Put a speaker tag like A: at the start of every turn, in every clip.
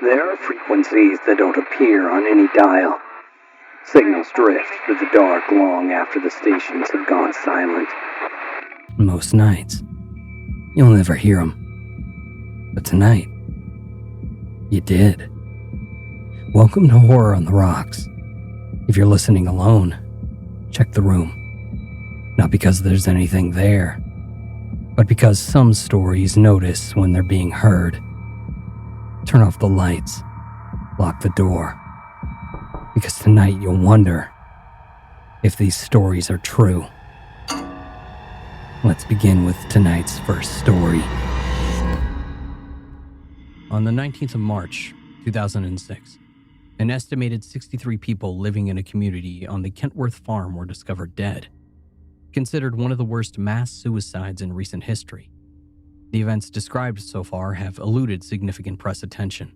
A: There are frequencies that don't appear on any dial. Signals drift through the dark long after the stations have gone silent.
B: Most nights, you'll never hear them. But tonight, you did. Welcome to Horror on the Rocks. If you're listening alone, check the room. Not because there's anything there, but because some stories notice when they're being heard. Turn off the lights, lock the door, because tonight you'll wonder if these stories are true. Let's begin with tonight's first story. On the 19th of March, 2006, an estimated 63 people living in a community on the Kentworth farm were discovered dead, considered one of the worst mass suicides in recent history. The events described so far have eluded significant press attention.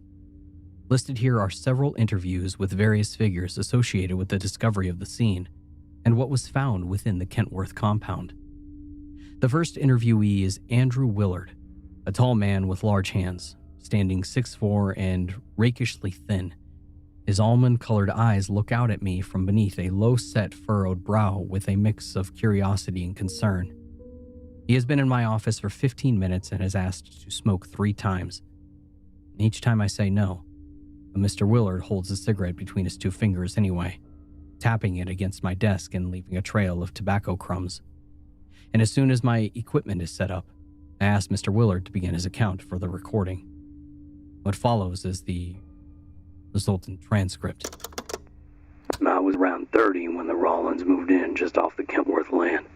B: Listed here are several interviews with various figures associated with the discovery of the scene and what was found within the Kentworth compound. The first interviewee is Andrew Willard, a tall man with large hands, standing 6'4" and rakishly thin. His almond-colored eyes look out at me from beneath a low-set furrowed brow with a mix of curiosity and concern. He has been in my office for 15 minutes and has asked to smoke 3 times. And each time I say no, but Mr. Willard holds a cigarette between his 2 fingers anyway, tapping it against my desk and leaving a trail of tobacco crumbs. And as soon as my equipment is set up, I ask Mr. Willard to begin his account for the recording. What follows is the resultant transcript.
A: I was around 30 when the Rollins moved in just off the Kentworth land.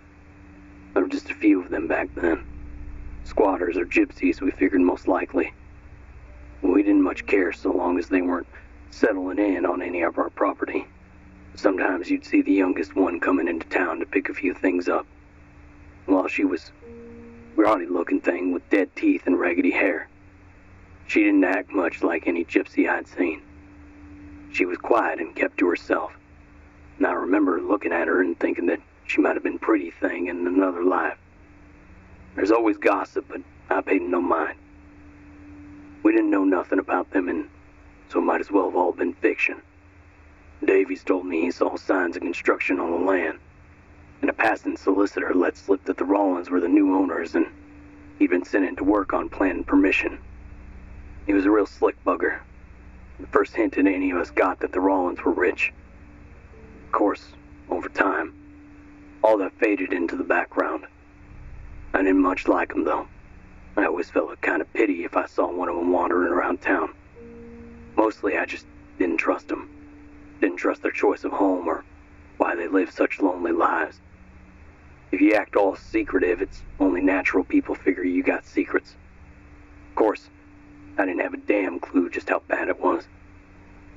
A: There were just a few of them back then. Squatters or gypsies, we figured most likely. We didn't much care so long as they weren't settling in on any of our property. Sometimes you'd see the youngest one coming into town to pick a few things up. Well, she was a rowdy-looking thing with dead teeth and raggedy hair. She didn't act much like any gypsy I'd seen. She was quiet and kept to herself. And I remember looking at her and thinking that she might have been a pretty thing in another life. There's always gossip, but I paid no mind. We didn't know nothing about them, and so it might as well have all been fiction. Davies told me he saw signs of construction on the land, and a passing solicitor let slip that the Rollins were the new owners, and he'd been sent in to work on planning permission. He was a real slick bugger. The first hint that any of us got that the Rollins were rich. Of course, over time, all that faded into the background. I didn't much like them, though. I always felt a kind of pity if I saw one of them wandering around town. Mostly, I just didn't trust them. Didn't trust their choice of home or why they live such lonely lives. If you act all secretive, it's only natural people figure you got secrets. Of course, I didn't have a damn clue just how bad it was.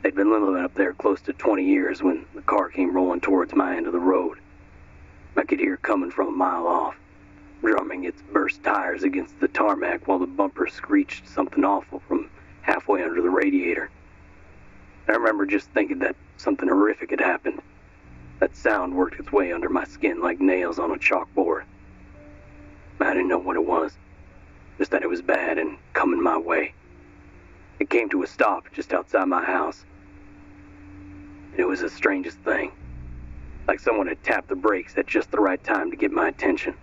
A: They'd been living up there close to 20 years when the car came rolling towards my end of the road. I could hear it coming from a mile off, drumming its burst tires against the tarmac while the bumper screeched something awful from halfway under the radiator. I remember just thinking that something horrific had happened. That sound worked its way under my skin like nails on a chalkboard. I didn't know what it was, just that it was bad and coming my way. It came to a stop just outside my house. And it was the strangest thing. Like someone had tapped the brakes at just the right time to get my attention.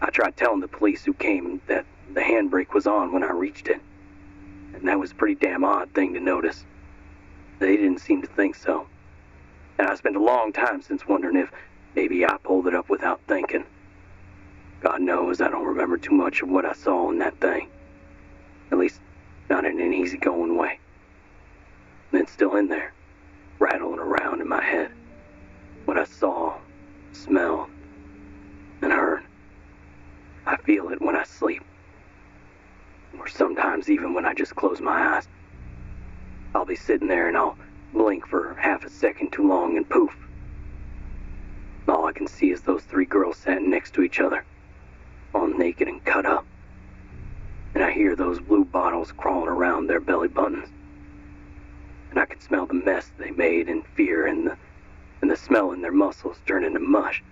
A: I tried telling the police who came that the handbrake was on when I reached it. And that was a pretty damn odd thing to notice. They didn't seem to think so. And I spent a long time since wondering if maybe I pulled it up without thinking. God knows I don't remember too much of what I saw in that thing. At least, not in an easygoing way. And it's still in there, rattling around in my head. What I saw, smelled, and heard. I feel it when I sleep. Or sometimes even when I just close my eyes. I'll be sitting there and I'll blink for half a second too long and poof. All I can see is those 3 girls sat next to each other, all naked and cut up. And I hear those blue bottles crawling around their belly buttons. And I can smell the mess they made in fear and the smell in their muscles turning to mush,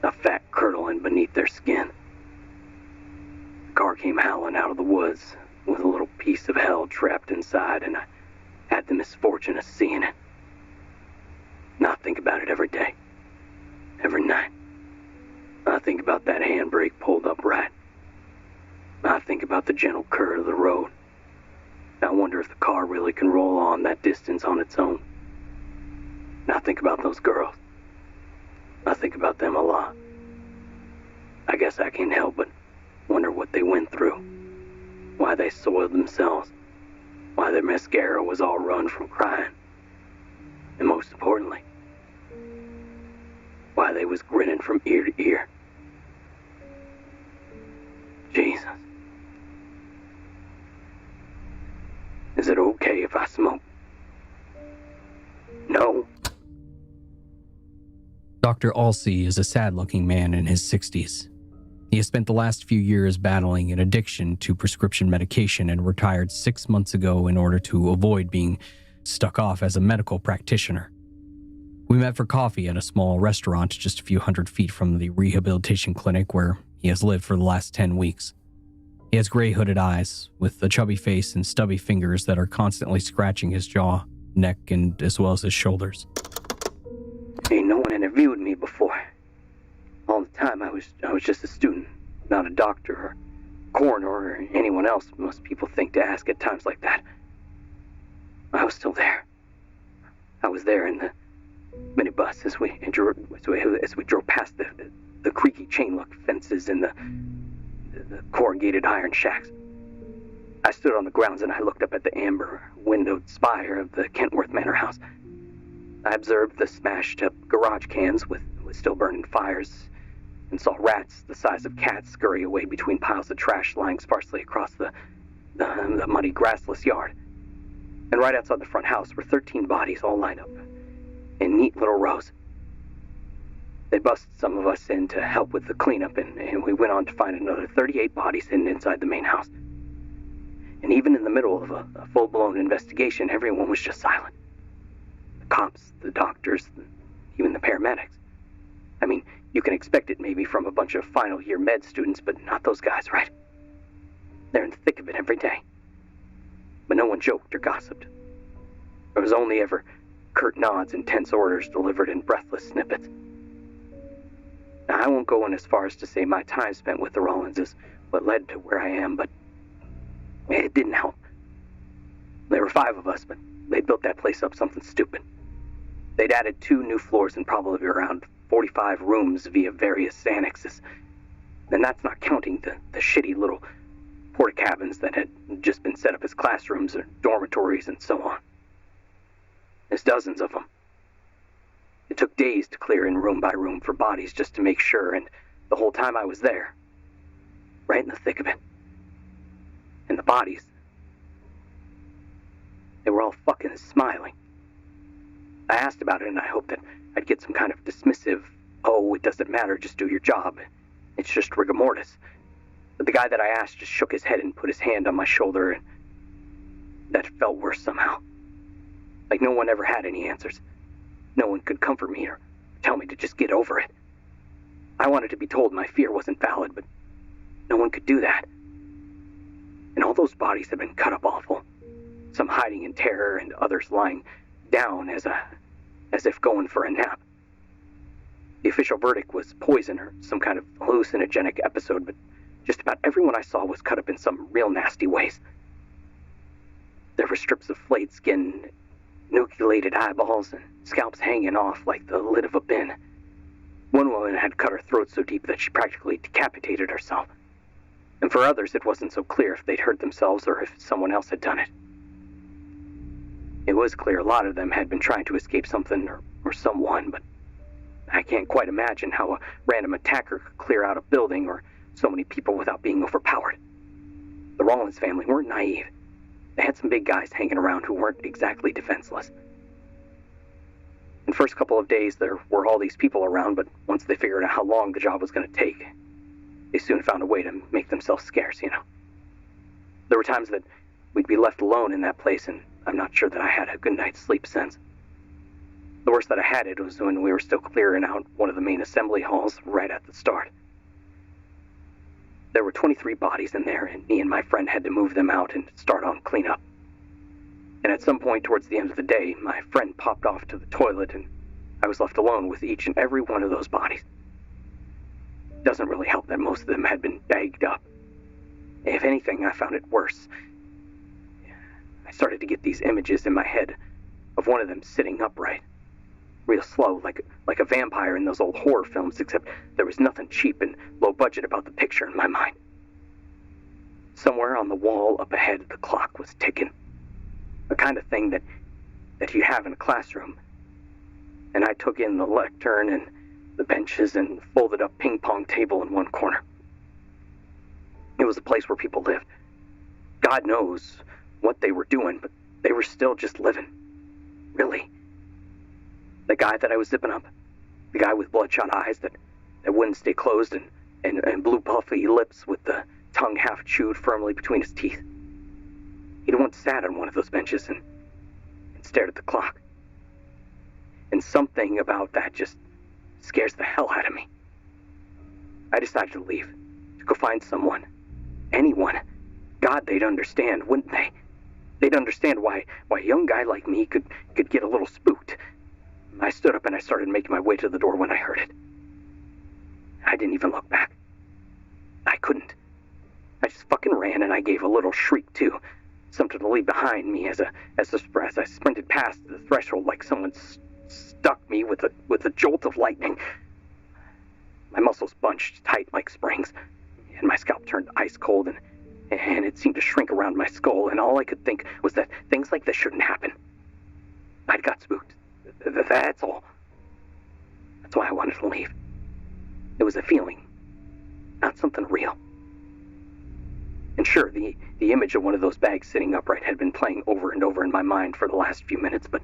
A: a fat curdling beneath their skin. The car came howling out of the woods with a little piece of hell trapped inside, and I had the misfortune of seeing it. Now I think about it every day, every night. I think about that handbrake pulled up right. I think about the gentle curve of the road. I wonder if the car really can roll on that distance on its own. And I think about those girls. I think about them a lot. I guess I can't help but wonder what they went through. Why they soiled themselves. Why their mascara was all run from crying. And most importantly, why they was grinning from ear to ear. Jesus. Is it okay if I smoke? No.
B: Dr. Alsey is a sad-looking man in his 60s. He has spent the last few years battling an addiction to prescription medication and retired 6 months ago in order to avoid being stuck off as a medical practitioner. We met for coffee at a small restaurant just a few hundred feet from the rehabilitation clinic where he has lived for the last 10 weeks. He has gray hooded eyes, with a chubby face and stubby fingers that are constantly scratching his jaw, neck, and as well as his shoulders.
A: Ain't no one interviewed me before. All the time I was just a student, not a doctor or coroner or anyone else most people think to ask at times like that. I was still there. I was there in the minibus as we drove past the creaky chain-link fences and the corrugated iron shacks. I stood on the grounds and I looked up at the amber-windowed spire of the Kentworth Manor House. I observed the smashed-up garage cans with still burning fires and saw rats the size of cats scurry away between piles of trash lying sparsely across the muddy, grassless yard. And right outside the front house were 13 bodies all lined up in neat little rows. They busted some of us in to help with the cleanup, and we went on to find another 38 bodies hidden inside the main house. And even in the middle of a full-blown investigation, everyone was just silent. The cops, the doctors, even the paramedics. I mean, you can expect it maybe from a bunch of final-year med students, but not those guys, right? They're in the thick of it every day. But no one joked or gossiped. There was only ever curt nods and tense orders delivered in breathless snippets. Now, I won't go in as far as to say my time spent with the Rollins is what led to where I am, but it didn't help. There were 5 of us, but they built that place up something stupid. They'd added 2 new floors and probably around 45 rooms via various annexes. And that's not counting the shitty little porta cabins that had just been set up as classrooms or dormitories and so on. There's dozens of them. It took days to clear in room by room for bodies just to make sure, and the whole time I was there, right in the thick of it. And the bodies, they were all fucking smiling. I asked about it and I hoped that I'd get some kind of dismissive, oh, it doesn't matter, just do your job. It's just rigor mortis. But the guy that I asked just shook his head and put his hand on my shoulder, and that felt worse somehow. Like no one ever had any answers. No one could comfort me or tell me to just get over it. I wanted to be told my fear wasn't valid, but no one could do that. And all those bodies had been cut up awful. Some hiding in terror and others lying down as if going for a nap. The official verdict was poison or some kind of hallucinogenic episode, but just about everyone I saw was cut up in some real nasty ways. There were strips of flayed skin, nucleated eyeballs, and scalps hanging off like the lid of a bin. One woman had cut her throat so deep that she practically decapitated herself. And for others, it wasn't so clear if they'd hurt themselves or if someone else had done it. It was clear a lot of them had been trying to escape something or someone, but I can't quite imagine how a random attacker could clear out a building or so many people without being overpowered. The Rollins family weren't naive. They had some big guys hanging around who weren't exactly defenseless. In the first couple of days, there were all these people around, but once they figured out how long the job was going to take, they soon found a way to make themselves scarce, you know. There were times that we'd be left alone in that place, and I'm not sure that I had a good night's sleep since. The worst that I had it was when we were still clearing out one of the main assembly halls right at the start. There were 23 bodies in there, and me and my friend had to move them out and start on cleanup. And at some point towards the end of the day, my friend popped off to the toilet, and I was left alone with each and every one of those bodies. Doesn't really help that most of them had been bagged up. If anything, I found it worse. I started to get these images in my head of one of them sitting upright, real slow, like a vampire in those old horror films, except there was nothing cheap and low budget about the picture in my mind. Somewhere on the wall up ahead, the clock was ticking. The kind of thing that you have in a classroom. And I took in the lectern and the benches and folded up ping pong table in one corner. It was a place where people lived. God knows what they were doing, but they were still just living. Really. The guy that I was zipping up, the guy with bloodshot eyes that wouldn't stay closed and blue puffy lips with the tongue half chewed firmly between his teeth. He'd once sat on one of those benches and stared at the clock. And something about that just scares the hell out of me. I decided to leave, to go find someone. Anyone. God, they'd understand, wouldn't they? They'd understand why a young guy like me could get a little spooked. I stood up and I started making my way to the door when I heard it. I didn't even look back. I couldn't. I just fucking ran, and I gave a little shriek too. Something to leave behind me as I sprinted past the threshold like someone stuck me with a jolt of lightning. My muscles bunched tight like springs, and my scalp turned ice cold, and it seemed to shrink around my skull, and all I could think was that things like this shouldn't happen. I'd got spooked. That's all. That's why I wanted to leave. It was a feeling, not something real. And sure, the image of one of those bags sitting upright had been playing over and over in my mind for the last few minutes, but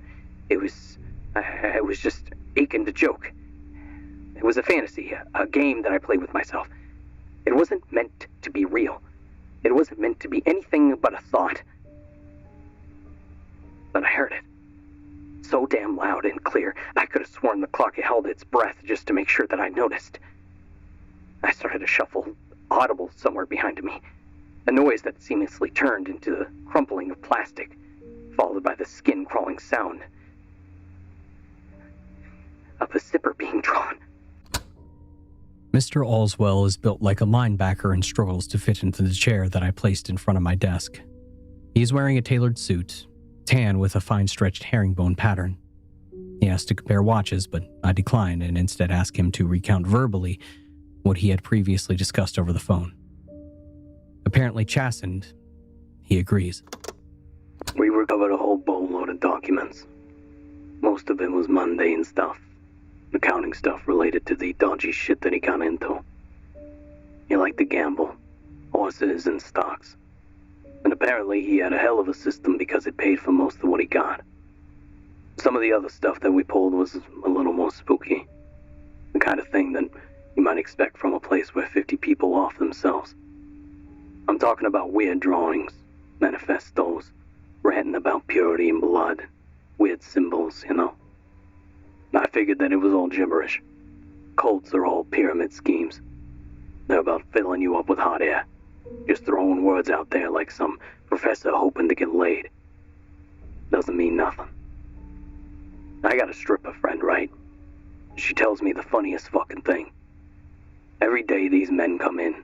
A: it was just aching to joke. It was a fantasy, a game that I played with myself. It wasn't meant to be real. It wasn't meant to be anything but a thought. But I heard it. So damn loud and clear, I could have sworn the clock held its breath just to make sure that I noticed. I started to shuffle, audible somewhere behind me. A noise that seamlessly turned into the crumpling of plastic, followed by the skin-crawling sound of a zipper being drawn.
B: Mr. Allswell is built like a linebacker and struggles to fit into the chair that I placed in front of my desk. He's wearing a tailored suit, tan with a fine-stretched herringbone pattern. He asked to compare watches, but I declined and instead asked him to recount verbally what he had previously discussed over the phone. Apparently chastened, he agrees.
A: We recovered a whole boatload of documents. Most of it was mundane stuff. Accounting stuff related to the dodgy shit that he got into. He liked to gamble. Horses and stocks. And apparently he had a hell of a system because it paid for most of what he got. Some of the other stuff that we pulled was a little more spooky. The kind of thing that you might expect from a place where 50 people off themselves. I'm talking about weird drawings, manifestos, ranting about purity and blood, weird symbols, you know. I figured that it was all gibberish. Cults are all pyramid schemes. They're about filling you up with hot air. Just throwing words out there like some professor hoping to get laid. Doesn't mean nothing. I got a stripper friend, right? She tells me the funniest fucking thing. Every day these men come in,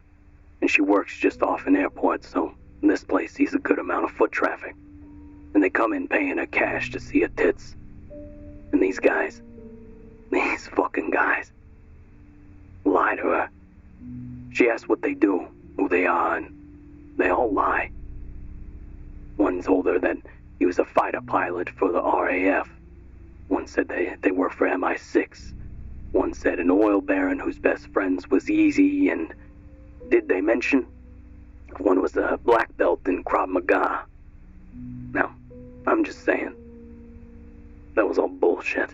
A: and she works just off an airport, so this place sees a good amount of foot traffic. And they come in paying her cash to see her tits. And these fucking guys, lie to her. She asks what they do, who they are, and they all lie. One told her that he was a fighter pilot for the RAF. One said they work for MI6. One said an oil baron whose best friends was Easy, and did they mention? One was a black belt in Krav Maga. Now, I'm just saying, that was all bullshit.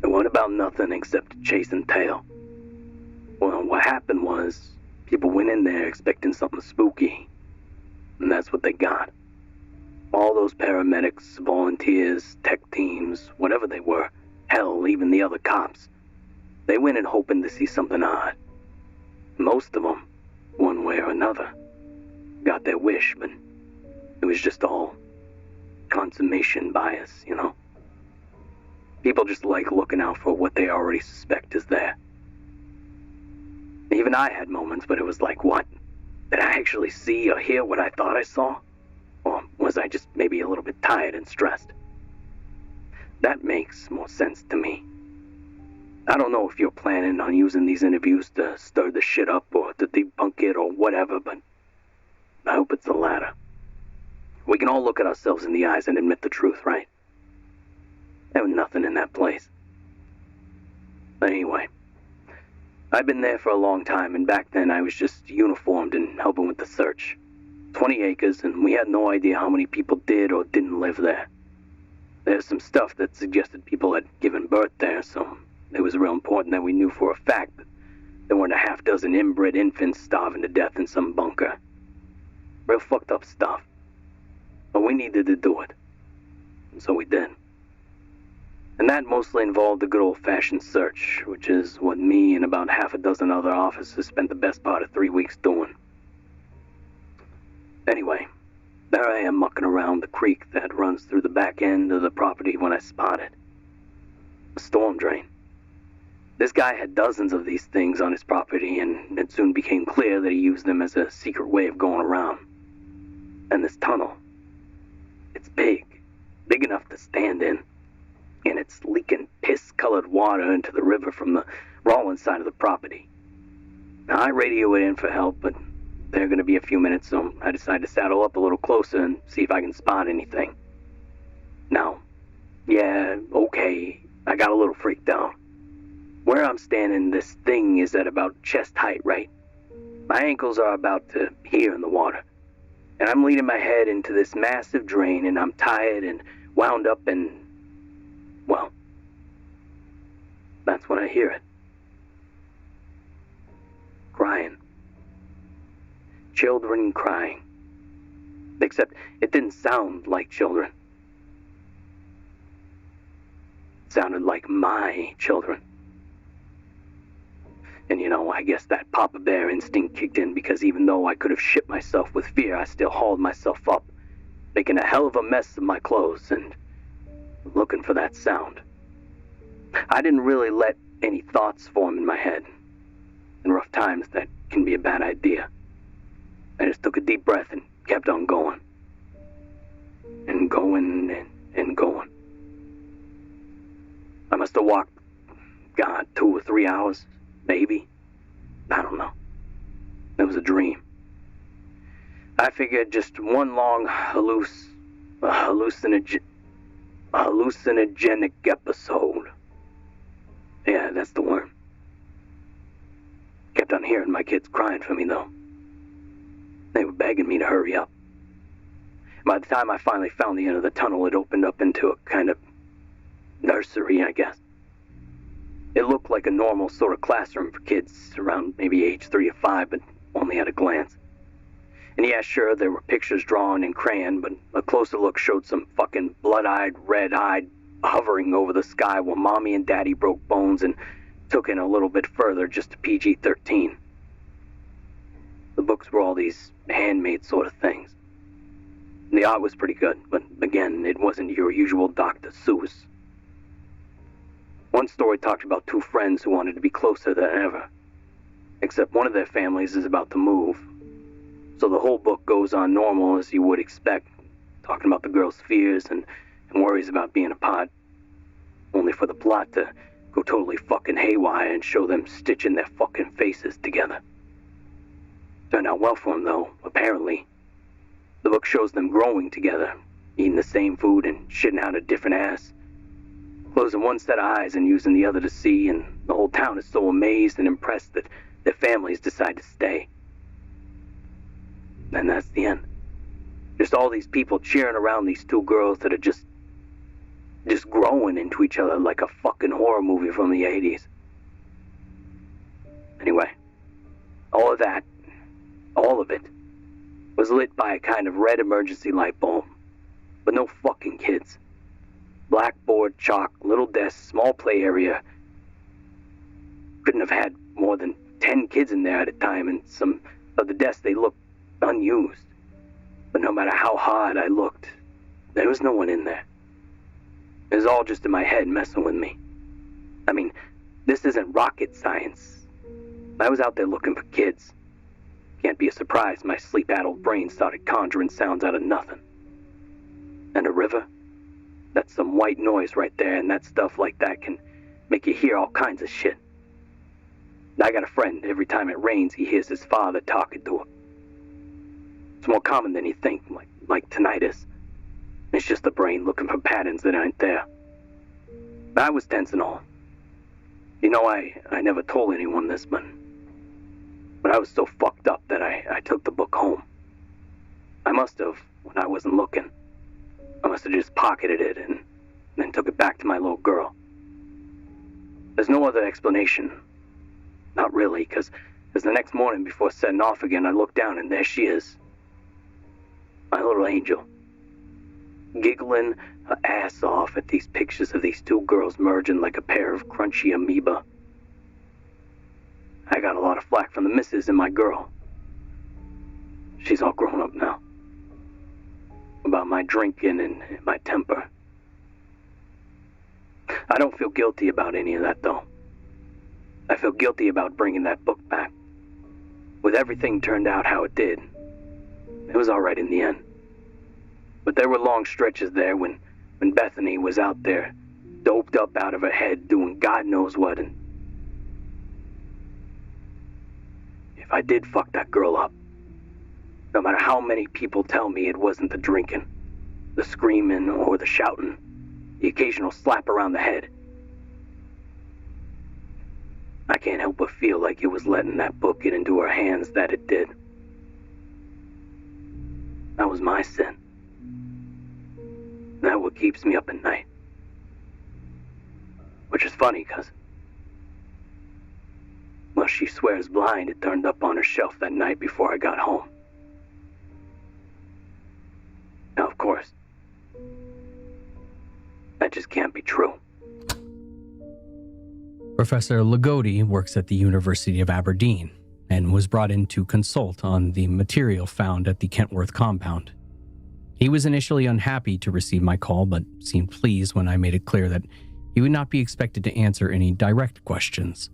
A: It wasn't about nothing except chase and tail. Well, what happened was, people went in there expecting something spooky, and that's what they got. All those paramedics, volunteers, tech teams, whatever they were, hell, even the other cops, they went in hoping to see something odd. Most of them one way or another, got their wish, but it was just all consummation bias, you know? People just like looking out for what they already suspect is there. Even I had moments, but it was like, what? Did I actually see or hear what I thought I saw? Or was I just maybe a little bit tired and stressed? That makes more sense to me. I don't know if you're planning on using these interviews to stir the shit up or to debunk it or whatever, but I hope it's the latter. We can all look at ourselves in the eyes and admit the truth, right? There was nothing in that place. Anyway, I'd been there for a long time, and back then I was just uniformed and helping with the search. 20 acres, and we had no idea how many people did or didn't live there. There's some stuff that suggested people had given birth there, so it was real important that we knew for a fact that there weren't a half dozen inbred infants starving to death in some bunker. Real fucked up stuff. But we needed to do it. And so we did. And that mostly involved a good old-fashioned search, which is what me and about half a dozen other officers spent the best part of 3 weeks doing. Anyway, there I am mucking around the creek that runs through the back end of the property when I spotted a storm drain. This guy had dozens of these things on his property, and it soon became clear that he used them as a secret way of going around. And this tunnel, it's big enough to stand in, and it's leaking piss-colored water into the river from the Rollins side of the property. Now, I radio it in for help, but they're going to be a few minutes, so I decided to saddle up a little closer and see if I can spot anything. Now, yeah, okay, I got a little freaked out. Where I'm standing, this thing is at about chest height, right? My ankles are about to here in the water, and I'm leaning my head into this massive drain, and I'm tired and wound up, and, well, that's when I hear it. Crying. Children crying. Except it didn't sound like children. It sounded like my children. And you know, I guess that Papa Bear instinct kicked in, because even though I could have shit myself with fear, I still hauled myself up, making a hell of a mess of my clothes and looking for that sound. I didn't really let any thoughts form in my head. In rough times, that can be a bad idea. I just took a deep breath and kept on going. And going and going. I must have walked, God, 2 or 3 hours, maybe. I don't know. It was a dream. I figured just one long hallucinogenic episode. Yeah, that's the word. Kept on hearing my kids crying for me, though. They were begging me to hurry up. By the time I finally found the end of the tunnel, it opened up into a kind of nursery, I guess. It looked like a normal sort of classroom for kids around maybe age 3 to 5, but only at a glance. And yeah, sure, there were pictures drawn in crayon, but a closer look showed some fucking blood-eyed, red-eyed hovering over the sky while Mommy and Daddy broke bones and took in a little bit further, just to PG-13. The books were all these handmade sort of things. The art was pretty good, but again, it wasn't your usual Dr. Seuss. One story talked about 2 friends who wanted to be closer than ever, except one of their families is about to move. So the whole book goes on normal as you would expect, talking about the girl's fears and worries about being apart, only for the plot to go totally fucking haywire and show them stitching their fucking faces together. Turned out well for them, though, apparently. The book shows them growing together, eating the same food and shitting out a different ass, closing one set of eyes and using the other to see, and the whole town is so amazed and impressed that their families decide to stay. And that's the end. Just all these people cheering around these 2 girls that are just growing into each other like a fucking horror movie from the 80s. Anyway, all of it, was lit by a kind of red emergency light bulb, but no fucking kids. Blackboard, chalk, little desk, small play area. Couldn't have had more than 10 kids in there at a time, and some Of the desks, they looked unused. But no matter how hard I looked, there was no one in there. It was all just in my head messing with me. I mean, this isn't rocket science. I was out there looking for kids. Can't be a surprise my sleep-addled brain started conjuring sounds out of nothing. And a river? That's some white noise right there, and that stuff like that can make you hear all kinds of shit. I got a friend, every time it rains, he hears his father talking to him. It's more common than you think, like tinnitus. It's just the brain looking for patterns that aren't there. I was tense and all. You know, I never told anyone this, but I was so fucked up that I took the book home. I must have, when I wasn't looking. I must have just pocketed it and then took it back to my little girl. There's no other explanation. Not really, because the next morning before setting off again, I looked down and there she is. My little angel. Giggling her ass off at these pictures of these two girls merging like a pair of crunchy amoeba. I got a lot of flack from the missus and my girl. She's all grown up now. About my drinking and my temper. I don't feel guilty about any of that, though. I feel guilty about bringing that book back. With everything turned out how it did, it was all right in the end. But there were long stretches there when Bethany was out there, doped up out of her head, doing God knows what, and if I did fuck that girl up, no matter how many people tell me it wasn't the drinking, the screaming, or the shouting, the occasional slap around the head, I can't help but feel like it was letting that book get into her hands that it did. That was my sin. That's what keeps me up at night. Which is funny, because, well, she swears blind it turned up on her shelf that night before I got home. Now, of course, that just can't be true.
B: Professor Lagodi works at the University of Aberdeen and was brought in to consult on the material found at the Kentworth compound. He was initially unhappy to receive my call, but seemed pleased when I made it clear that he would not be expected to answer any direct questions.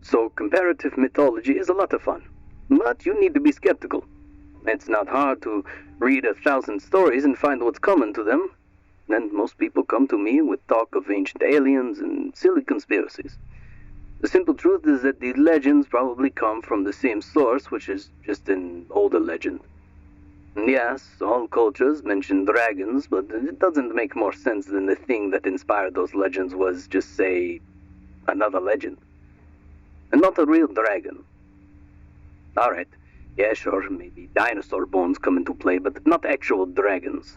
A: So, comparative mythology is a lot of fun, but you need to be skeptical. It's not hard to read 1,000 stories and find what's common to them. And most people come to me with talk of ancient aliens and silly conspiracies. The simple truth is that the legends probably come from the same source, which is just an older legend. And yes, all cultures mention dragons, but it doesn't make more sense than the thing that inspired those legends was just, say, another legend. And not a real dragon. Alright, yeah, sure, maybe dinosaur bones come into play, but not actual dragons.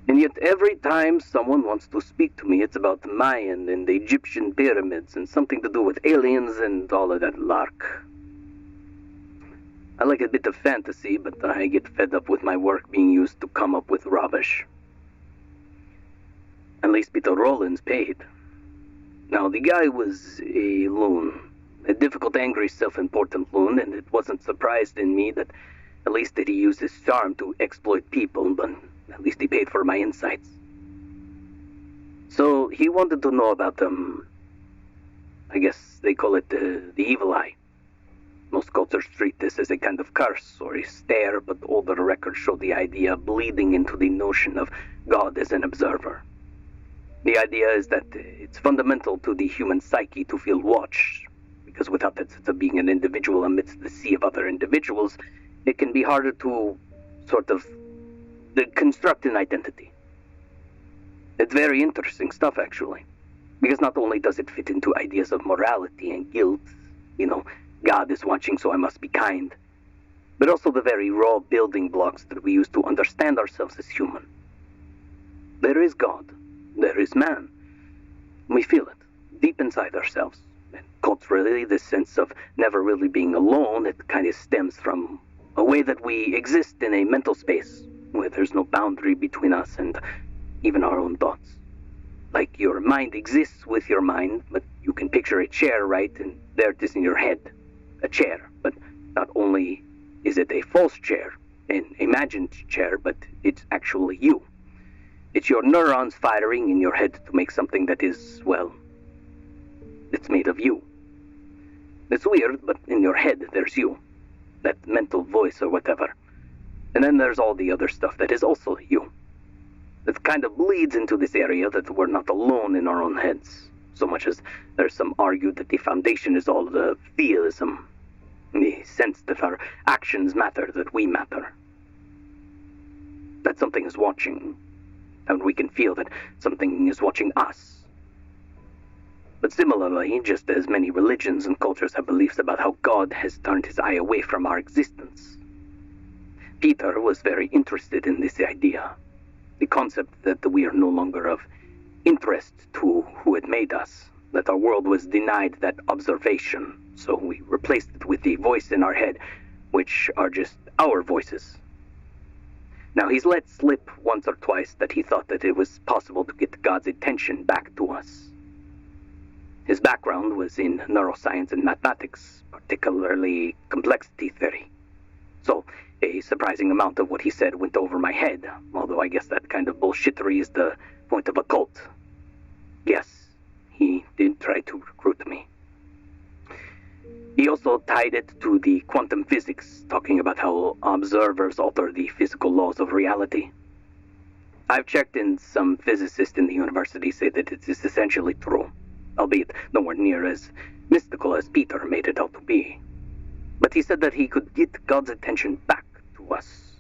A: And yet every time someone wants to speak to me, it's about the Mayan and the Egyptian pyramids and something to do with aliens and all of that lark. I like a bit of fantasy, but I get fed up with my work being used to come up with rubbish. At least Peter Rollins paid. Now, the guy was a loon. A difficult, angry, self-important loon, and it wasn't surprised in me that at least that he used his charm to exploit people, but at least he paid for my insights. So he wanted to know about, I guess they call it the evil eye. Most cultures treat this as a kind of curse or a stare, but older records show the idea bleeding into the notion of God as an observer. The idea is that it's fundamental to the human psyche to feel watched, because without that sense of being an individual amidst the sea of other individuals, it can be harder to sort of construct an identity. It's very interesting stuff, actually, because not only does it fit into ideas of morality and guilt, God is watching, so I must be kind, but also the very raw building blocks that we use to understand ourselves as human. There is God. There is man. We feel it, deep inside ourselves. And culturally, this sense of never really being alone, it kind of stems from a way that we exist in a mental space where there's no boundary between us and even our own thoughts. Like your mind exists with your mind, but you can picture a chair, right? And there it is in your head. A chair, but Not only is it a false chair, an imagined chair, but it's actually you. It's your neurons firing in your head to make something that is, well, it's made of you. It's weird, but in your head there's you. That mental voice or whatever. And then there's all the other stuff that is also you. That kind of bleeds into this area that we're not alone in our own heads. So much as there's some argue that the foundation is all the theism. The sense that our actions matter, that we matter. That something is watching. And we can feel that something is watching us. But similarly, just as many religions and cultures have beliefs about how God has turned his eye away from our existence, Peter was very interested in this idea. The concept that we are no longer of interest to who had made us, that our world was denied that observation, so we replaced it with the voice in our head, which are just our voices. Now, he's let slip once or twice that he thought that it was possible to get God's attention back to us. His background was in neuroscience and mathematics, particularly complexity theory. So, a surprising amount of what he said went over my head, although I guess that kind of bullshittery is the point of a cult. Yes, he did try to recruit me. He also tied it to the quantum physics, talking about how observers alter the physical laws of reality. I've checked, and some physicists in the university say that it is essentially true, albeit nowhere near as mystical as Peter made it out to be. But he said that he could get God's attention back to us.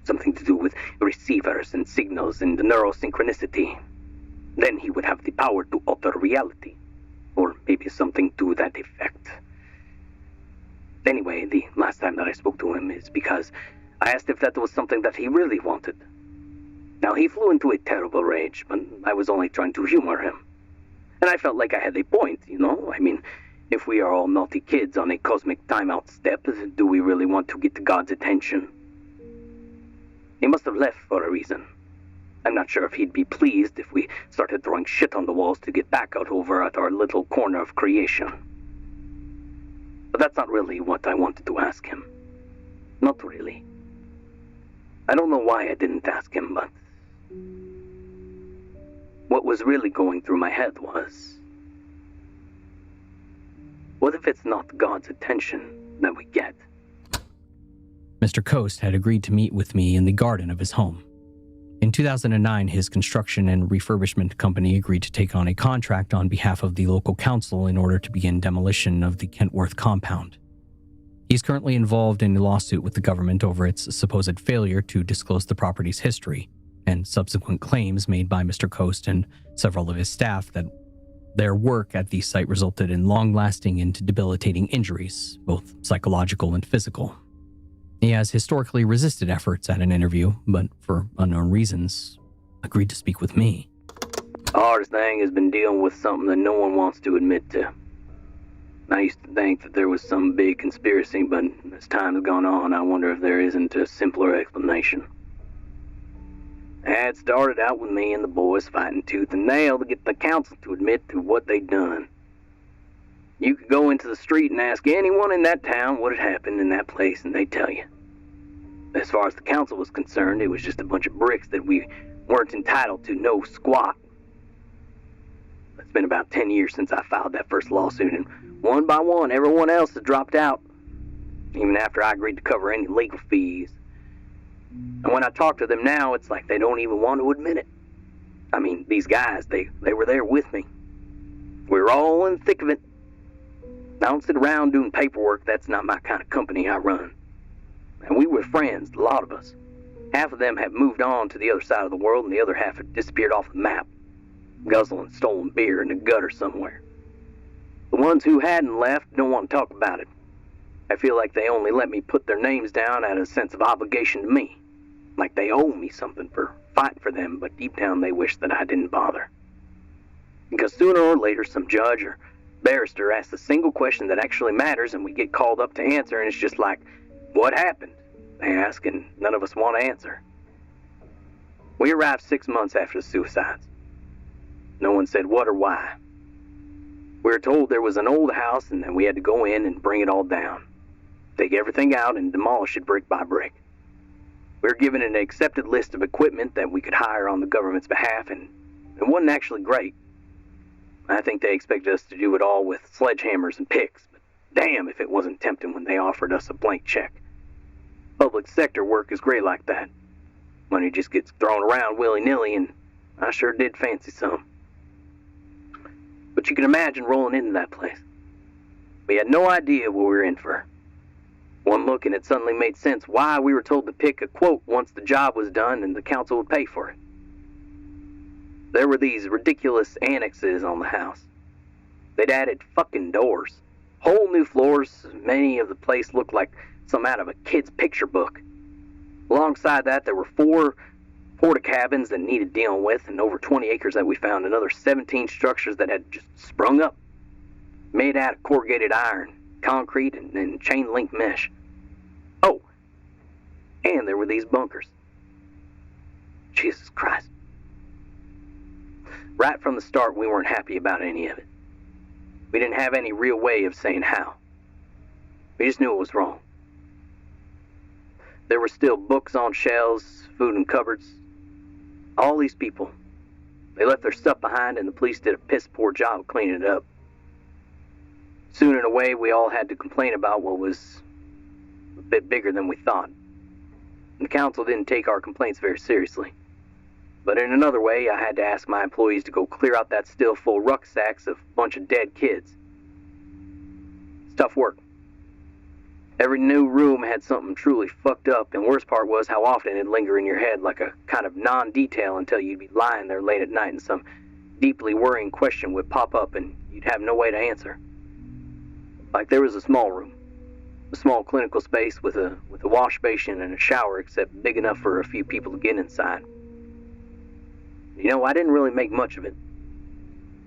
A: Something to do with receivers and signals and neurosynchronicity. Then he would have the power to alter reality, or maybe something to that effect. Anyway, the last time that I spoke to him is because I asked if that was something that he really wanted. Now, he flew into a terrible rage, but I was only trying to humor him. And I felt like I had a point, you know? I mean, if we are all naughty kids on a cosmic timeout step, do we really want to get God's attention? He must have left for a reason. I'm not sure if he'd be pleased if we started throwing shit on the walls to get back out over at our little corner of creation. But that's not really what I wanted to ask him. Not really. I don't know why I didn't ask him, but what was really going through my head was, what if it's not God's attention that we get?
B: Mr. Coast had agreed to meet with me in the garden of his home. In 2009, his construction and refurbishment company agreed to take on a contract on behalf of the local council in order to begin demolition of the Kentworth compound. He's currently involved in a lawsuit with the government over its supposed failure to disclose the property's history, and subsequent claims made by Mr. Coast and several of his staff that their work at the site resulted in long-lasting and debilitating injuries, both psychological and physical. He has historically resisted efforts at an interview, but for unknown reasons, agreed to speak with me.
A: The hardest thing has been dealing with something that no one wants to admit to. I used to think that there was some big conspiracy, but as time has gone on, I wonder if there isn't a simpler explanation. It started out with me and the boys fighting tooth and nail to get the council to admit to what they'd done. You could go into the street and ask anyone in that town what had happened in that place, and they'd tell you. As far as the council was concerned, it was just a bunch of bricks that we weren't entitled to know squat. It's been about 10 years since I filed that first lawsuit, and one by one, everyone else has dropped out, even after I agreed to cover any legal fees. And when I talk to them now, it's like they don't even want to admit it. I mean, these guys, they were there with me. We were all in the thick of it. I don't sit around doing paperwork. That's not my kind of company I run. And we were friends, a lot of us. Half of them have moved on to the other side of the world, and the other half have disappeared off the map, guzzling stolen beer in the gutter somewhere. The ones who hadn't left don't want to talk about it. I feel like they only let me put their names down out of a sense of obligation to me. Like they owe me something for fighting for them, but deep down they wish that I didn't bother. Because sooner or later some judge or barrister asks a single question that actually matters, and we get called up to answer, and it's just like, what happened? They ask, and none of us want to answer. We arrived 6 months after the suicides. No one said what or why. We were told there was an old house and that we had to go in and bring it all down. take everything out and demolish it brick by brick. We were given an accepted list of equipment that we could hire on the government's behalf, and it wasn't actually great. I think they expected us to do it all with sledgehammers and picks, but damn if it wasn't tempting when they offered us a blank check. Public sector work is great like that. Money just gets thrown around willy-nilly, and I sure did fancy some. But you can imagine rolling into that place. We had no idea what we were in for. One look and it suddenly made sense why we were told to pick a quote once the job was done and the council would pay for it. There were these ridiculous annexes on the house. They'd added fucking doors. Whole new floors, many of the place looked like some out of a kid's picture book. Alongside that, there were 4 porta cabins that needed dealing with, and over 20 acres that we found, another 17 structures that had just sprung up, made out of corrugated iron, concrete, and chain link mesh. Oh, and there were these bunkers. Jesus Christ. Right from the start, we weren't happy about any of it. We didn't have any real way of saying how. We just knew it was wrong. There were still books on shelves, food in cupboards. All these people, they left their stuff behind, and the police did a piss-poor job of cleaning it up. Soon in a way, we all had to complain about what was a bit bigger than we thought. And the council didn't take our complaints very seriously. But in another way, I had to ask my employees to go clear out that still full rucksacks of a bunch of dead kids. It's tough work. Every new room had something truly fucked up, and worst part was how often it'd linger in your head like a kind of non-detail until you'd be lying there late at night and some deeply worrying question would pop up and you'd have no way to answer. Like there was a small room, a small clinical space with a wash basin and a shower, except big enough for a few people to get inside. You know, I didn't really make much of it.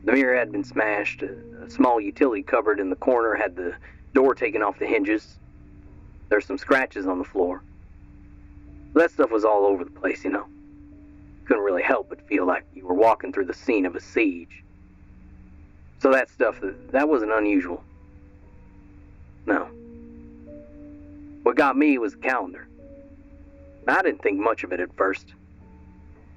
A: The mirror had been smashed, a small utility cupboard in the corner had the door taken off the hinges. There's some scratches on the floor. That stuff was all over the place, you know. Couldn't really help but feel like you were walking through the scene of a siege. So that stuff, that wasn't unusual. No. What got me was the calendar. I didn't think much of it at first.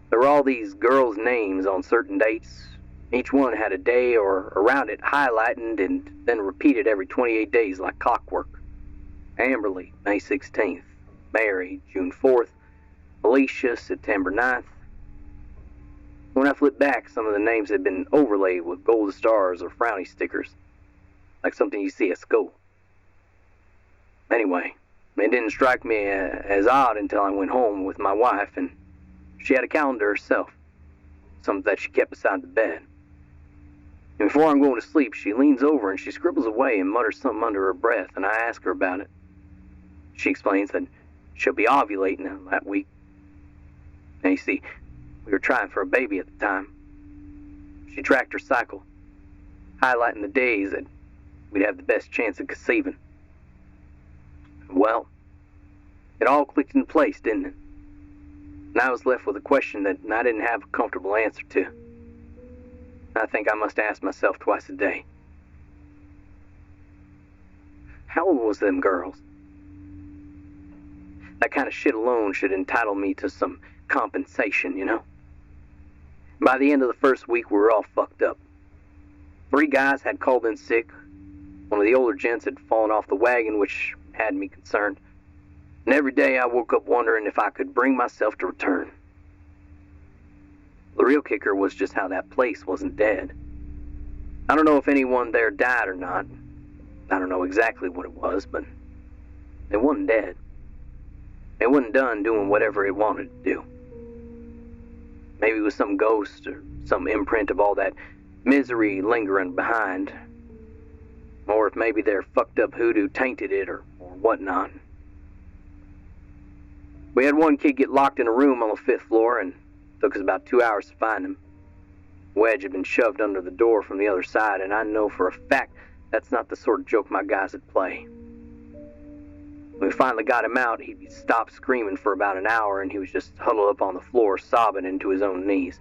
A: There were all these girls' names on certain dates. Each one had a day or around it highlighted and then repeated every 28 days like clockwork. Amberly, May 16th. Mary, June 4th. Alicia, September 9th. When I flipped back, some of the names had been overlaid with gold stars or frowny stickers, like something you see at school. Anyway, it didn't strike me as odd until I went home with my wife, and she had a calendar herself, something that she kept beside the bed. And before I'm going to sleep, she leans over and she scribbles away and mutters something under her breath, and I ask her about it. She explains that she'll be ovulating that week. Now you see, we were trying for a baby at the time. She tracked her cycle, highlighting the days that we'd have the best chance of conceiving. Well, it all clicked into place, didn't it? And I was left with a question that I didn't have a comfortable answer to. I think I must ask myself twice a day. How old was them girls? That kind of shit alone should entitle me to some compensation, you know? By the end of the first week, we were all fucked up. 3 guys had called in sick. One of the older gents had fallen off the wagon, which had me concerned. And every day I woke up wondering if I could bring myself to return. The real kicker was just how that place wasn't dead. I don't know if anyone there died or not. I don't know exactly what it was, but it wasn't dead. It wasn't done doing whatever it wanted to do. Maybe it was some ghost or some imprint of all that misery lingering behind. Or if maybe their fucked up hoodoo tainted it or whatnot. We had one kid get locked in a room on the 5th floor, and it took us about 2 hours to find him. Wedge had been shoved under the door from the other side, and I know for a fact that's not the sort of joke my guys would play. When we finally got him out, he'd stopped screaming for about an hour, and he was just huddled up on the floor, sobbing into his own knees.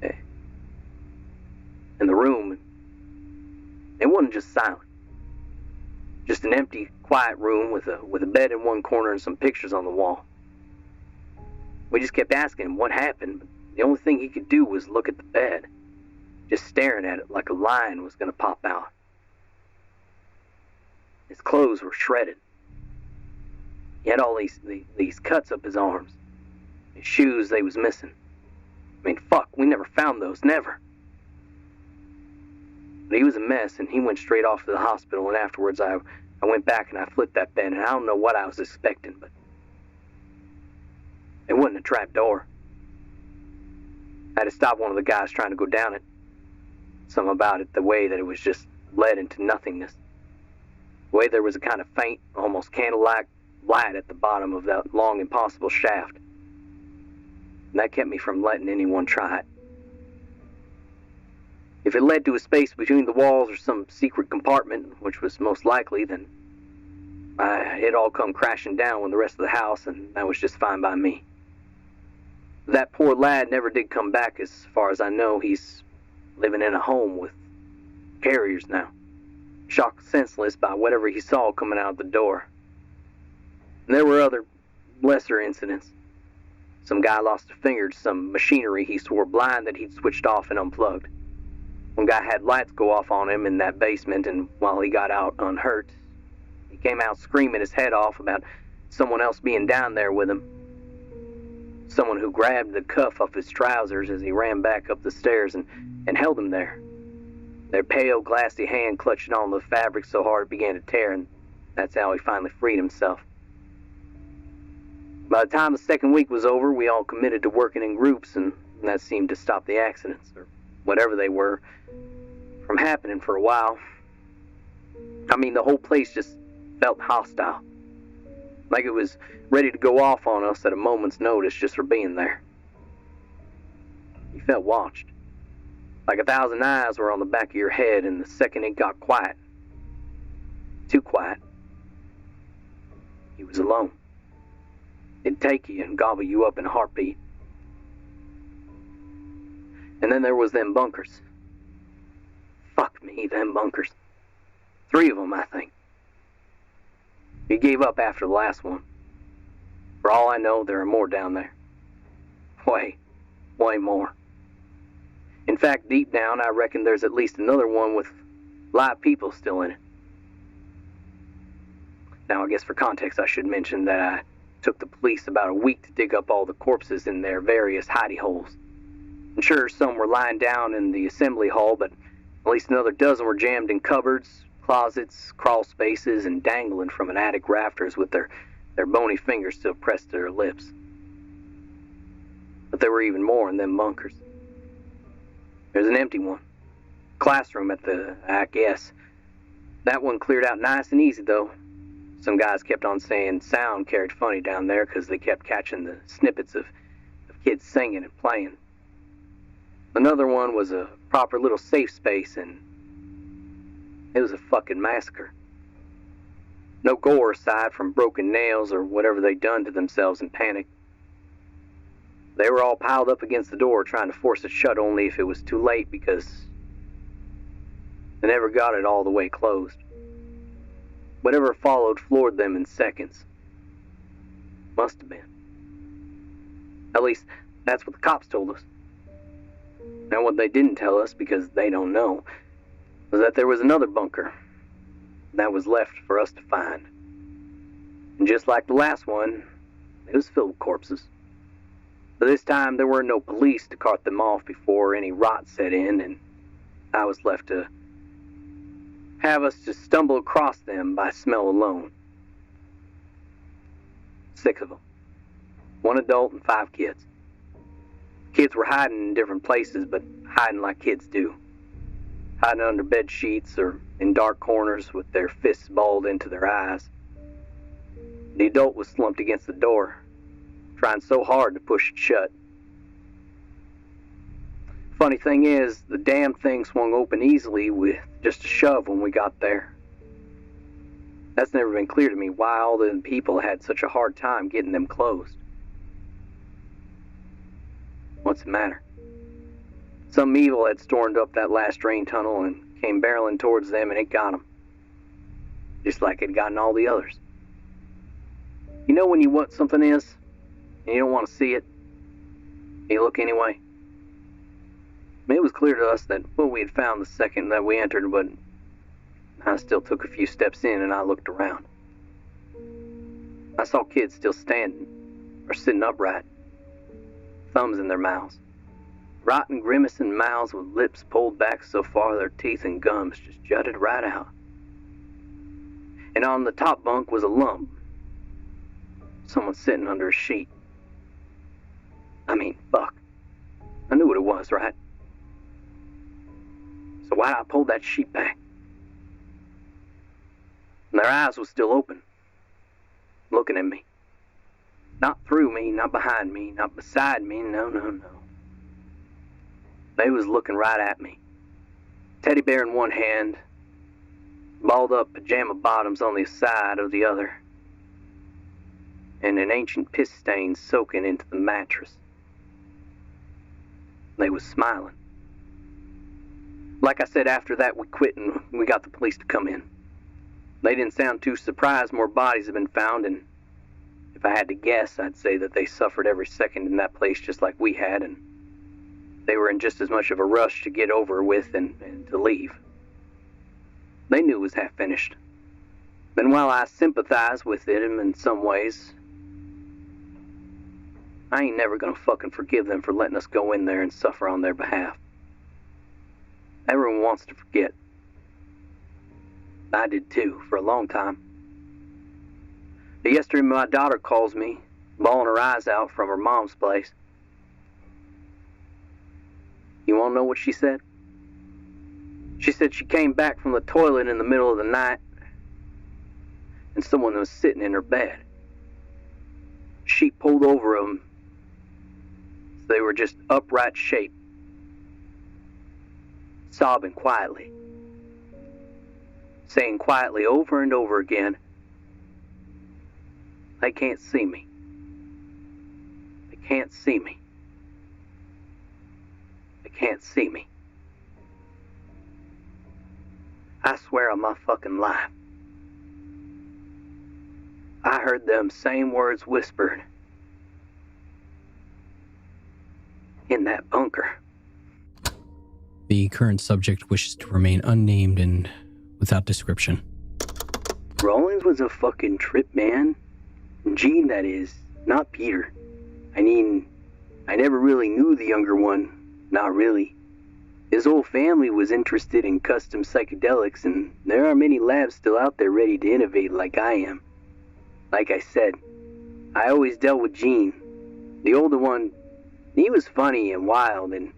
A: In the room, it wasn't just silent. Just an empty, quiet room with a bed in one corner and some pictures on the wall. We just kept asking him what happened, but the only thing he could do was look at the bed, just staring at it like a lion was going to pop out. His clothes were shredded. He had all these cuts up his arms. His shoes, they was missing. I mean, fuck, we never found those, never. But he was a mess, and he went straight off to the hospital, and afterwards I went back and I flipped that bed, and I don't know what I was expecting, but it wasn't a trap door. I had to stop one of the guys trying to go down it. Something about it, the way that it was just led into nothingness. The way there was a kind of faint, almost candlelight light at the bottom of that long, impossible shaft. And that kept me from letting anyone try it. If it led to a space between the walls or some secret compartment, which was most likely, then it all come crashing down with the rest of the house, and that was just fine by me. That poor lad never did come back, as far as I know. He's living in a home with carriers now, shocked senseless by whatever he saw coming out the door. And there were other lesser incidents. Some guy lost a finger to some machinery he swore blind that he'd switched off and unplugged. One guy had lights go off on him in that basement, and while he got out unhurt, he came out screaming his head off about someone else being down there with him. Someone who grabbed the cuff off his trousers as he ran back up the stairs and held him there. Their pale, glassy hand clutching on the fabric so hard it began to tear, and that's how he finally freed himself. By the time the second week was over, we all committed to working in groups, and that seemed to stop the accidents, or whatever they were, from happening for a while. I mean, the whole place just felt hostile. Like it was ready to go off on us at a moment's notice just for being there. You felt watched. Like 1,000 eyes were on the back of your head, and the second it got quiet, too quiet, you was alone. It'd take you and gobble you up in a heartbeat. And then there was them bunkers. Fuck me, them bunkers. 3 of them, I think. We gave up after the last one. For all I know, there are more down there. Way more. In fact, deep down, I reckon there's at least another one with live people still in it. Now, I guess for context, I should mention that I took the police about a week to dig up all the corpses in their various hidey holes. I'm sure some were lying down in the assembly hall, but at least another dozen were jammed in cupboards, closets, crawl spaces, and dangling from an attic rafters with their bony fingers still pressed to their lips. But there were even more in them bunkers. There's an empty one. Classroom at the, I guess. That one cleared out nice and easy, though. Some guys kept on saying sound carried funny down there because they kept catching the snippets of kids singing and playing. Another one was a proper little safe space, and it was a fucking massacre. No gore aside from broken nails or whatever they'd done to themselves in panic. They were all piled up against the door trying to force it shut only if it was too late, because they never got it all the way closed. Whatever followed floored them in seconds. Must have been. At least, that's what the cops told us. Now, what they didn't tell us, because they don't know, was that there was another bunker that was left for us to find. And just like the last one, it was filled with corpses. But this time, there were no police to cart them off before any rot set in, and I was left to have us just stumble across them by smell alone. 6 of them. 1 adult and 5 kids. Kids were hiding in different places, but hiding like kids do. Hiding under bed sheets or in dark corners with their fists balled into their eyes. The adult was slumped against the door, trying so hard to push it shut. Funny thing is, the damn thing swung open easily with just a shove when we got there. That's never been clear to me why all the people had such a hard time getting them closed. What's the matter? Some evil had stormed up that last drain tunnel and came barreling towards them, and it got them. just like I'd gotten all the others. You know when you want something is, and you don't want to see it, you look anyway? It was clear to us that what we had found the second that we entered, but I still took a few steps in and I looked around. I saw kids still standing, or sitting upright, thumbs in their mouths. Rotten, grimacing mouths with lips pulled back so far their teeth and gums just jutted right out. And on the top bunk was a lump. Someone sitting under a sheet. I mean, fuck. I knew what it was, right? So why'd I pull that sheet back? And their eyes was still open, looking at me. Not through me, not behind me, not beside me, no. They was looking right at me. Teddy bear in one hand, balled up pajama bottoms on the side of the other, and an ancient piss stain soaking into the mattress. They was smiling. Like I said, after that we quit and we got the police to come in. They didn't sound too surprised more bodies had been found, and if I had to guess, I'd say that they suffered every second in that place just like we had, and they were in just as much of a rush to get over with and to leave. They knew it was half finished. And while I sympathize with them in some ways, I ain't never gonna fucking forgive them for letting us go in there and suffer on their behalf. Everyone wants to forget. I did too, for a long time. But yesterday my daughter calls me, bawling her eyes out from her mom's place. You wanna know what she said? She said she came back from the toilet in the middle of the night, and someone was sitting in her bed. She pulled over them, so they were just upright shape, sobbing quietly, saying quietly over and over again, "They can't see me. They can't see me. They can't see me." I swear on my fucking life, I heard them same words whispered in that bunker.
B: The current subject wishes to remain unnamed and without description.
A: Rollins was a fucking trip, man. Gene, that is, not Peter. I mean, I never really knew the younger one. Not really. His whole family was interested in custom psychedelics, and there are many labs still out there ready to innovate like I am. Like I said, I always dealt with Gene. The older one, he was funny and wild, and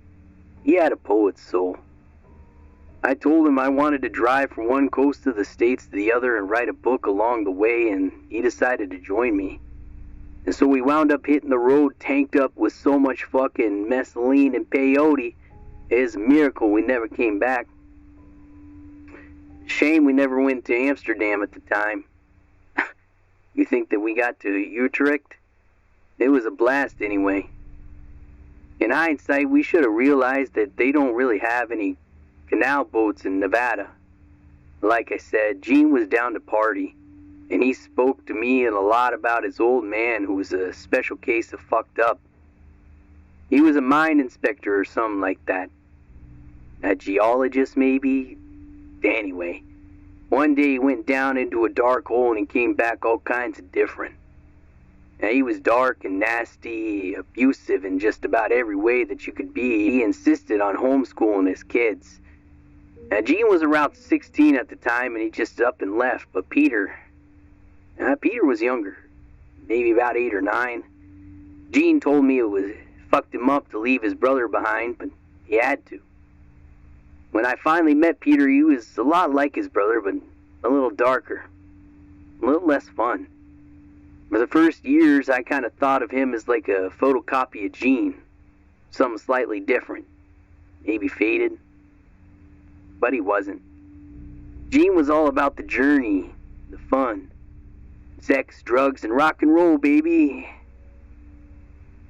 A: he had a poet's soul. I told him I wanted to drive from one coast of the States to the other and write a book along the way, and he decided to join me. And so we wound up hitting the road tanked up with so much fucking mescaline and peyote. It's a miracle we never came back. Shame we never went to Amsterdam at the time. You think that we got to Utrecht? It was a blast anyway. In hindsight, we should have realized that they don't really have any canal boats in Nevada. Like I said, Gene was down to party, and he spoke to me a lot about his old man who was a special case of fucked up. He was a mine inspector or something like that. A geologist, maybe? Anyway, one day he went down into a dark hole and he came back all kinds of different. Now, he was dark and nasty, abusive in just about every way that you could be. He insisted on homeschooling his kids. Now, Gene was around 16 at the time and he just up and left, but Peter was younger, maybe about 8 or 9. Gene told me it fucked him up to leave his brother behind, but he had to. When I finally met Peter, he was a lot like his brother, but a little darker, a little less fun. For the first years, I kind of thought of him as like a photocopy of Gene, something slightly different, maybe faded, but he wasn't. Gene was all about the journey, the fun, sex, drugs, and rock and roll, baby.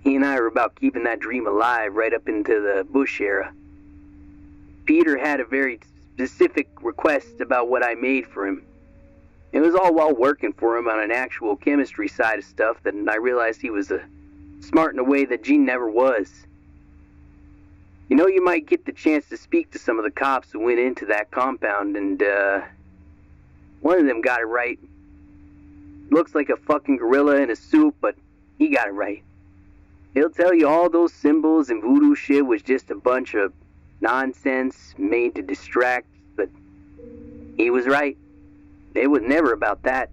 A: He and I were about keeping that dream alive right up into the Bush era. Peter had a very specific request about what I made for him. It was all while working for him on an actual chemistry side of stuff that I realized he was smart in a way that Gene never was. You know, you might get the chance to speak to some of the cops who went into that compound, and one of them got it right. Looks like a fucking gorilla in a suit, but he got it right. He'll tell you all those symbols and voodoo shit was just a bunch of nonsense made to distract, but he was right. It was never about that.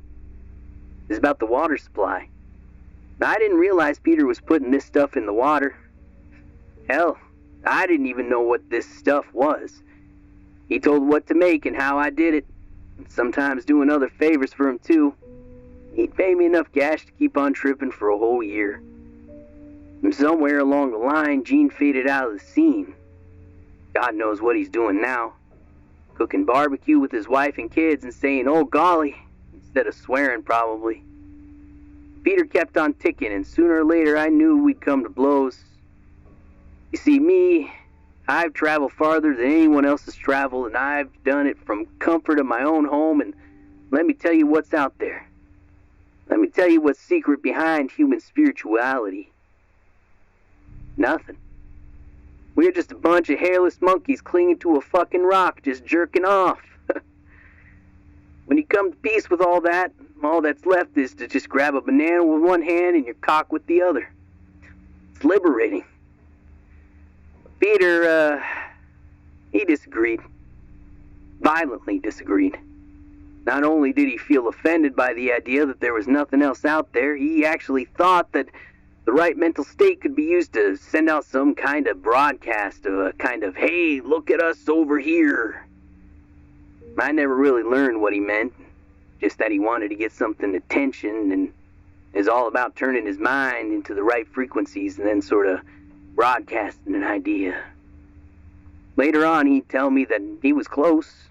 A: It was about the water supply. Now, I didn't realize Peter was putting this stuff in the water. Hell, I didn't even know what this stuff was. He told what to make and how I did it. Sometimes doing other favors for him, too. He'd pay me enough cash to keep on tripping for a whole year. And somewhere along the line, Gene faded out of the scene. God knows what he's doing now. Cooking barbecue with his wife and kids and saying, "Oh golly," instead of swearing probably. Peter kept on ticking, and sooner or later I knew we'd come to blows. You see, me, I've traveled farther than anyone else has traveled, and I've done it from comfort of my own home, and let me tell you what's out there. Let me tell you what's secret behind human spirituality. Nothing. We're just a bunch of hairless monkeys clinging to a fucking rock, just jerking off. When you come to peace with all that's left is to just grab a banana with one hand and your cock with the other. It's liberating. Peter, he disagreed. Violently disagreed. Not only did he feel offended by the idea that there was nothing else out there, he actually thought that the right mental state could be used to send out some kind of broadcast, a kind of, "Hey, look at us over here." I never really learned what he meant, just that he wanted to get something attention and is all about turning his mind into the right frequencies and then sort of broadcasting an idea. Later on, he'd tell me that he was close.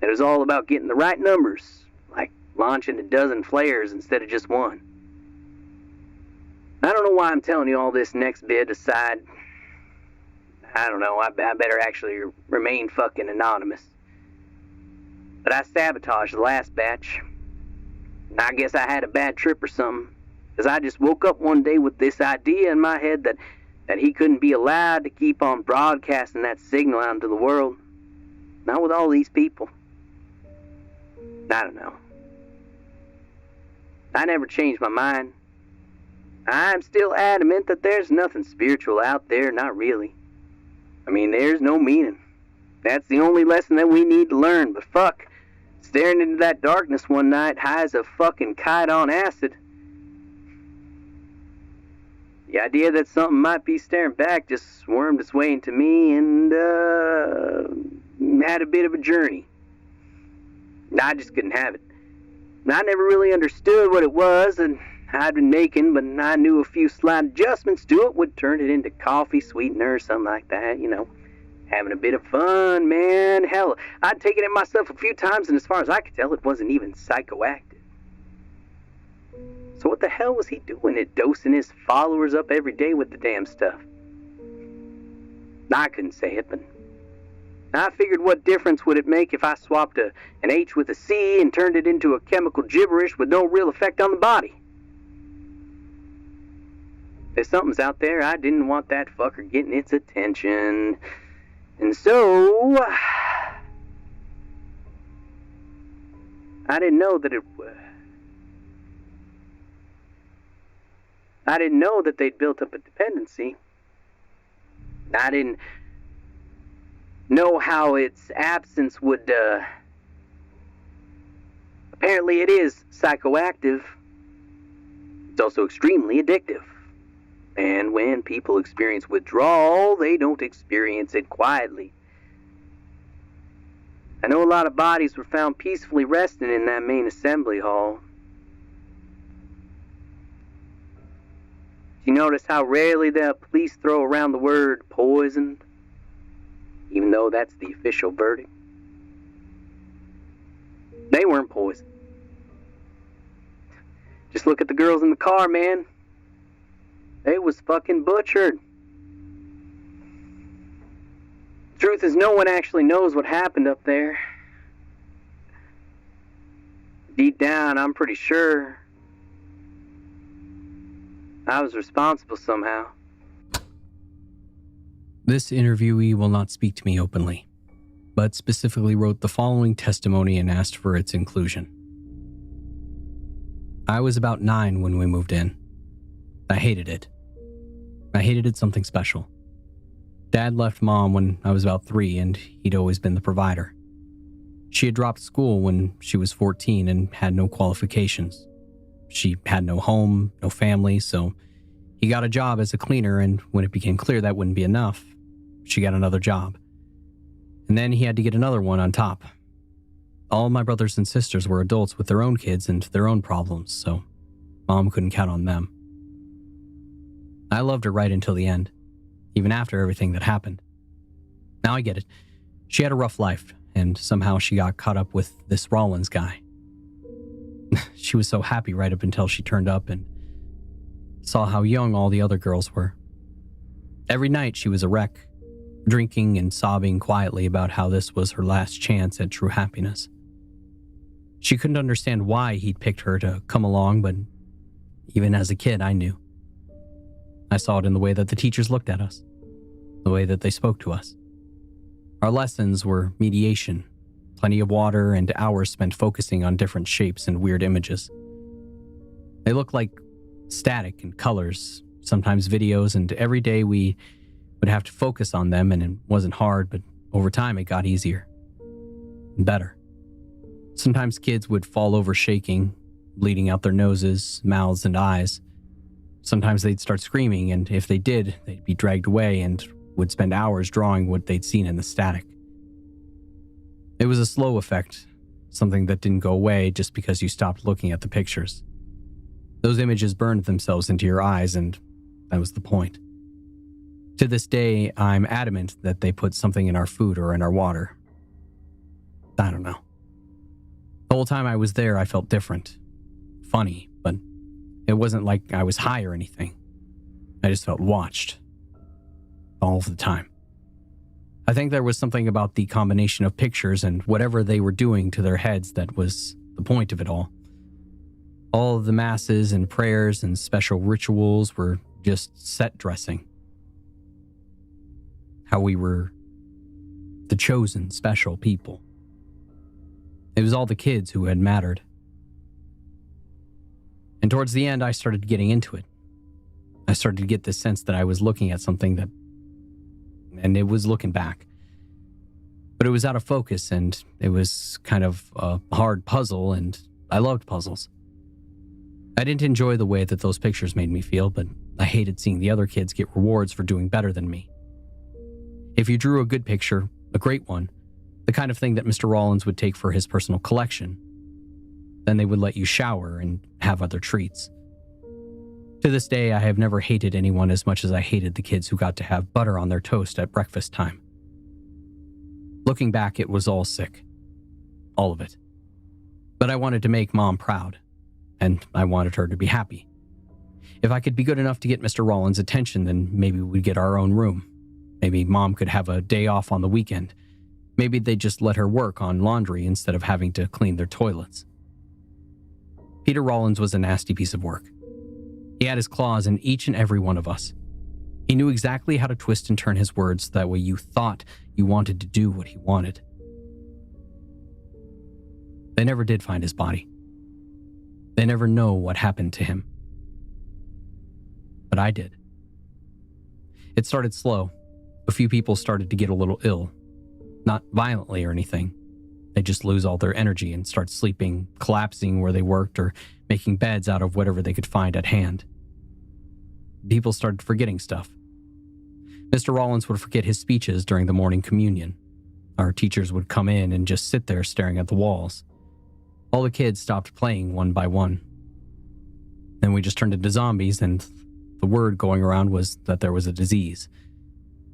A: It was all about getting the right numbers, like launching a dozen flares instead of just one. I don't know why I'm telling you all this next bit aside. I don't know, I better actually remain fucking anonymous. But I sabotaged the last batch. And I guess I had a bad trip or something. Because I just woke up one day with this idea in my head that he couldn't be allowed to keep on broadcasting that signal out into the world. Not with all these people. I don't know. I never changed my mind. I'm still adamant that there's nothing spiritual out there, not really. I mean, there's no meaning. That's the only lesson that we need to learn, but fuck, staring into that darkness one night high as a fucking kite on acid. The idea that something might be staring back just wormed its way into me and had a bit of a journey. I just couldn't have it. I never really understood what it was, and I'd been making, but I knew a few slight adjustments to it would turn it into coffee sweetener or something like that, you know. Having a bit of fun, man. Hell, I'd taken it myself a few times, and as far as I could tell, it wasn't even psychoactive. So what the hell was he doing it, dosing his followers up every day with the damn stuff? I couldn't say it, but I figured what difference would it make if I swapped an H with a C and turned it into a chemical gibberish with no real effect on the body? If something's out there, I didn't want that fucker getting its attention. And so I didn't know that they'd built up a dependency. I didn't know how its absence would, apparently it is psychoactive. It's also extremely addictive. And when people experience withdrawal, they don't experience it quietly. I know a lot of bodies were found peacefully resting in that main assembly hall. You notice how rarely the police throw around the word poisoned, even though that's the official verdict? They weren't poisoned. Just look at the girls in the car, man. They was fucking butchered. Truth is, no one actually knows what happened up there. Deep down, I'm pretty sure I was responsible somehow.
B: This interviewee will not speak to me openly, but specifically wrote the following testimony and asked for its inclusion. I was about 9 when we moved in. I hated it. I hated it something special. Dad left Mom when I was about 3, and he'd always been the provider. She had dropped school when she was 14 and had no qualifications. She had no home, no family, so he got a job as a cleaner, and when it became clear that wouldn't be enough, she got another job. And then he had to get another one on top. All my brothers and sisters were adults with their own kids and their own problems, so Mom couldn't count on them. I loved her right until the end, even after everything that happened. Now I get it. She had a rough life, and somehow she got caught up with this Rollins guy. She was so happy right up until she turned up and saw how young all the other girls were. Every night she was a wreck, drinking and sobbing quietly about how this was her last chance at true happiness. She couldn't understand why he'd picked her to come along, but even as a kid, I knew. I saw it in the way that the teachers looked at us, the way that they spoke to us. Our lessons were mediation, plenty of water, and hours spent focusing on different shapes and weird images. They looked like static and colors, sometimes videos, and every day we would have to focus on them, and it wasn't hard, but over time it got easier and better. Sometimes kids would fall over shaking, bleeding out their noses, mouths, and eyes. Sometimes they'd start screaming, and if they did, they'd be dragged away and would spend hours drawing what they'd seen in the static. It was a slow effect, something that didn't go away just because you stopped looking at the pictures. Those images burned themselves into your eyes, and that was the point. To this day, I'm adamant that they put something in our food or in our water. I don't know. The whole time I was there, I felt different. Funny, but it wasn't like I was high or anything. I just felt watched. All of the time. I think there was something about the combination of pictures and whatever they were doing to their heads that was the point of it all. All of the masses and prayers and special rituals were just set dressing. How we were the chosen special people. It was all the kids who had mattered. And towards the end, I started getting into it. I started to get this sense that I was looking at something and it was looking back. But it was out of focus, and it was kind of a hard puzzle, and I loved puzzles. I didn't enjoy the way that those pictures made me feel, but I hated seeing the other kids get rewards for doing better than me. If you drew a good picture, a great one, the kind of thing that Mr. Rollins would take for his personal collection, then they would let you shower and have other treats. To this day, I have never hated anyone as much as I hated the kids who got to have butter on their toast at breakfast time. Looking back, it was all sick. All of it. But I wanted to make Mom proud, and I wanted her to be happy. If I could be good enough to get Mr. Rollins' attention, then maybe we'd get our own room. Maybe Mom could have a day off on the weekend. Maybe they'd just let her work on laundry instead of having to clean their toilets. Peter Rollins was a nasty piece of work. He had his claws in each and every one of us. He knew exactly how to twist and turn his words that way you thought you wanted to do what he wanted. They never did find his body. They never know what happened to him. But I did. It started slow. A few people started to get a little ill. Not violently or anything. They just lose all their energy and start sleeping, collapsing where they worked, or making beds out of whatever they could find at hand. People started forgetting stuff. Mr. Rollins would forget his speeches during the morning communion. Our teachers would come in and just sit there staring at the walls. All the kids stopped playing one by one. Then we just turned into zombies, and the word going around was that there was a disease.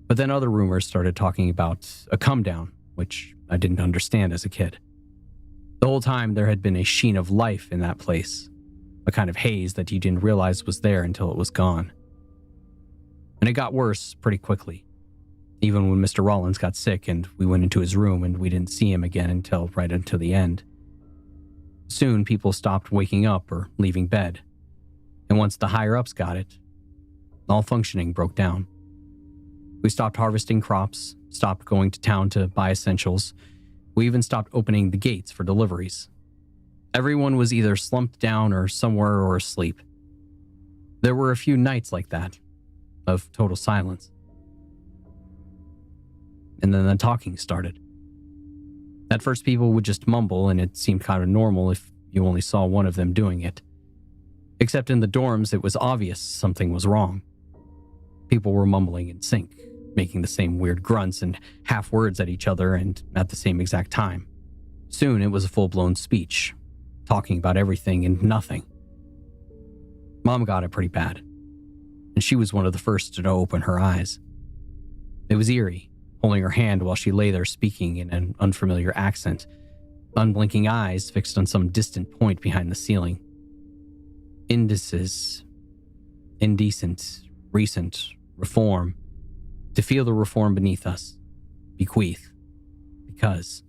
B: But then other rumors started talking about a come down, which I didn't understand as a kid. The whole time there had been a sheen of life in that place, a kind of haze that you didn't realize was there until it was gone. And it got worse pretty quickly, even when Mr. Rollins got sick and we went into his room and we didn't see him again right until the end. Soon, people stopped waking up or leaving bed. And once the higher-ups got it, all functioning broke down. We stopped harvesting crops, stopped going to town to buy essentials. We even stopped opening the gates for deliveries. Everyone was either slumped down or somewhere or asleep. There were a few nights like that, of total silence. And then the talking started. At first, people would just mumble, and it seemed kind of normal if you only saw one of them doing it. Except in the dorms, it was obvious something was wrong. People were mumbling in sync, making the same weird grunts and half words at each other and at the same exact time. Soon, it was a full-blown speech, talking about everything and nothing. Mom got it pretty bad, and she was one of the first to open her eyes. It was eerie, holding her hand while she lay there speaking in an unfamiliar accent, unblinking eyes fixed on some distant point behind the ceiling. Indices, indecent, recent, reform, to feel the reform beneath us, bequeath, because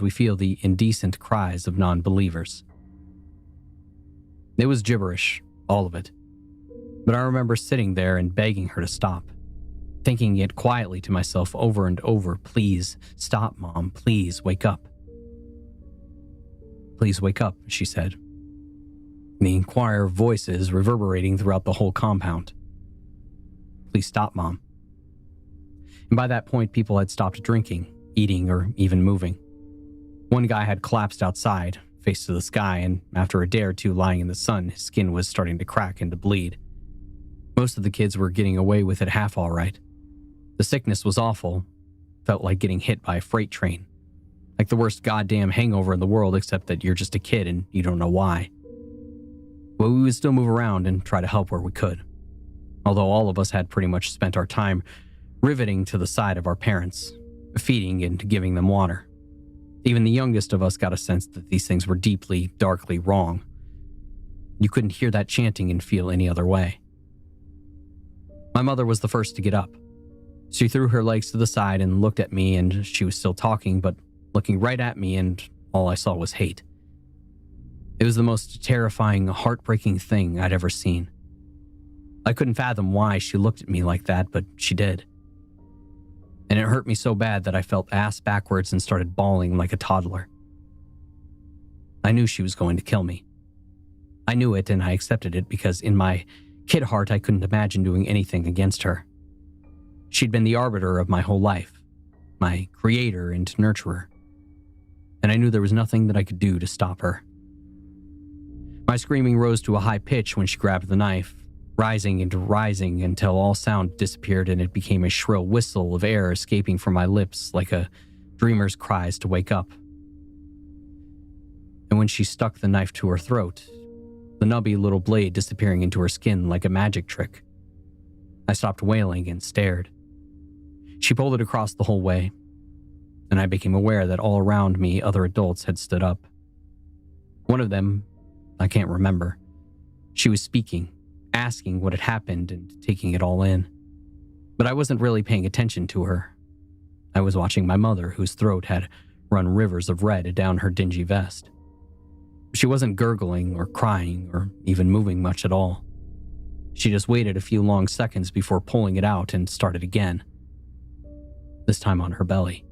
B: we feel the indecent cries of non-believers. It was gibberish, all of it, but I remember sitting there and begging her to stop, thinking it quietly to myself over and over, "Please, stop, Mom, please, wake up." "Please wake up," she said, the choir of voices reverberating throughout the whole compound. "Please stop, Mom." And by that point, people had stopped drinking, eating, or even moving. One guy had collapsed outside, face to the sky, and after a day or two lying in the sun, his skin was starting to crack and to bleed. Most of the kids were getting away with it half all right. The sickness was awful, felt like getting hit by a freight train. Like the worst goddamn hangover in the world, except that you're just a kid and you don't know why. But we would still move around and try to help where we could. Although all of us had pretty much spent our time riveting to the side of our parents, feeding and giving them water. Even the youngest of us got a sense that these things were deeply, darkly wrong. You couldn't hear that chanting and feel any other way. My mother was the first to get up. She threw her legs to the side and looked at me, and she was still talking, but looking right at me, and all I saw was hate. It was the most terrifying, heartbreaking thing I'd ever seen. I couldn't fathom why she looked at me like that, but she did. And it hurt me so bad that I felt ass backwards and started bawling like a toddler. I knew she was going to kill me. I knew it, and I accepted it because in my kid heart, I couldn't imagine doing anything against her. She'd been the arbiter of my whole life, my creator and nurturer, and I knew there was nothing that I could do to stop her. My screaming rose to a high pitch when she grabbed the knife, rising and rising until all sound disappeared and it became a shrill whistle of air escaping from my lips like a dreamer's cries to wake up. And when she stuck the knife to her throat, the nubby little blade disappearing into her skin like a magic trick, I stopped wailing and stared. She pulled it across the whole way, and I became aware that all around me other adults had stood up. One of them, I can't remember. She was speaking, asking what had happened and taking it all in. But I wasn't really paying attention to her. I was watching my mother, whose throat had run rivers of red down her dingy vest. She wasn't gurgling or crying or even moving much at all. She just waited a few long seconds before pulling it out and started again. This time on her belly.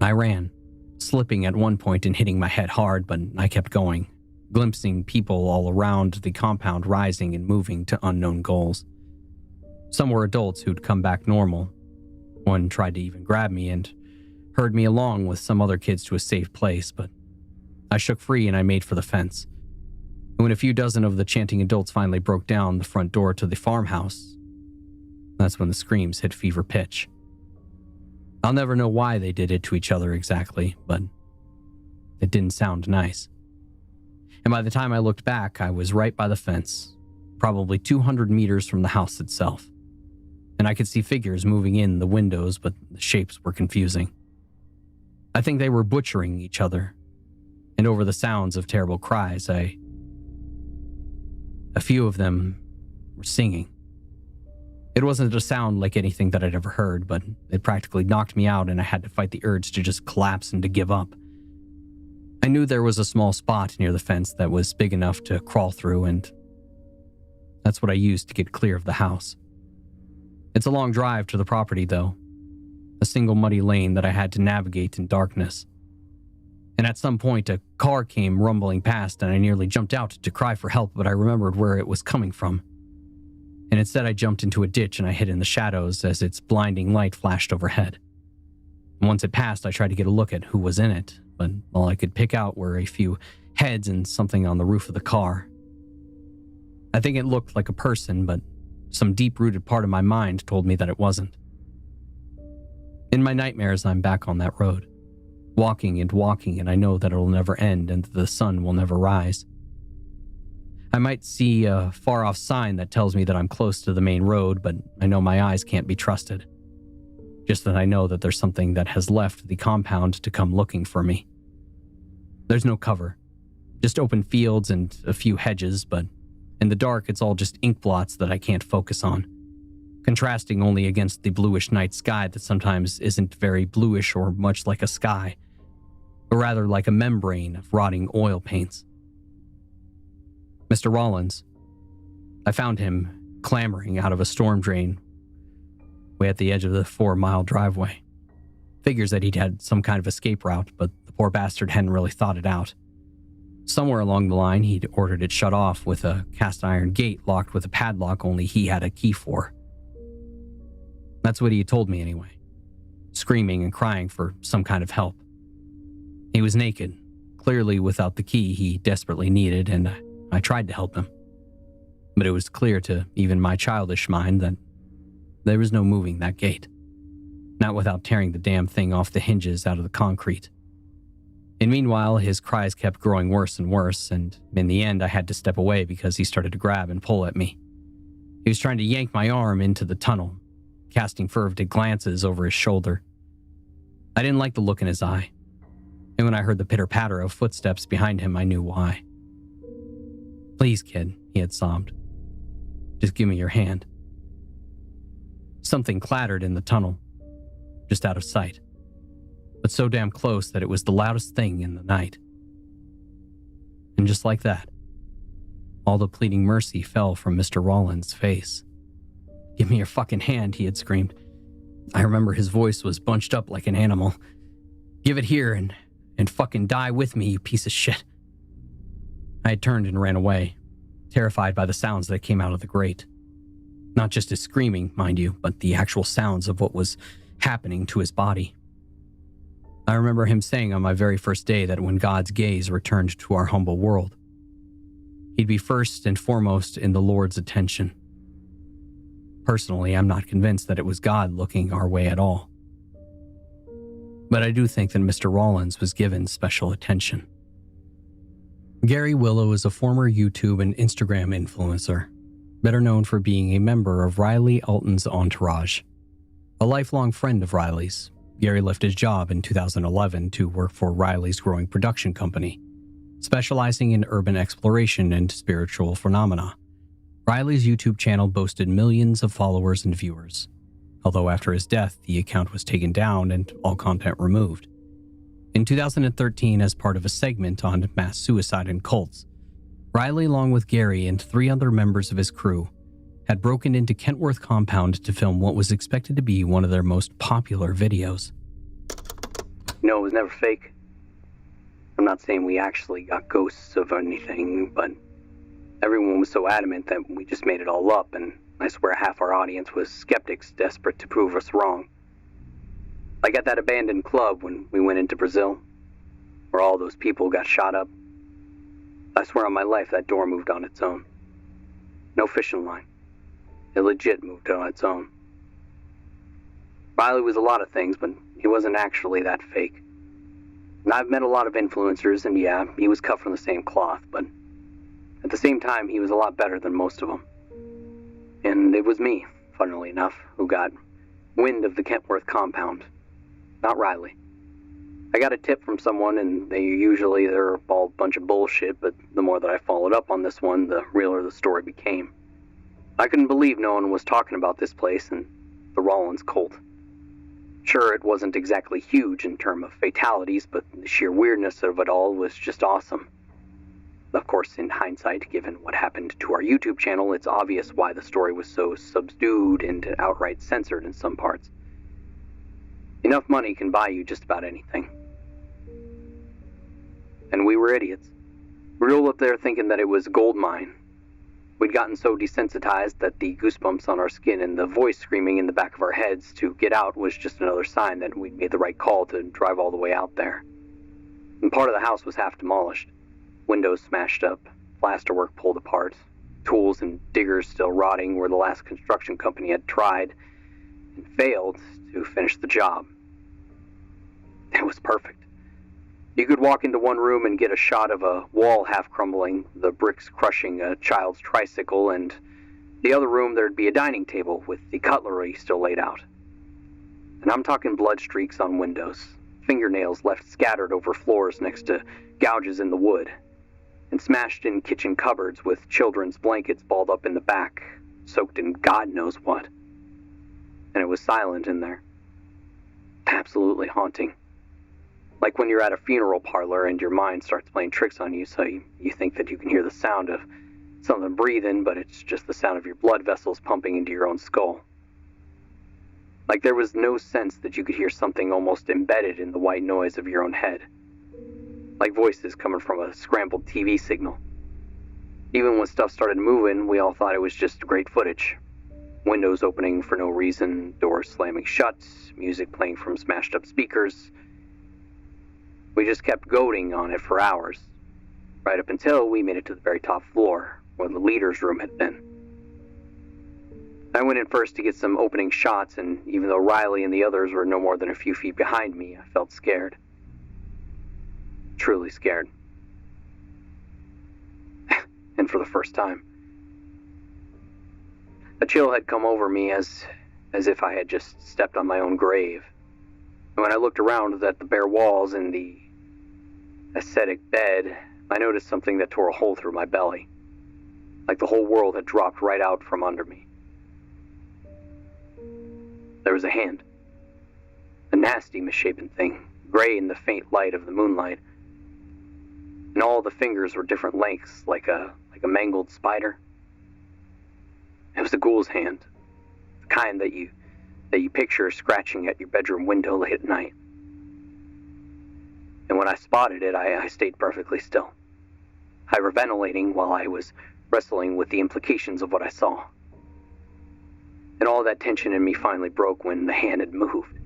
B: I ran, slipping at one point and hitting my head hard, but I kept going, glimpsing people all around the compound rising and moving to unknown goals. Some were adults who'd come back normal. One tried to even grab me and herd me along with some other kids to a safe place, but I shook free and I made for the fence. And when a few dozen of the chanting adults finally broke down the front door to the farmhouse, that's when the screams hit fever pitch. I'll never know why they did it to each other exactly, but it didn't sound nice. And by the time I looked back, I was right by the fence, probably 200 meters from the house itself. And I could see figures moving in the windows, but the shapes were confusing. I think they were butchering each other. And over the sounds of terrible cries, a few of them were singing. It wasn't a sound like anything that I'd ever heard, but it practically knocked me out and I had to fight the urge to just collapse and to give up. I knew there was a small spot near the fence that was big enough to crawl through, and that's what I used to get clear of the house. It's a long drive to the property, though. A single muddy lane that I had to navigate in darkness. And at some point, a car came rumbling past, and I nearly jumped out to cry for help, but I remembered where it was coming from. And instead, I jumped into a ditch and I hid in the shadows as its blinding light flashed overhead. And once it passed, I tried to get a look at who was in it, but all I could pick out were a few heads and something on the roof of the car. I think it looked like a person, but some deep-rooted part of my mind told me that it wasn't. In my nightmares, I'm back on that road. Walking, and I know that it'll never end and that the sun will never rise. I might see a far-off sign that tells me that I'm close to the main road, but I know my eyes can't be trusted. Just that I know that there's something that has left the compound to come looking for me. There's no cover, just open fields and a few hedges, but in the dark it's all just ink blots that I can't focus on, contrasting only against the bluish night sky that sometimes isn't very bluish or much like a sky, but rather like a membrane of rotting oil paints. Mr. Rollins. I found him clambering out of a storm drain way at the edge of the 4-mile driveway. Figures that he'd had some kind of escape route, but the poor bastard hadn't really thought it out. Somewhere along the line, he'd ordered it shut off with a cast iron gate locked with a padlock only he had a key for. That's what he had told me anyway, screaming and crying for some kind of help. He was naked, clearly without the key he desperately needed, and I tried to help him. But it was clear to even my childish mind that there was no moving that gate, not without tearing the damn thing off the hinges out of the concrete. And meanwhile, his cries kept growing worse and worse, and in the end I had to step away because he started to grab and pull at me. He was trying to yank my arm into the tunnel, casting furtive glances over his shoulder. I didn't like the look in his eye, and when I heard the pitter-patter of footsteps behind him, I knew why. "Please, kid," he had sobbed. "Just give me your hand." Something clattered in the tunnel, just out of sight, but so damn close that it was the loudest thing in the night. And just like that, all the pleading mercy fell from Mr. Rollins' face. "Give me your fucking hand," he had screamed. I remember his voice was bunched up like an animal. "Give it here and fucking die with me, you piece of shit." I had turned and ran away, terrified by the sounds that came out of the grate. Not just his screaming, mind you, but the actual sounds of what was happening to his body. I remember him saying on my very first day that when God's gaze returned to our humble world, he'd be first and foremost in the Lord's attention. Personally, I'm not convinced that it was God looking our way at all. But I do think that Mr. Rollins was given special attention. Gary Willow is a former YouTube and Instagram influencer, better known for being a member of Riley Alton's entourage. A lifelong friend of Riley's, Gary left his job in 2011 to work for Riley's growing production company, specializing in urban exploration and spiritual phenomena. Riley's YouTube channel boasted millions of followers and viewers, although after his death, the account was taken down and all content removed. In 2013, as part of a segment on mass suicide and cults, Riley, along with Gary and 3 other members of his crew, had broken into Kentworth compound to film what was expected to be one of their most popular videos.
A: No, it was never fake. I'm not saying we actually got ghosts of anything, but everyone was so adamant that we just made it all up, and I swear half our audience was skeptics desperate to prove us wrong. Like at that abandoned club when we went into Brazil, where all those people got shot up. I swear on my life that door moved on its own. No fishing line. It legit moved on its own. Riley was a lot of things, but he wasn't actually that fake. And I've met a lot of influencers, and yeah, he was cut from the same cloth, but at the same time, he was a lot better than most of them. And it was me, funnily enough, who got wind of the Kentworth compound, not Riley. I got a tip from someone, and they're all a bunch of bullshit, but the more that I followed up on this one, the realer the story became. I couldn't believe no one was talking about this place and the Rollins cult. Sure, it wasn't exactly huge in terms of fatalities, but the sheer weirdness of it all was just awesome. Of course, in hindsight, given what happened to our YouTube channel, it's obvious why the story was so subdued and outright censored in some parts. Enough money can buy you just about anything. And we were idiots. We rolled up there thinking that it was a gold mine. We'd gotten so desensitized that the goosebumps on our skin and the voice screaming in the back of our heads to get out was just another sign that we'd made the right call to drive all the way out there. And part of the house was half demolished. Windows smashed up, plasterwork pulled apart, tools and diggers still rotting where the last construction company had tried and failed to finish the job. It was perfect. You could walk into one room and get a shot of a wall half crumbling, the bricks crushing a child's tricycle, and the other room there'd be a dining table with the cutlery still laid out. And I'm talking blood streaks on windows, fingernails left scattered over floors next to gouges in the wood, and smashed in kitchen cupboards with children's blankets balled up in the back, soaked in God knows what. And it was silent in there. Absolutely haunting. Like when you're at a funeral parlor and your mind starts playing tricks on you, so you think that you can hear the sound of something breathing, but it's just the sound of your blood vessels pumping into your own skull. Like there was no sense that you could hear something almost embedded in the white noise of your own head. Like voices coming from a scrambled TV signal. Even when stuff started moving, we all thought it was just great footage. Windows opening for no reason, doors slamming shut, music playing from smashed up speakers. We just kept goading on it for hours, right up until we made it to the very top floor, where the leader's room had been. I went in first to get some opening shots, and even though Riley and the others were no more than a few feet behind me, I felt scared. Truly scared. And for the first time. A chill had come over me as if I had just stepped on my own grave. And when I looked around at the bare walls and the ascetic bed, I noticed something that tore a hole through my belly. Like the whole world had dropped right out from under me. There was a hand. A nasty, misshapen thing, gray in the faint light of the moonlight. And all the fingers were different lengths, like a mangled spider. It was a ghoul's hand, the kind that you picture scratching at your bedroom window late at night. And when I spotted it, I stayed perfectly still, hyperventilating while I was wrestling with the implications of what I saw. And all that tension in me finally broke when the hand had moved,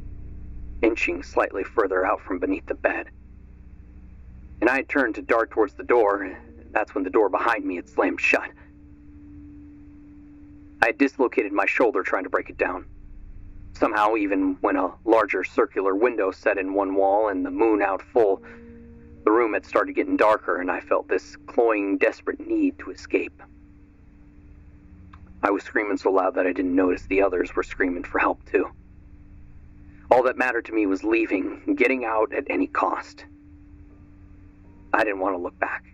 A: inching slightly further out from beneath the bed. And I had turned to dart towards the door, and that's when the door behind me had slammed shut. I had dislocated my shoulder trying to break it down. Somehow, even when a larger circular window set in one wall and the moon out full, the room had started getting darker, and I felt this cloying, desperate need to escape. I was screaming so loud that I didn't notice the others were screaming for help too. All that mattered to me was leaving, getting out at any cost. I didn't want to look back.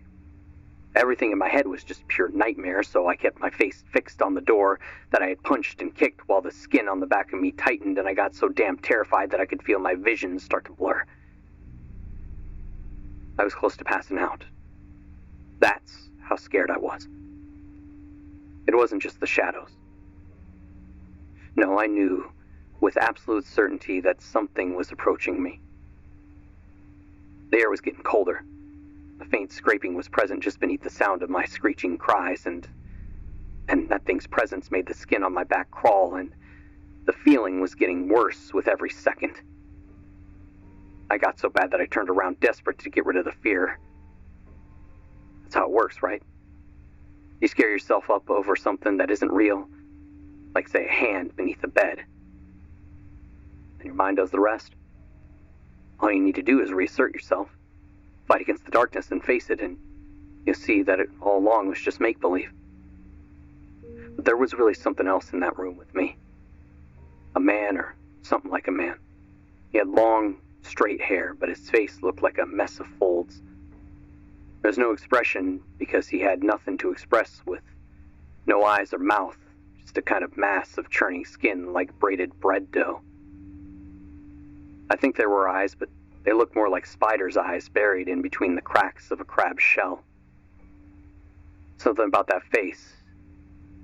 A: Everything in my head was just pure nightmare, so I kept my face fixed on the door that I had punched and kicked while the skin on the back of me tightened, and I got so damn terrified that I could feel my vision start to blur. I was close to passing out. That's how scared I was. It wasn't just the shadows. No, I knew with absolute certainty that something was approaching me. The air was getting colder. A faint scraping was present just beneath the sound of my screeching cries, and that thing's presence made the skin on my back crawl, and the feeling was getting worse with every second. I got so bad that I turned around desperate to get rid of the fear. That's how it works, right? You scare yourself up over something that isn't real, like, say, a hand beneath the bed. And your mind does the rest. All you need to do is reassert yourself, fight against the darkness and face it, and you'll see that it all along was just make-believe. But there was really something else in that room with me. A man, or something like a man. He had long, straight hair, but his face looked like a mess of folds. There was no expression because he had nothing to express with. No eyes or mouth, just a kind of mass of churning skin like braided bread dough. I think there were eyes, but they looked more like spider's eyes buried in between the cracks of a crab's shell. Something about that face,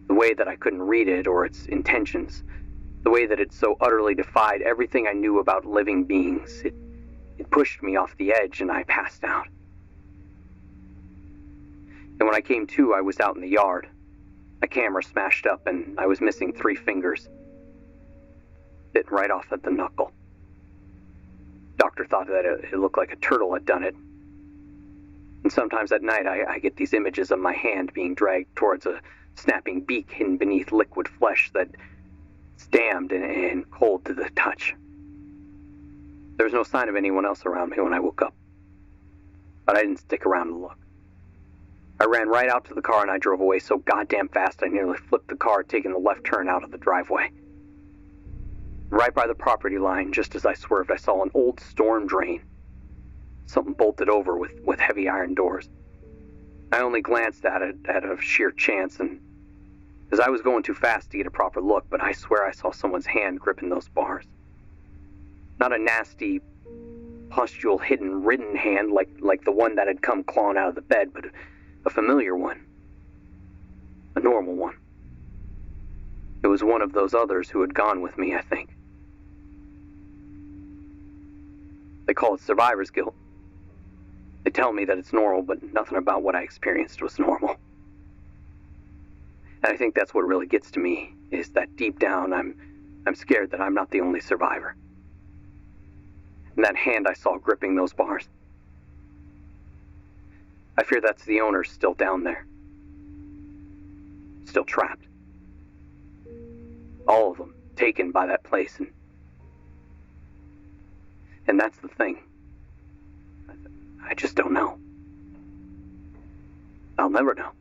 A: the way that I couldn't read it or its intentions, the way that it so utterly defied everything I knew about living beings. It pushed me off the edge and I passed out. And when I came to, I was out in the yard. My camera smashed up and I was missing 3 fingers. Bitten right off at the knuckle. Doctor thought that it looked like a turtle had done it. And sometimes at night I get these images of my hand being dragged towards a snapping beak hidden beneath liquid flesh that's damned and cold to the touch. There was no sign of anyone else around me when I woke up. But I didn't stick around to look. I ran right out to the car and I drove away so goddamn fast I nearly flipped the car, taking the left turn out of the driveway. Right by the property line, just as I swerved, I saw an old storm drain. Something bolted over with heavy iron doors. I only glanced at it out of sheer chance, and as I was going too fast to get a proper look, but I swear I saw someone's hand gripping those bars. Not a nasty, pustule, hidden, ridden hand like the one that had come clawing out of the bed, but a familiar one. A normal one. It was one of those others who had gone with me, I think. They call it survivor's guilt. They tell me that it's normal, but nothing about what I experienced was normal. And I think that's what really gets to me, is that deep down I'm scared that I'm not the only survivor. And that hand I saw gripping those bars, I fear that's the owner still down there. Still trapped. All of them taken by that place, and that's the thing. I just don't know. I'll never know.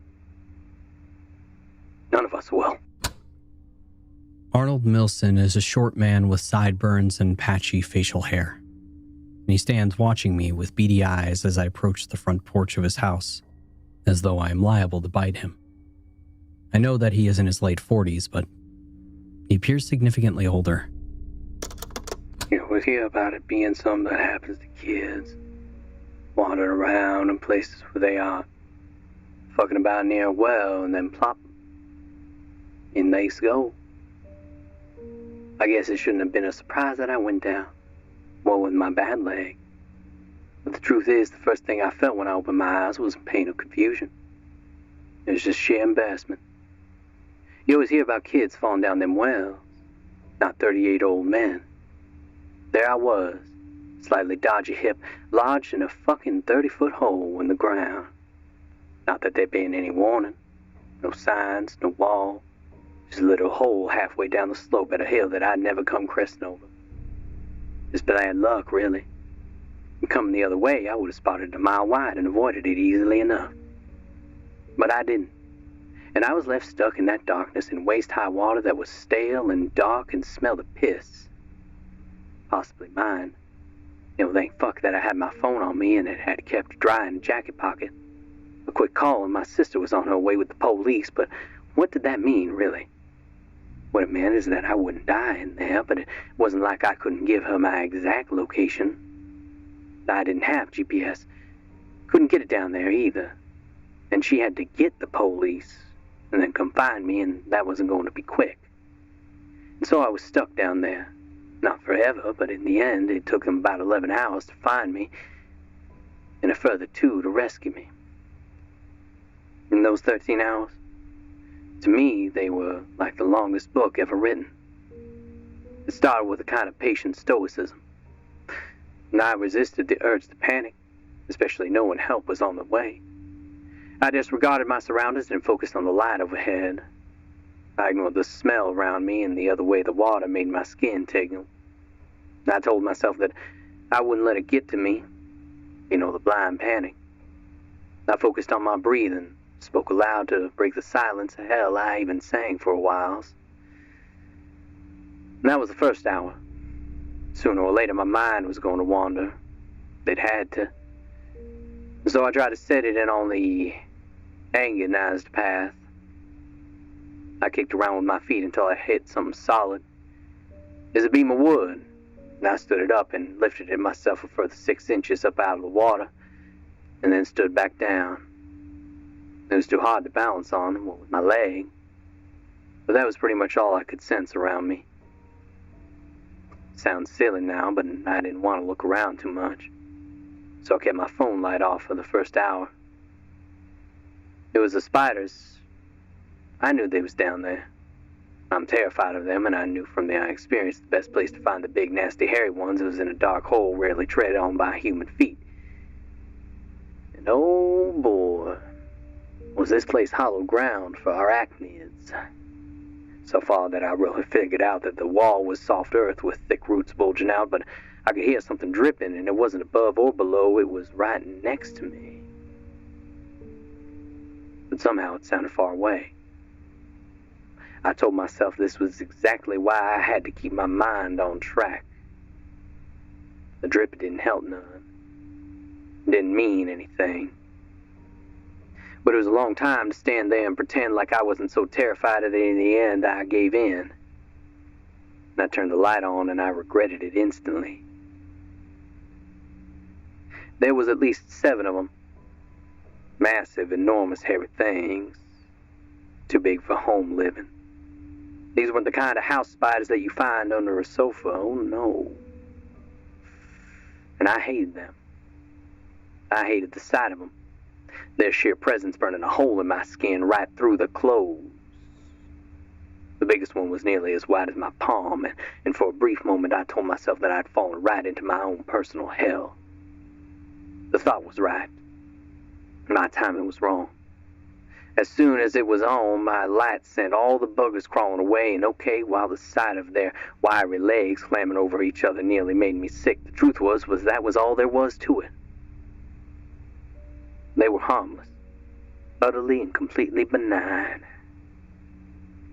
A: None of us will.
B: Arnold Milson is a short man with sideburns and patchy facial hair. And he stands watching me with beady eyes as I approach the front porch of his house, as though I am liable to bite him. I know that he is in his late 40s, but he appears significantly older.
A: You always hear about it being something that happens to kids. Wandering around in places where they are fucking about near a well, and then plop, in they go. I guess it shouldn't have been a surprise that I went down. Well, with my bad leg. But the truth is, the first thing I felt when I opened my eyes was pain of confusion. It was just sheer embarrassment. You always hear about kids falling down them wells, not 38 old men. There I was, slightly dodgy hip, lodged in a fucking 30-foot hole in the ground. Not that there being any warning. No signs, no wall. Just a little hole halfway down the slope at a hill that I'd never come cresting over. Just bad luck, really. And coming the other way, I would have spotted it a mile wide and avoided it easily enough. But I didn't. And I was left stuck in that darkness in waist-high water that was stale and dark and smelled of piss. Possibly mine. Thank fuck that I had my phone on me and it had kept dry in a jacket pocket. A quick call and my sister was on her way with the police, but what did that mean, really? What it meant is that I wouldn't die in there, but it wasn't like I couldn't give her my exact location. I didn't have GPS. Couldn't get it down there either. And she had to get the police and then come find me, and that wasn't going to be quick. And so I was stuck down there. Not forever, but in the end, it took them about 11 hours to find me, and a further 2 to rescue me. In those 13 hours, to me, they were like the longest book ever written. It started with a kind of patient stoicism, and I resisted the urge to panic, especially knowing help was on the way. I disregarded my surroundings and focused on the light overhead. I ignored the smell around me and the other way the water made my skin tingle. I told myself that I wouldn't let it get to me. The blind panic. I focused on my breathing, spoke aloud to break the silence. Hell, I even sang for a while. And that was the first hour. Sooner or later, my mind was going to wander. It had to. So I tried to set it in on the organized path. I kicked around with my feet until I hit something solid. There's a beam of wood, And I stood it up and lifted it myself a further 6 inches up out of the water, and then stood back down. It was too hard to balance on with my leg, but that was pretty much all I could sense around me. Sounds silly now, but I didn't want to look around too much, so I kept my phone light off for the first hour. It was the spiders. I knew they was down there. I'm terrified of them, and I knew from their experience the best place to find the big, nasty, hairy ones was in a dark hole rarely treaded on by human feet. And oh boy, was this place hollow ground for arachnids. So far that I really figured out that the wall was soft earth with thick roots bulging out, but I could hear something dripping, and it wasn't above or below, it was right next to me. But somehow it sounded far away. I told myself this was exactly why I had to keep my mind on track. The drip didn't help none. It didn't mean anything. But it was a long time to stand there and pretend like I wasn't so terrified that in the end I gave in. And I turned the light on and I regretted it instantly. There was at least 7 of them. Massive, enormous, hairy things. Too big for home living. These weren't the kind of house spiders that you find under a sofa. Oh no. And I hated them. I hated the sight of them. Their sheer presence burning a hole in my skin right through the clothes. The biggest one was nearly as wide as my palm, and for a brief moment I told myself that I'd fallen right into my own personal hell. The thought was right. My timing was wrong. As soon as it was on, my light sent all the buggers crawling away, and okay, while the sight of their wiry legs slamming over each other nearly made me sick, the truth was that was all there was to it. They were harmless, utterly and completely benign.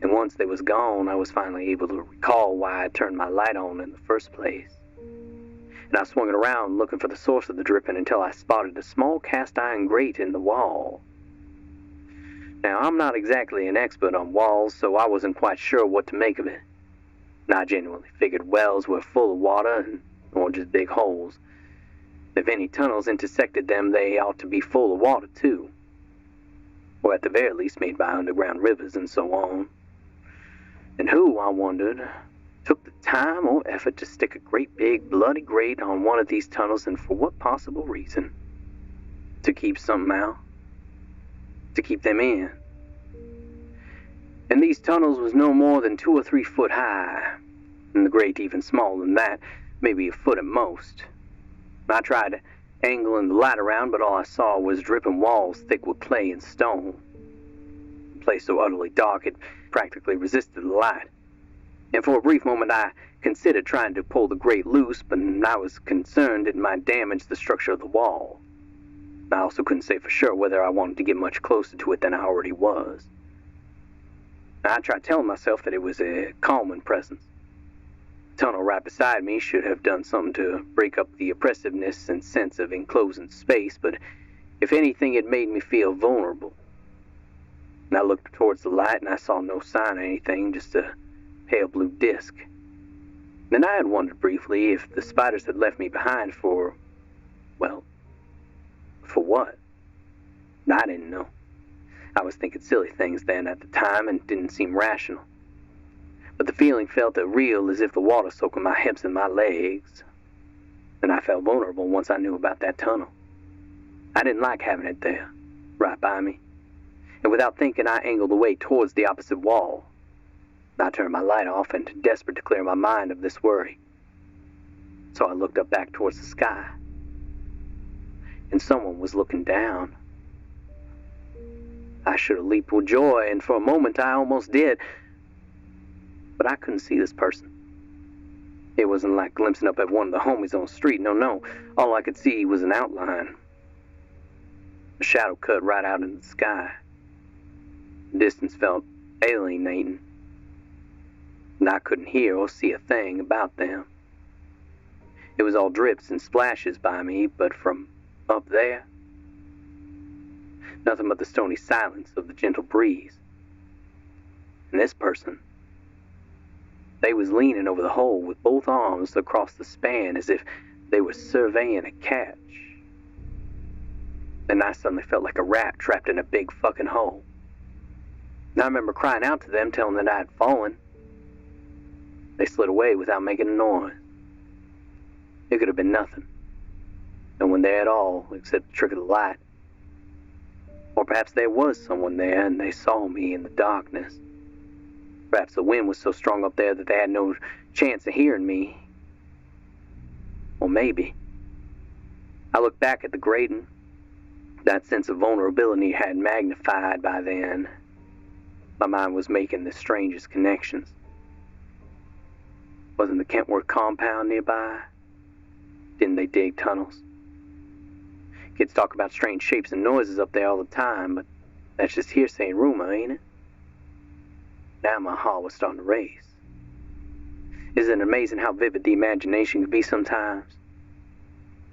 A: And once they was gone, I was finally able to recall why I turned my light on in the first place. And I swung it around looking for the source of the dripping until I spotted a small cast iron grate in the wall. Now, I'm not exactly an expert on walls, so I wasn't quite sure what to make of it. And I genuinely figured wells were full of water, or just big holes. If any tunnels intersected them, they ought to be full of water, too. Or at the very least made by underground rivers and so on. And who, I wondered, took the time or effort to stick a great big bloody grate on one of these tunnels, and for what possible reason? To keep something out? To keep them in? And these tunnels was no more than 2 or 3 foot high, and the grate even smaller than that, maybe a foot at most. I tried angling the light around, but all I saw was dripping walls thick with clay and stone. The place so utterly dark it practically resisted the light. And for a brief moment I considered trying to pull the grate loose, but I was concerned it might damage the structure of the wall. I also couldn't say for sure whether I wanted to get much closer to it than I already was. I tried telling myself that it was a calming presence. The tunnel right beside me should have done something to break up the oppressiveness and sense of enclosing space, but if anything, it made me feel vulnerable. And I looked towards the light and I saw no sign of anything, just a pale blue disk. Then I had wondered briefly if the spiders had left me behind for what? I didn't know. I was thinking silly things then at the time and didn't seem rational. But the feeling felt as real as if the water soaked my hips and my legs. And I felt vulnerable once I knew about that tunnel. I didn't like having it there, right by me. And without thinking, I angled away towards the opposite wall. I turned my light off and desperate to clear my mind of this worry. So I looked up back towards the sky. And someone was looking down. I should have leaped with joy, and for a moment I almost did. But I couldn't see this person. It wasn't like glimpsing up at one of the homies on the street. No. All I could see was an outline. A shadow cut right out in the sky. The distance felt alienating. And I couldn't hear or see a thing about them. It was all drips and splashes by me, but from up there, nothing but the stony silence of the gentle breeze. And this person, They was leaning over the hole with both arms across the span as if they were surveying a catch. And I suddenly felt like a rat trapped in a big fucking hole. And I remember crying out to them, telling them that I had fallen. They slid away without making a noise. It could have been nothing. No one there at all, except the trick of the light. Or perhaps there was someone there and they saw me in the darkness. Perhaps the wind was so strong up there that they had no chance of hearing me. Or maybe. I looked back at the grating. That sense of vulnerability had magnified by then. My mind was making the strangest connections. Wasn't the Kentworth compound nearby? Didn't they dig tunnels? Kids talk about strange shapes and noises up there all the time, but that's just hearsay and rumor, ain't it? Now my heart was starting to race. Isn't it amazing how vivid the imagination can be sometimes?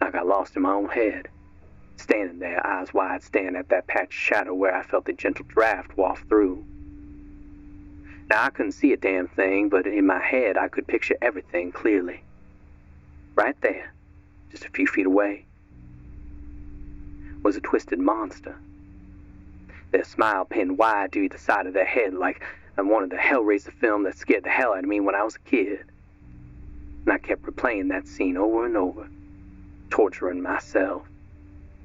A: I got lost in my own head, standing there, eyes wide, staring at that patch of shadow where I felt the gentle draft waft through. Now I couldn't see a damn thing, but in my head I could picture everything clearly. Right there, just a few feet away, was a twisted monster. Their smile pinned wide to either side of their head like I wanted the Hellraiser film that scared the hell out of me when I was a kid. And I kept replaying that scene over and over, torturing myself.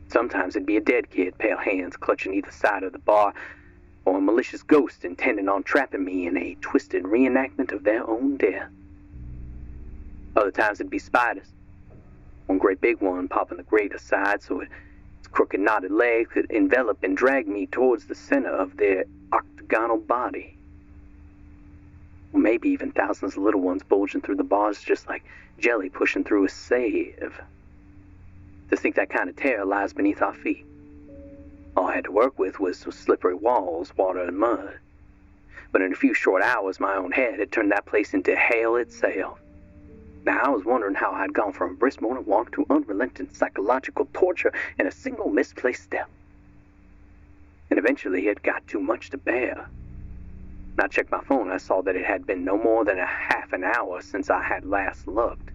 A: Sometimes it'd be a dead kid, pale hands clutching either side of the bar, or a malicious ghost intending on trapping me in a twisted reenactment of their own death. Other times it'd be spiders. One great big one popping the grate aside so its crooked knotted legs could envelop and drag me towards the center of their octagonal body. Or maybe even thousands of little ones bulging through the bars just like jelly pushing through a sieve. To think that kind of terror lies beneath our feet. All I had to work with was some slippery walls, water, and mud. But in a few short hours, my own head had turned that place into hell itself. Now I was wondering how I'd gone from a brisk morning walk to unrelenting psychological torture in a single misplaced step. And eventually it got too much to bear. When I checked my phone, I saw that it had been no more than a half an hour since I had last looked.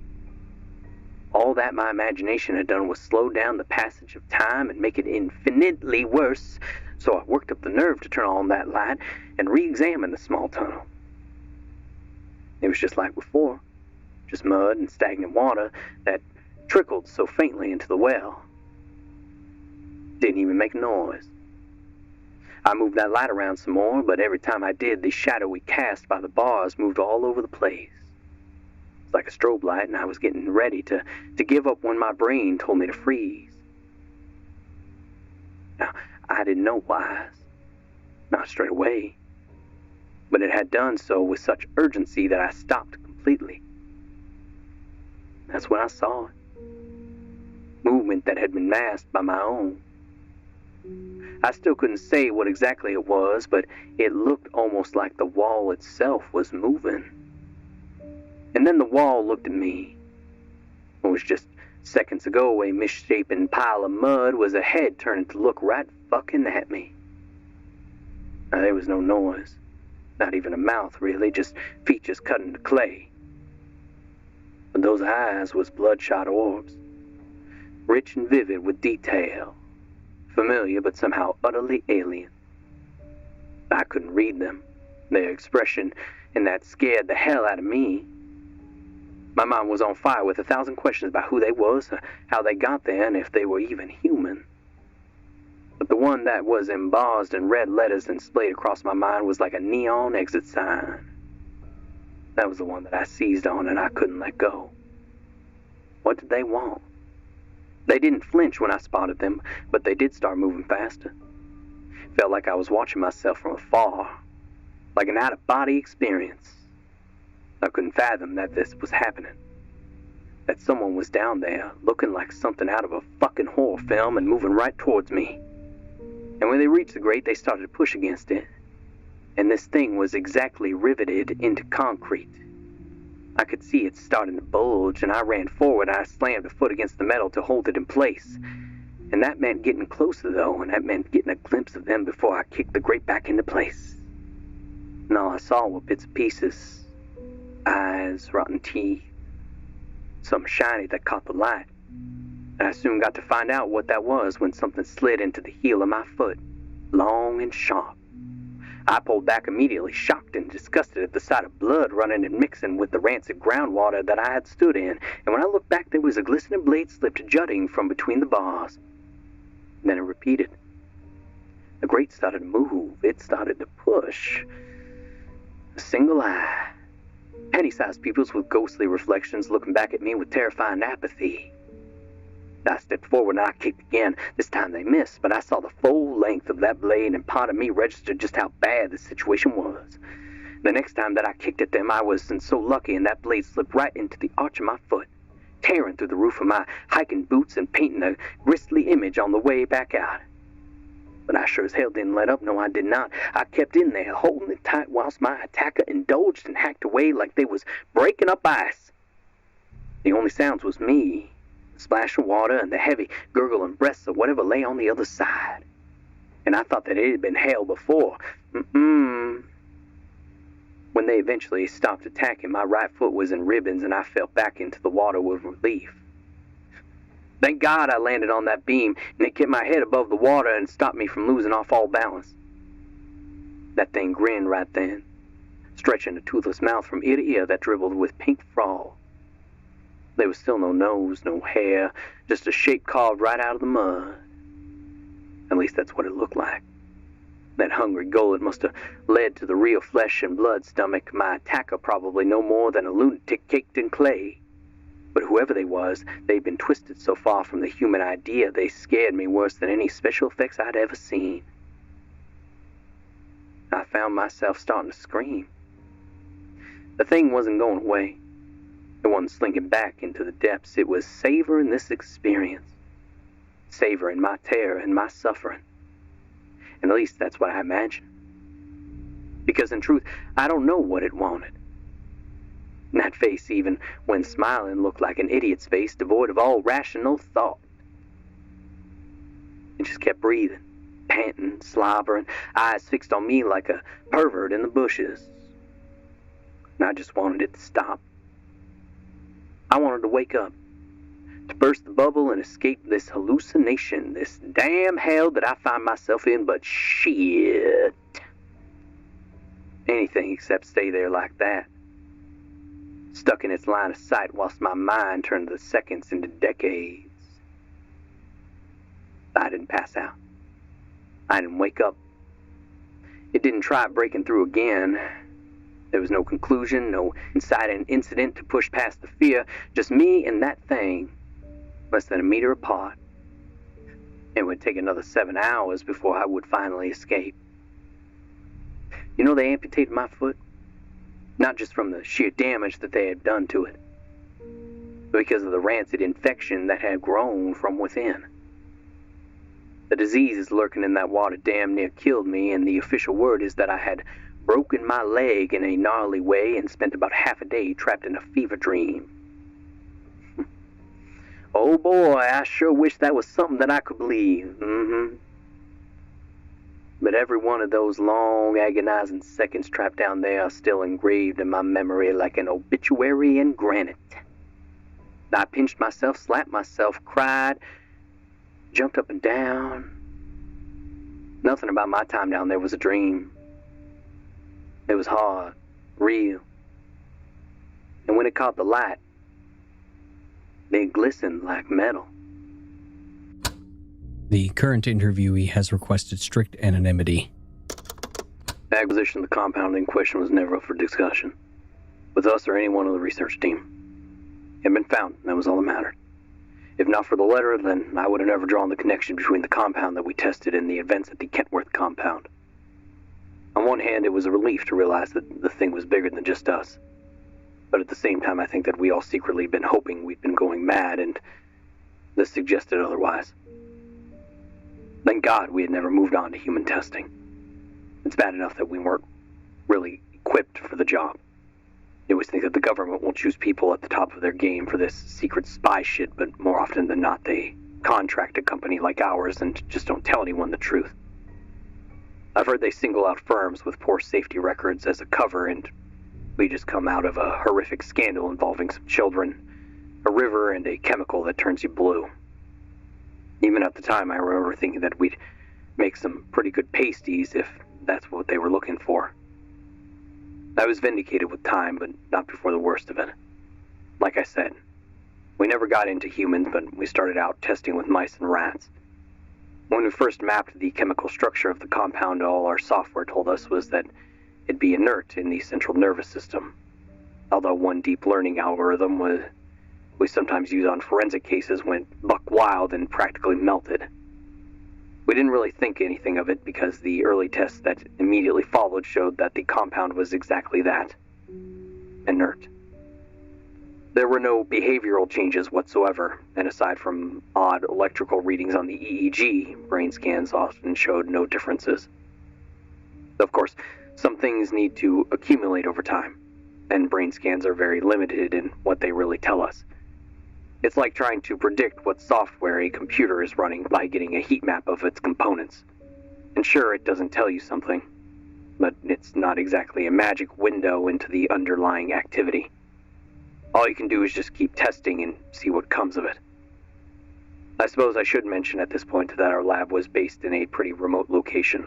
A: All that my imagination had done was slow down the passage of time and make it infinitely worse, so I worked up the nerve to turn on that light and re-examine the small tunnel. It was just like before, just mud and stagnant water that trickled so faintly into the well. Didn't even make a noise. I moved that light around some more, but every time I did, the shadowy cast by the bars moved all over the place. Like a strobe light, and I was getting ready to give up when my brain told me to freeze. Now, I didn't know why, not straight away, but it had done so with such urgency that I stopped completely. That's when I saw it. Movement that had been masked by my own. I still couldn't say what exactly it was, but it looked almost like the wall itself was moving. And then the wall looked at me. It was just seconds ago a misshapen pile of mud was a head turning to look right fucking at me. Now, there was no noise. Not even a mouth, really, just features cut into clay. But those eyes was bloodshot orbs. Rich and vivid with detail. Familiar, but somehow utterly alien. I couldn't read them. Their expression and that scared the hell out of me. My mind was on fire with 1,000 questions about who they was, how they got there, and if they were even human. But the one that was embossed in red letters and displayed across my mind was like a neon exit sign. That was the one that I seized on and I couldn't let go. What did they want? They didn't flinch when I spotted them, but they did start moving faster. Felt like I was watching myself from afar, like an out-of-body experience. I couldn't fathom that this was happening. That someone was down there, looking like something out of a fucking horror film and moving right towards me. And when they reached the grate, they started to push against it. And this thing was exactly riveted into concrete. I could see it starting to bulge, and I ran forward and I slammed a foot against the metal to hold it in place. And that meant getting closer, though, and that meant getting a glimpse of them before I kicked the grate back into place. And all I saw were bits and pieces. eyes, rotten teeth, something shiny that caught the light. And I soon got to find out what that was when something slid into the heel of my foot, long and sharp. I pulled back immediately, shocked and disgusted at the sight of blood running and mixing with the rancid groundwater that I had stood in, and when I looked back there was a glistening blade slipped jutting from between the bars. Then it repeated. The grate started to move. It started to push. A single eye. Penny-sized pupils with ghostly reflections looking back at me with terrifying apathy. I stepped forward and I kicked again. This time they missed, but I saw the full length of that blade, and part of me registered just how bad the situation was. The next time that I kicked at them, I wasn't so lucky, and that blade slipped right into the arch of my foot, tearing through the roof of my hiking boots and painting a grisly image on the way back out. But I sure as hell didn't let up. No, I did not. I kept in there, holding it tight whilst my attacker indulged and hacked away like they was breaking up ice. The only sounds was me, the splash of water, and the heavy gurgling breaths of whatever lay on the other side. And I thought that it had been hell before. When they eventually stopped attacking, my right foot was in ribbons and I fell back into the water with relief. Thank God I landed on that beam, and it kept my head above the water and stopped me from losing off all balance. That thing grinned right then, stretching a toothless mouth from ear to ear that dribbled with pink froth. There was still no nose, no hair, just a shape carved right out of the mud. At least that's what it looked like. That hungry gullet must have led to the real flesh and blood stomach, my attacker probably no more than a lunatic caked in clay. But whoever they was, they'd been twisted so far from the human idea they scared me worse than any special effects I'd ever seen. I found myself starting to scream. The thing wasn't going away. It wasn't slinking back into the depths. It was savoring this experience. Savoring my terror and my suffering. And at least that's what I imagined. Because in truth, I don't know what it wanted. That face, even when smiling, looked like an idiot's face devoid of all rational thought. It just kept breathing, panting, slobbering, eyes fixed on me like a pervert in the bushes. And I just wanted it to stop. I wanted to wake up, to burst the bubble and escape this hallucination, this damn hell that I find myself in, but shit. Anything except stay there like that. Stuck in its line of sight whilst my mind turned the seconds into decades. I didn't pass out. I didn't wake up. It didn't try breaking through again. There was no conclusion, no inciting incident to push past the fear, just me and that thing, less than a meter apart. It would take another 7 hours before I would finally escape. You know, they amputated my foot. Not just from the sheer damage that they had done to it, but because of the rancid infection that had grown from within. The disease lurking in that water damn near killed me, and the official word is that I had broken my leg in a gnarly way and spent about half a day trapped in a fever dream. Oh boy, I sure wish that was something that I could believe. But every one of those long, agonizing seconds trapped down there are still engraved in my memory like an obituary in granite. I pinched myself, slapped myself, cried, jumped up and down. Nothing about my time down there was a dream. It was hard, real. And when it caught the light, it glistened like metal.
B: The current interviewee has requested strict anonymity.
A: The acquisition of the compound in question was never up for discussion, with us or anyone on the research team. It had been found, and that was all that mattered. If not for the letter, then I would have never drawn the connection between the compound that we tested and the events at the Kentworth compound. On one hand, it was a relief to realize that the thing was bigger than just us. But at the same time, I think that we all secretly been hoping we'd been going mad, and this suggested otherwise. Thank God we had never moved on to human testing. It's bad enough that we weren't really equipped for the job. You always think that the government will choose people at the top of their game for this secret spy shit, but more often than not, they contract a company like ours and just don't tell anyone the truth. I've heard they single out firms with poor safety records as a cover, and We just come out of a horrific scandal involving some children, a river, and a chemical that turns you blue. Even at the time, I remember thinking that we'd make some pretty good pasties if that's what they were looking for. I was vindicated with time, but not before the worst of it. Like I said, we never got into humans, but we started out testing with mice and rats. When we first mapped the chemical structure of the compound, all our software told us was that it'd be inert in the central nervous system. Although one deep learning algorithm we sometimes use on forensic cases went buck wild and practically melted. We didn't really think anything of it because the early tests that immediately followed showed that the compound was exactly that, inert. There were no behavioral changes whatsoever, and aside from odd electrical readings on the EEG, brain scans often showed no differences. Of course, some things need to accumulate over time, and brain scans are very limited in what they really tell us. It's like trying to predict what software a computer is running by getting a heat map of its components. And sure, it doesn't tell you something, but it's not exactly a magic window into the underlying activity. All you can do is just keep testing and see what comes of it. I suppose I should mention at this point that our lab was based in a pretty remote location.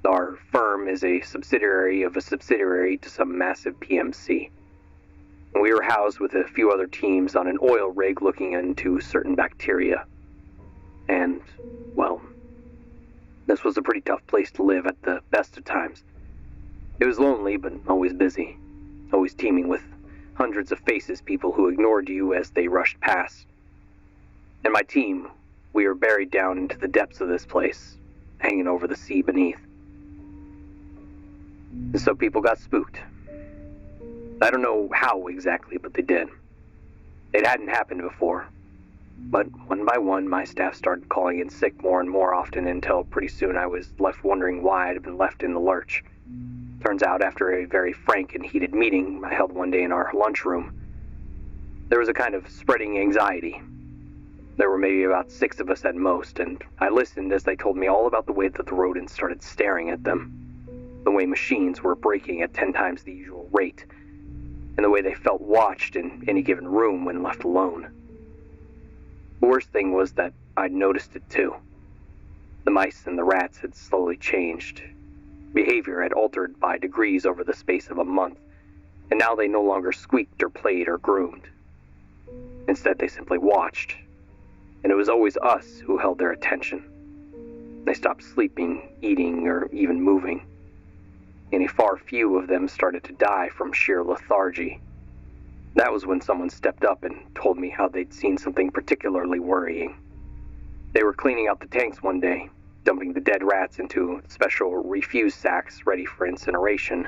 A: Our firm is a subsidiary of a subsidiary to some massive PMC. We were housed with a few other teams on an oil rig looking into certain bacteria. And, well, this was a pretty tough place to live at the best of times. It was lonely, but always busy, always teeming with hundreds of faceless people who ignored you as they rushed past. And my team, we were buried down into the depths of this place, hanging over the sea beneath. And so people got spooked. I don't know how exactly, but they did. It hadn't happened before. But one by one, my staff started calling in sick more and more often until pretty soon I was left wondering why I'd been left in the lurch. Turns out, after a very frank and heated meeting I held one day in our lunchroom, there was a kind of spreading anxiety. There were maybe about 6 of us at most, and I listened as they told me all about the way that the rodents started staring at them, the way machines were breaking at 10 times the usual rate, and the way they felt watched in any given room when left alone. The worst thing was that I'd noticed it too. The mice and the rats had slowly changed. Behavior had altered by degrees over the space of a month, and now they no longer squeaked or played or groomed. Instead, they simply watched, and it was always us who held their attention. They stopped sleeping, eating, or even moving, and a far few of them started to die from sheer lethargy. That was when someone stepped up and told me how they'd seen something particularly worrying. They were cleaning out the tanks one day, dumping the dead rats into special refuse sacks ready for incineration,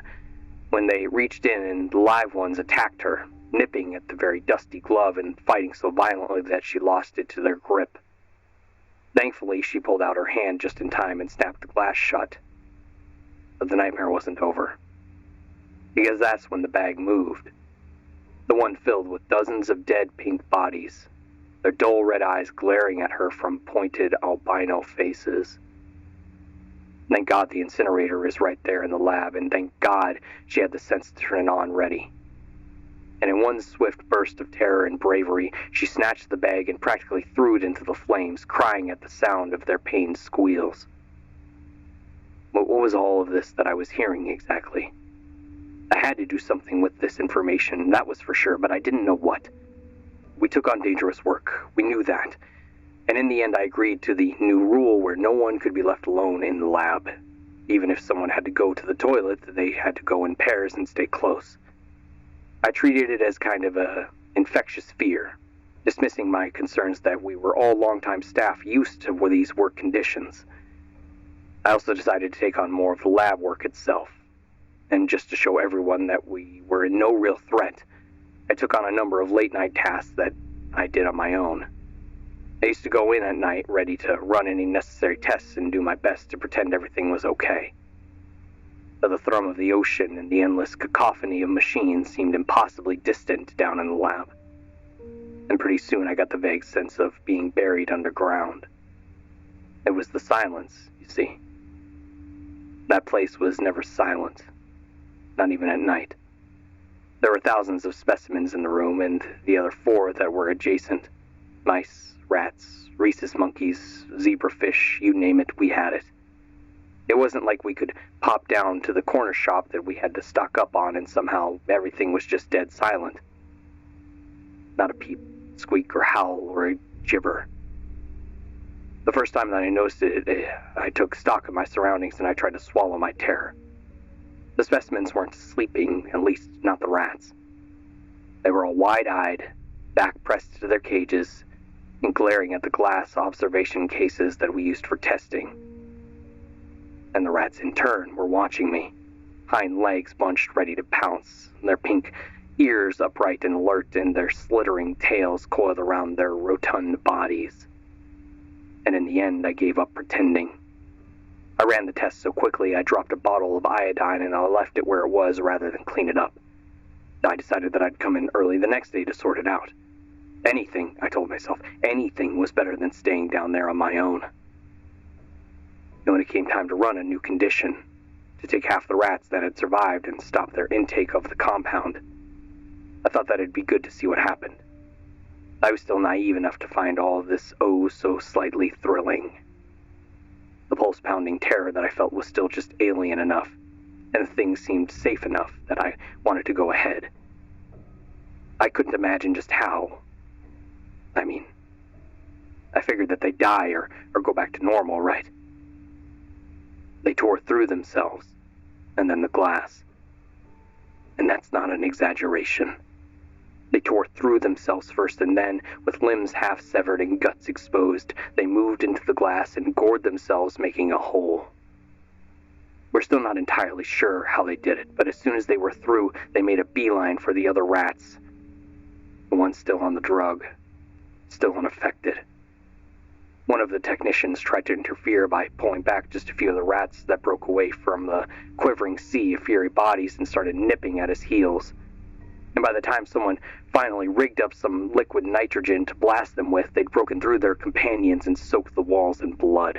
A: when they reached in and the live ones attacked her, nipping at the very dusty glove and fighting so violently that she lost it to their grip. Thankfully, she pulled out her hand just in time and snapped the glass shut. But the nightmare wasn't over, because that's when the bag moved. The one filled with dozens of dead pink bodies, their dull red eyes glaring at her from pointed albino faces. Thank God the incinerator is right there in the lab, and thank God she had the sense to turn it on ready. And in one swift burst of terror and bravery, she snatched the bag and practically threw it into the flames, crying at the sound of their pained squeals. What was all of this that I was hearing exactly? I had to do something with this information, that was for sure, but I didn't know what. We took on dangerous work, we knew that. And in the end, I agreed to the new rule where no one could be left alone in the lab. Even if someone had to go to the toilet, they had to go in pairs and stay close. I treated it as kind of a infectious fear, dismissing my concerns that we were all longtime staff used to these work conditions. I also decided to take on more of the lab work itself. And just to show everyone that we were in no real threat, I took on a number of late-night tasks that I did on my own. I used to go in at night ready to run any necessary tests and do my best to pretend everything was okay. But the thrum of the ocean and the endless cacophony of machines seemed impossibly distant down in the lab. And pretty soon I got the vague sense of being buried underground. It was the silence, you see. That place was never silent, not even at night. There were thousands of specimens in the room, and the other 4 that were adjacent. Mice, rats, rhesus monkeys, zebrafish, you name it, we had it. It wasn't like we could pop down to the corner shop that we had to stock up on and somehow everything was just dead silent. Not a peep, squeak, or howl, or a gibber. The first time that I noticed it, I took stock of my surroundings and I tried to swallow my terror. The specimens weren't sleeping, at least not the rats. They were all wide-eyed, back pressed to their cages, and glaring at the glass observation cases that we used for testing. And the rats, in turn, were watching me, hind legs bunched ready to pounce, their pink ears upright and alert, and their slithering tails coiled around their rotund bodies. And in the end, I gave up pretending. I ran the test so quickly I dropped a bottle of iodine and I left it where it was rather than clean it up. I decided that I'd come in early the next day to sort it out. Anything, I told myself, anything was better than staying down there on my own. And when it came time to run a new condition, to take half the rats that had survived and stop their intake of the compound, I thought that it'd be good to see what happened. I was still naive enough to find all of this oh so slightly thrilling. The pulse-pounding terror that I felt was still just alien enough, and the thing seemed safe enough that I wanted to go ahead. I couldn't imagine just how. I figured that they'd die or go back to normal, right? They tore through themselves, and then the glass. And that's not an exaggeration. They tore through themselves first, and then, with limbs half severed and guts exposed, they moved into the glass and gored themselves, making a hole. We're still not entirely sure how they did it, but as soon as they were through, they made a beeline for the other rats. The one still on the drug, still unaffected. One of the technicians tried to interfere by pulling back just a few of the rats that broke away from the quivering sea of fiery bodies and started nipping at his heels. And by the time someone finally rigged up some liquid nitrogen to blast them with, they'd broken through their companions and soaked the walls in blood.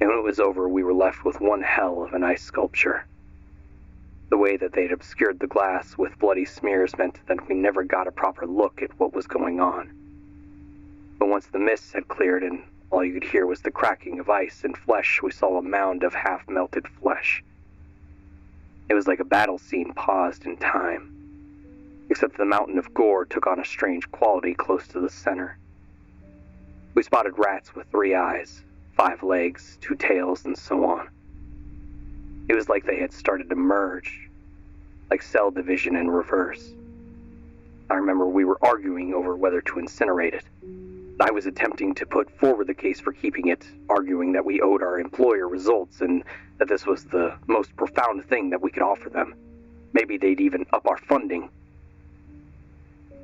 A: And when it was over, we were left with one hell of an ice sculpture. The way that they'd obscured the glass with bloody smears meant that we never got a proper look at what was going on. But once the mists had cleared and all you could hear was the cracking of ice and flesh, we saw a mound of half-melted flesh. It was like a battle scene paused in time, except the mountain of gore took on a strange quality close to the center. We spotted rats with 3 eyes, 5 legs, 2 tails, and so on. It was like they had started to merge, like cell division in reverse. I remember we were arguing over whether to incinerate it. I was attempting to put forward the case for keeping it, arguing that we owed our employer results and that this was the most profound thing that we could offer them. Maybe they'd even up our funding.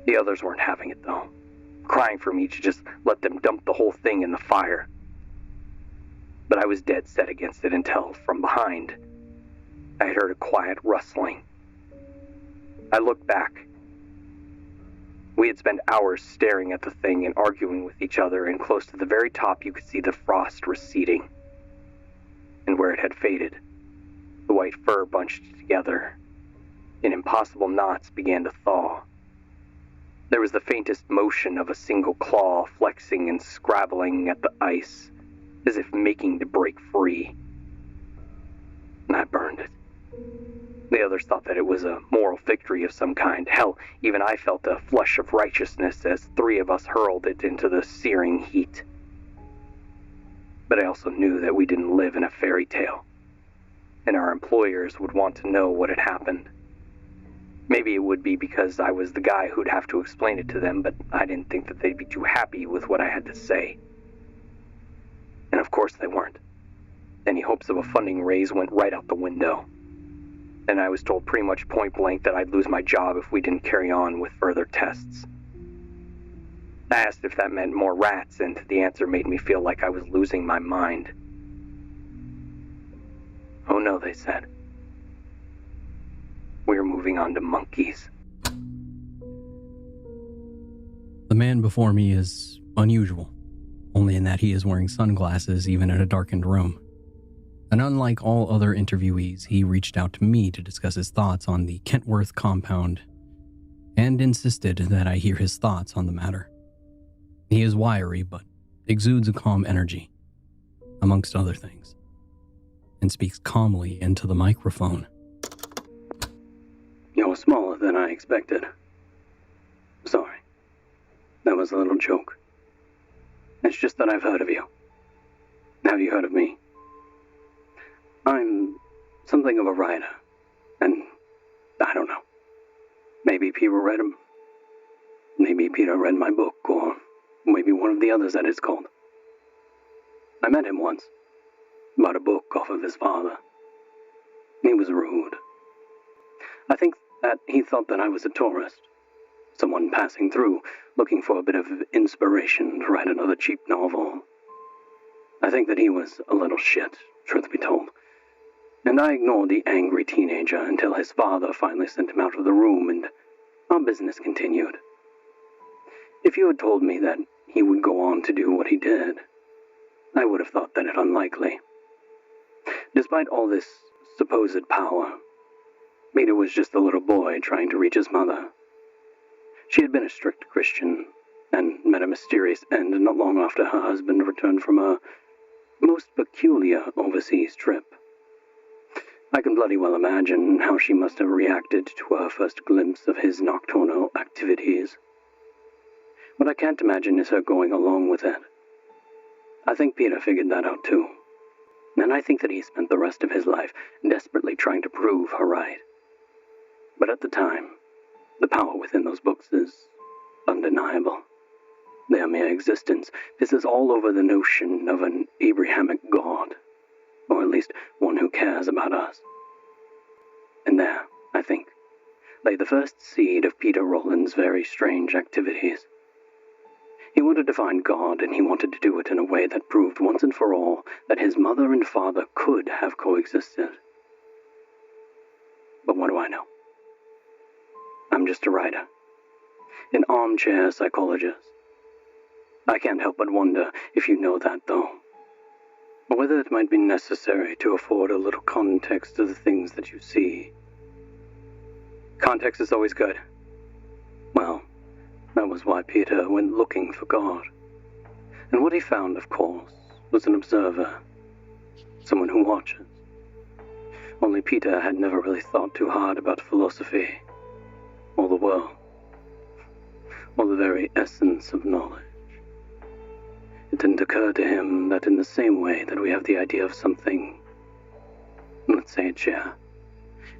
A: The others weren't having it, though, crying for me to just let them dump the whole thing in the fire. But I was dead set against it until, from behind, I had heard a quiet rustling. I looked back. We had spent hours staring at the thing and arguing with each other, and close to the very top you could see the frost receding. And where it had faded, the white fur bunched together, in impossible knots began to thaw. There was the faintest motion of a single claw flexing and scrabbling at the ice, as if making to break free. And I burned it. The others thought that it was a moral victory of some kind. Hell, even I felt a flush of righteousness as 3 of us hurled it into the searing heat. But I also knew that we didn't live in a fairy tale, and our employers would want to know what had happened. Maybe it would be because I was the guy who'd have to explain it to them, but I didn't think that they'd be too happy with what I had to say. And of course they weren't. Any hopes of a funding raise went right out the window. And I was told pretty much point blank that I'd lose my job if we didn't carry on with further tests. I asked if that meant more rats, and the answer made me feel like I was losing my mind. Oh no, they said. We're moving on to monkeys.
B: The man before me is unusual, only in that he is wearing sunglasses even in a darkened room. And unlike all other interviewees, he reached out to me to discuss his thoughts on the Kentworth compound and insisted that I hear his thoughts on the matter. He is wiry, but exudes a calm energy, amongst other things, and speaks calmly into the microphone.
A: You're smaller than I expected. Sorry. That was a little joke. It's just that I've heard of you. Have you heard of me? I'm something of a writer, and I don't know. Maybe Peter read him. Maybe Peter read my book, or maybe one of the others that it's called. I met him once. Bought a book off of his father. He was rude. I think that he thought that I was a tourist. Someone passing through, looking for a bit of inspiration to write another cheap novel. I think that he was a little shit, truth be told. And I ignored the angry teenager until his father finally sent him out of the room and our business continued. If you had told me that he would go on to do what he did, I would have thought that it unlikely. Despite all this supposed power, Peter was just a little boy trying to reach his mother. She had been a strict Christian and met a mysterious end not long after her husband returned from a most peculiar overseas trip. I can bloody well imagine how she must have reacted to her first glimpse of his nocturnal activities. What I can't imagine is her going along with it. I think Peter figured that out too. And I think that he spent the rest of his life desperately trying to prove her right. But at the time, the power within those books is undeniable. Their mere existence pisses all over the notion of an Abrahamic God, or at least one who cares about us. And there, I think, lay the first seed of Peter Rowland's very strange activities. He wanted to find God, and he wanted to do it in a way that proved once and for all that his mother and father could have coexisted. But what do I know? I'm just a writer, an armchair psychologist. I can't help but wonder if you know that, though. Or whether it might be necessary to afford a little context to the things that you see. Context is always good. Well, that was why Peter went looking for God. And what he found, of course, was an observer. Someone who watches. Only Peter had never really thought too hard about philosophy, or the world, or the very essence of knowledge. It didn't occur to him that in the same way that we have the idea of something, let's say a chair,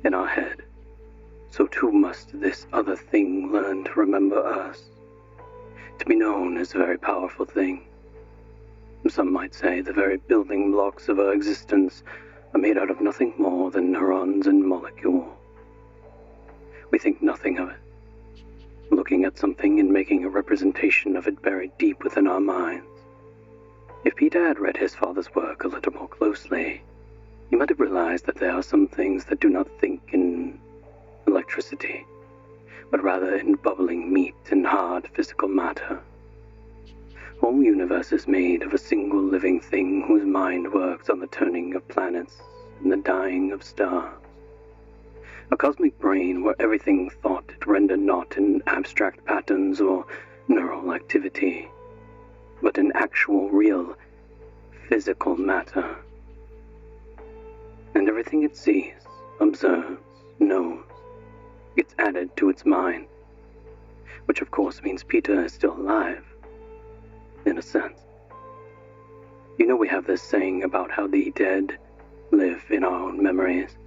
A: in our head, so too must this other thing learn to remember us. To be known is a very powerful thing. Some might say the very building blocks of our existence are made out of nothing more than neurons and molecules. We think nothing of it, looking at something and making a representation of it buried deep within our minds. If Peter had read his father's work a little more closely, he might have realized that there are some things that do not think in electricity, but rather in bubbling meat and hard physical matter. The whole universe is made of a single living thing whose mind works on the turning of planets and the dying of stars. A cosmic brain where everything thought it rendered not in abstract patterns or neural activity, but in actual, real, physical matter. And everything it sees, observes, knows, gets added to its mind, which of course means Peter is still alive, in a sense. You know we have this saying about how the dead live in our own memories.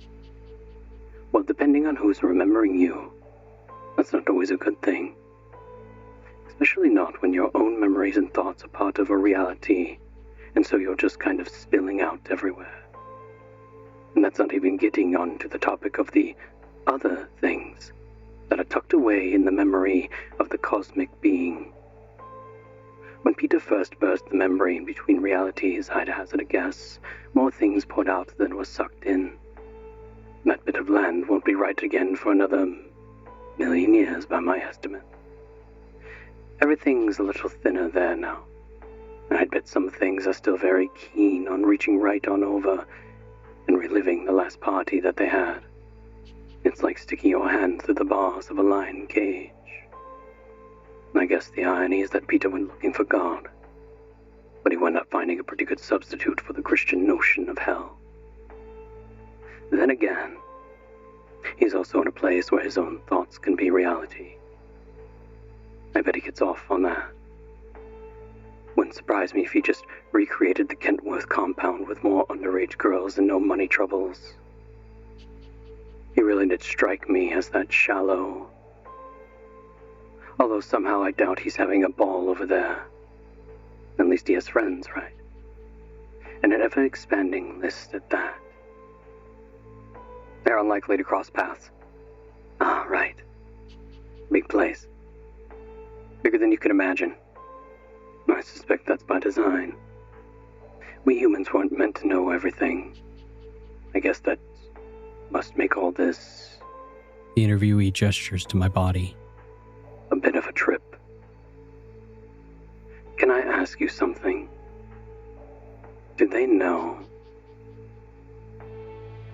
A: Well, depending on who's remembering you, that's not always a good thing. Especially not when your own memories and thoughts are part of a reality, and so you're just kind of spilling out everywhere. And that's not even getting onto the topic of the other things that are tucked away in the memory of the cosmic being. When Peter first burst the membrane between realities, I'd hazard a guess, more things poured out than was sucked in. That bit of land won't be right again for another 1,000,000 years by my estimate. Everything's a little thinner there now, and I'd bet some things are still very keen on reaching right on over big-ass party that they had. It's like sticking your hand through the bars of a lion cage. I guess the irony is that Peter went looking for God, but he wound up finding a pretty good substitute for the Christian notion of hell. Then again, he's also in a place where his own thoughts can be reality. I bet he gets off on that. Wouldn't surprise me if he just recreated the Kentworth compound with more underage girls and no money troubles. He really did strike me as that shallow. Although somehow I doubt he's having a ball over there. At least he has friends, right? And an ever-expanding list at that. They're unlikely to cross paths. Ah, right. Big place. Bigger than you could imagine. I suspect that's by design. We humans weren't meant to know everything. I guess that must make all this...
B: The interviewee gestures to my body.
A: A bit of a trip. Can I ask you something? Did they know?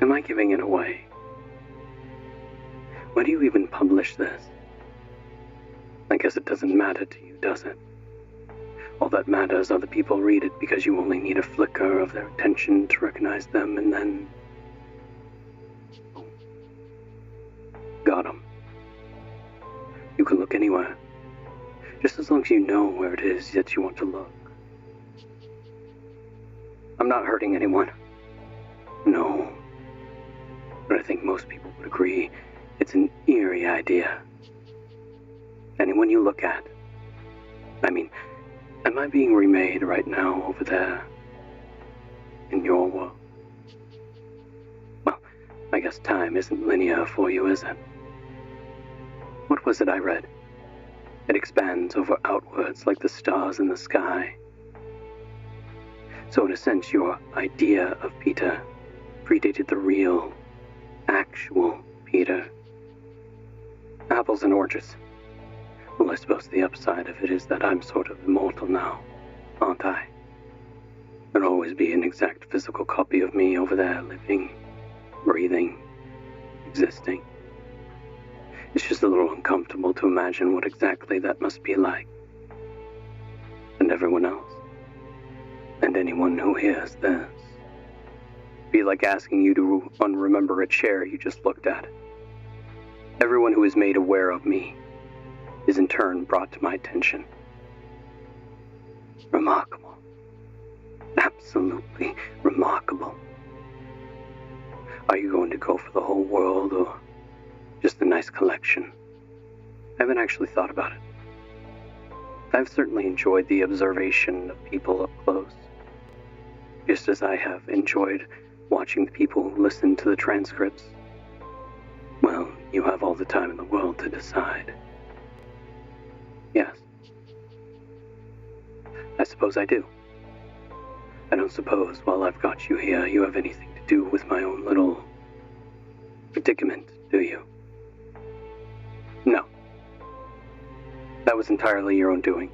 A: Am I giving it away? Why do you even publish this? I guess it doesn't matter to you, does it? All that matters are the people read it because you only need a flicker of their attention to recognize them, and then... Boom. Got 'em. You can look anywhere, just as long as you know where it is that you want to look. I'm not hurting anyone. No. But I think most people would agree it's an eerie idea. Anyone you look at. I mean, am I being remade right now over there? In your world? Well, I guess time isn't linear for you, is it? What was it I read? It expands over outwards like the stars in the sky. So in a sense, your idea of Peter predated the real, actual Peter. Apples and oranges. Well, I suppose the upside of it is that I'm sort of immortal now, aren't I? There'll always be an exact physical copy of me over there, living, breathing, existing. It's just a little uncomfortable to imagine what exactly that must be like. And everyone else, and anyone who hears this. Be like asking you to unremember a chair you just looked at. Everyone who is made aware of me is in turn brought to my attention. Remarkable. Absolutely remarkable. Are you going to go for the whole world, or just a nice collection? I haven't actually thought about it. I've certainly enjoyed the observation of people up close, just as I have enjoyed watching the people listen to the transcripts. Well, you have all the time in the world to decide. Yes. I suppose I do. I don't suppose, while I've got you here, you have anything to do with my own little predicament, do you? No. That was entirely your own doing.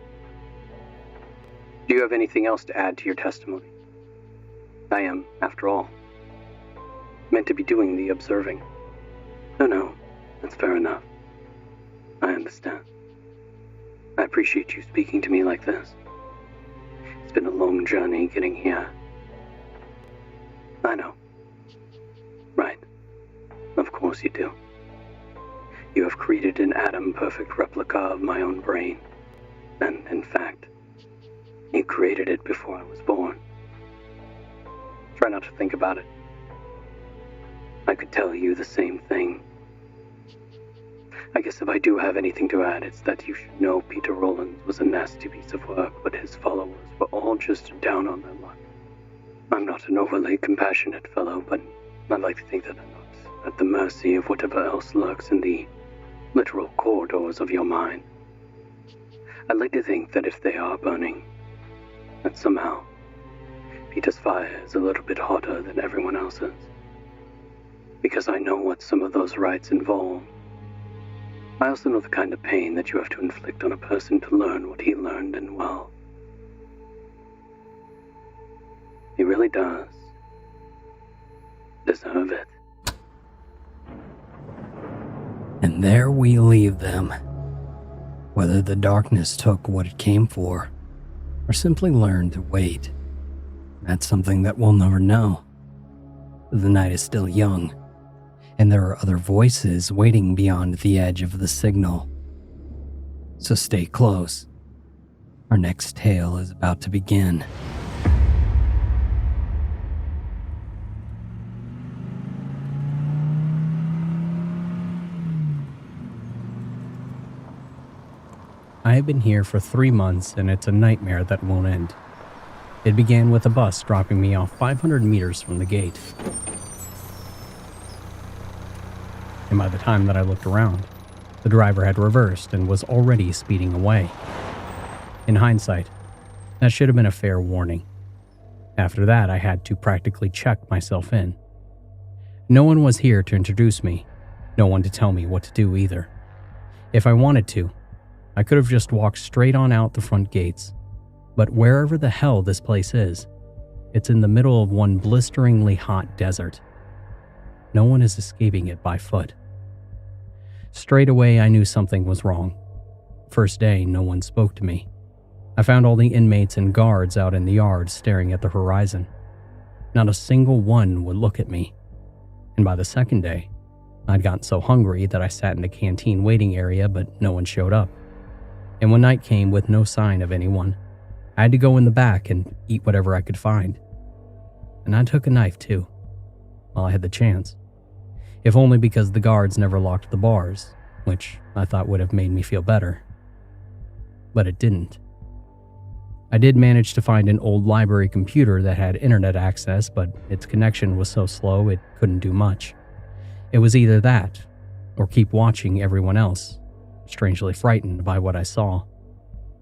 A: Do you have anything else to add to your testimony? I am, after all, meant to be doing the observing. No, that's fair enough. I understand. I appreciate you speaking to me like this. It's been a long journey getting here. I know. Right. Of course you do. You have created an atom-perfect replica of my own brain. And, in fact, you created it before I was born. Try not to think about it. I could tell you the same thing. I guess if I do have anything to add, it's that you should know Peter Rollins was a nasty piece of work, but his followers were all just down on their luck. I'm not an overly compassionate fellow, but I'd like to think that I'm not at the mercy of whatever else lurks in the literal corridors of your mind. I'd like to think that if they are burning, that somehow Peter's fire is a little bit hotter than everyone else's. Because I know what some of those rites involve. I also know the kind of pain that you have to inflict on a person to learn what he learned, and well, he really does deserve it.
B: And there we leave them. Whether the darkness took what it came for, or simply learned to wait, that's something that we'll never know. The night is still young, and there are other voices waiting beyond the edge of the signal. So stay close. Our next tale is about to begin. I have been here for 3 months, and it's a nightmare that won't end. It began with a bus dropping me off 500 meters from the gate. And by the time that I looked around, the driver had reversed and was already speeding away. In hindsight, that should have been a fair warning. After that, I had to practically check myself in. No one was here to introduce me, no one to tell me what to do either. If I wanted to, I could have just walked straight on out the front gates, but wherever the hell this place is, it's in the middle of one blisteringly hot desert. No one is escaping it by foot. Straight away, I knew something was wrong. First day, no one spoke to me. I found all the inmates and guards out in the yard staring at the horizon. Not a single one would look at me. And by the second day, I'd gotten so hungry that I sat in the canteen waiting area, but no one showed up. And when night came with no sign of anyone, I had to go in the back and eat whatever I could find. And I took a knife too, while I had the chance. If only because the guards never locked the bars, which I thought would have made me feel better. But it didn't. I did manage to find an old library computer that had internet access, but its connection was so slow it couldn't do much. It was either that, or keep watching everyone else, strangely frightened by what I saw.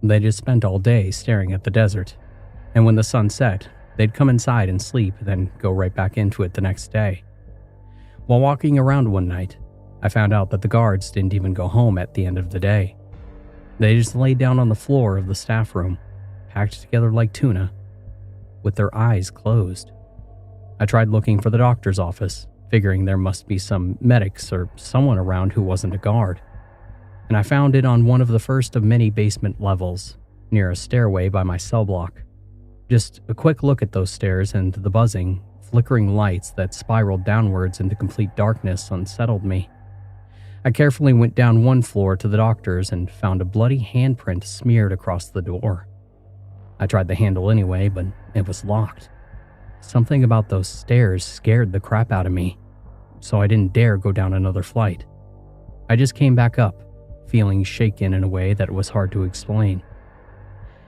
B: They just spent all day staring at the desert, and when the sun set, they'd come inside and sleep, then go right back into it the next day. While walking around one night, I found out that the guards didn't even go home at the end of the day. They just laid down on the floor of the staff room, packed together like tuna, with their eyes closed. I tried looking for the doctor's office, figuring there must be some medics or someone around who wasn't a guard. And I found it on one of the first of many basement levels, near a stairway by my cell block. Just a quick look at those stairs and the buzzing, flickering lights that spiraled downwards into complete darkness unsettled me. I carefully went down one floor to the doctor's and found a bloody handprint smeared across the door. I tried the handle anyway, but it was locked. Something about those stairs scared the crap out of me, so I didn't dare go down another flight. I just came back up, feeling shaken in a way that was hard to explain.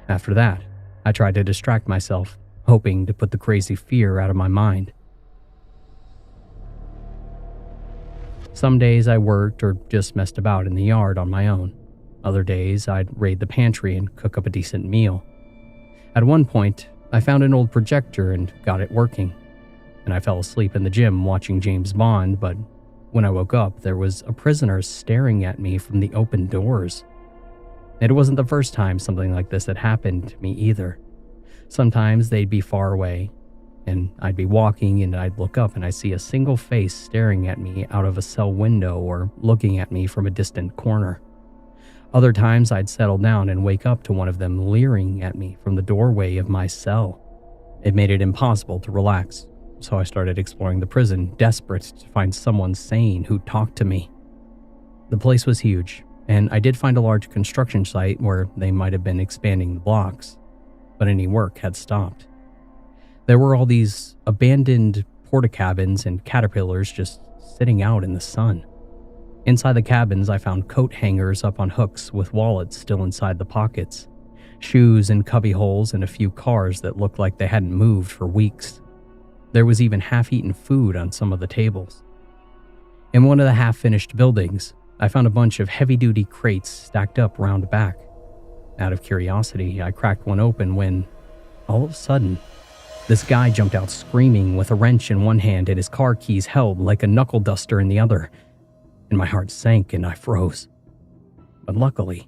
B: After that, I tried to distract myself, hoping to put the crazy fear out of my mind. Some days I worked or just messed about in the yard on my own. Other days I'd raid the pantry and cook up a decent meal. At one point, I found an old projector and got it working, and I fell asleep in the gym watching James Bond, but when I woke up, there was a prisoner staring at me from the open doors. It wasn't the first time something like this had happened to me either. Sometimes they'd be far away, and I'd be walking and I'd look up and I see a single face staring at me out of a cell window or looking at me from a distant corner. Other times I'd settle down and wake up to one of them leering at me from the doorway of my cell. It made it impossible to relax, so I started exploring the prison, desperate to find someone sane who'd talk to me. The place was huge, and I did find a large construction site where they might have been expanding the blocks, but any work had stopped. There were all these abandoned porta-cabins and caterpillars just sitting out in the sun. Inside the cabins, I found coat hangers up on hooks with wallets still inside the pockets, shoes in cubby holes, and a few cars that looked like they hadn't moved for weeks. There was even half-eaten food on some of the tables. In one of the half-finished buildings, I found a bunch of heavy-duty crates stacked up round back. Out of curiosity, I cracked one open when, all of a sudden, this guy jumped out screaming with a wrench in one hand and his car keys held like a knuckle duster in the other, and my heart sank and I froze. But luckily,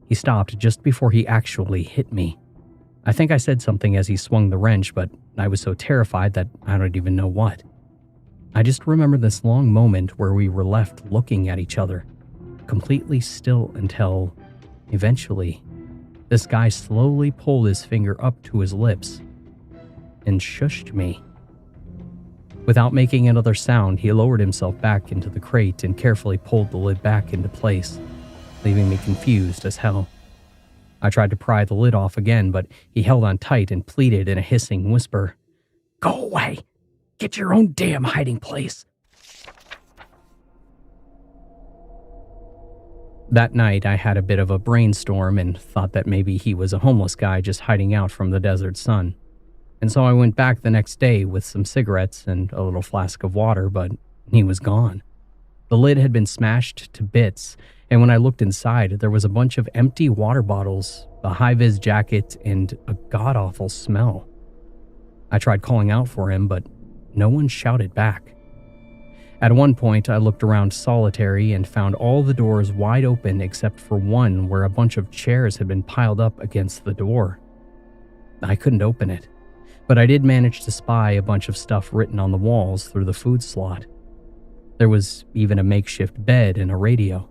B: he stopped just before he actually hit me. I think I said something as he swung the wrench, but I was so terrified that I don't even know what. I just remember this long moment where we were left looking at each other, completely still until, eventually, this guy slowly pulled his finger up to his lips and shushed me. Without making another sound, he lowered himself back into the crate and carefully pulled the lid back into place, leaving me confused as hell. I tried to pry the lid off again, but he held on tight and pleaded in a hissing whisper, "Go away! Get your own damn hiding place!" That night, I had a bit of a brainstorm and thought that maybe he was a homeless guy just hiding out from the desert sun. And so I went back the next day with some cigarettes and a little flask of water, but he was gone. The lid had been smashed to bits, and when I looked inside, there was a bunch of empty water bottles, a high-vis jacket, and a god-awful smell. I tried calling out for him, but no one shouted back. At one point, I looked around solitary and found all the doors wide open except for one where a bunch of chairs had been piled up against the door. I couldn't open it, but I did manage to spy a bunch of stuff written on the walls through the food slot. There was even a makeshift bed and a radio.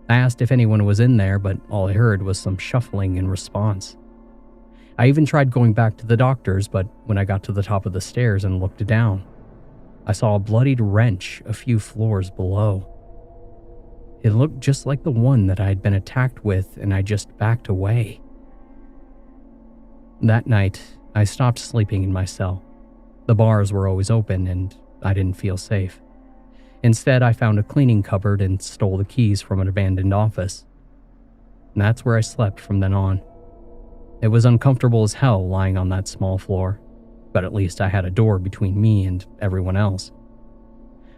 B: I asked if anyone was in there, but all I heard was some shuffling in response. I even tried going back to the doctor's, but when I got to the top of the stairs and looked down, I saw a bloodied wrench a few floors below. It looked just like the one that I had been attacked with, and I just backed away. That night, I stopped sleeping in my cell. The bars were always open, and I didn't feel safe. Instead, I found a cleaning cupboard and stole the keys from an abandoned office. And that's where I slept from then on. It was uncomfortable as hell lying on that small floor, but at least I had a door between me and everyone else.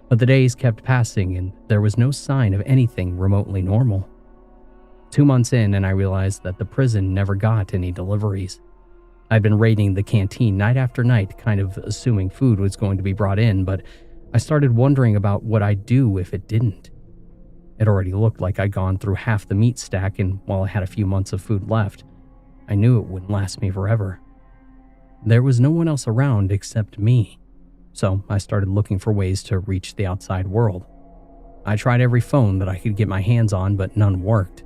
B: But the days kept passing, and there was no sign of anything remotely normal. 2 months in, and I realized that the prison never got any deliveries. I'd been raiding the canteen night after night, kind of assuming food was going to be brought in, but I started wondering about what I'd do if it didn't. It already looked like I'd gone through half the meat stack, and while I had a few months of food left, I knew it wouldn't last me forever. There was no one else around except me, so I started looking for ways to reach the outside world. I tried every phone that I could get my hands on, but none worked.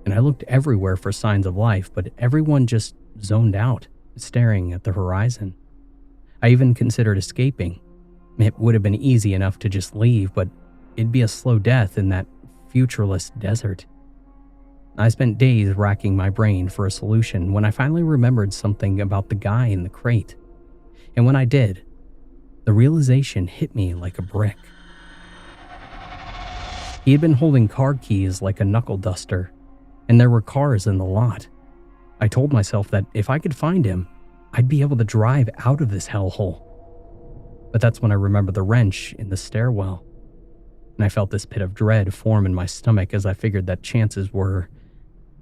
B: And I looked everywhere for signs of life, but everyone just zoned out, staring at the horizon. I even considered escaping. It would have been easy enough to just leave, but it'd be a slow death in that futureless desert. I spent days racking my brain for a solution when I finally remembered something about the guy in the crate. And when I did, the realization hit me like a brick. He had been holding car keys like a knuckle duster, and there were cars in the lot. I told myself that if I could find him, I'd be able to drive out of this hellhole. But that's when I remembered the wrench in the stairwell, and I felt this pit of dread form in my stomach as I figured that chances were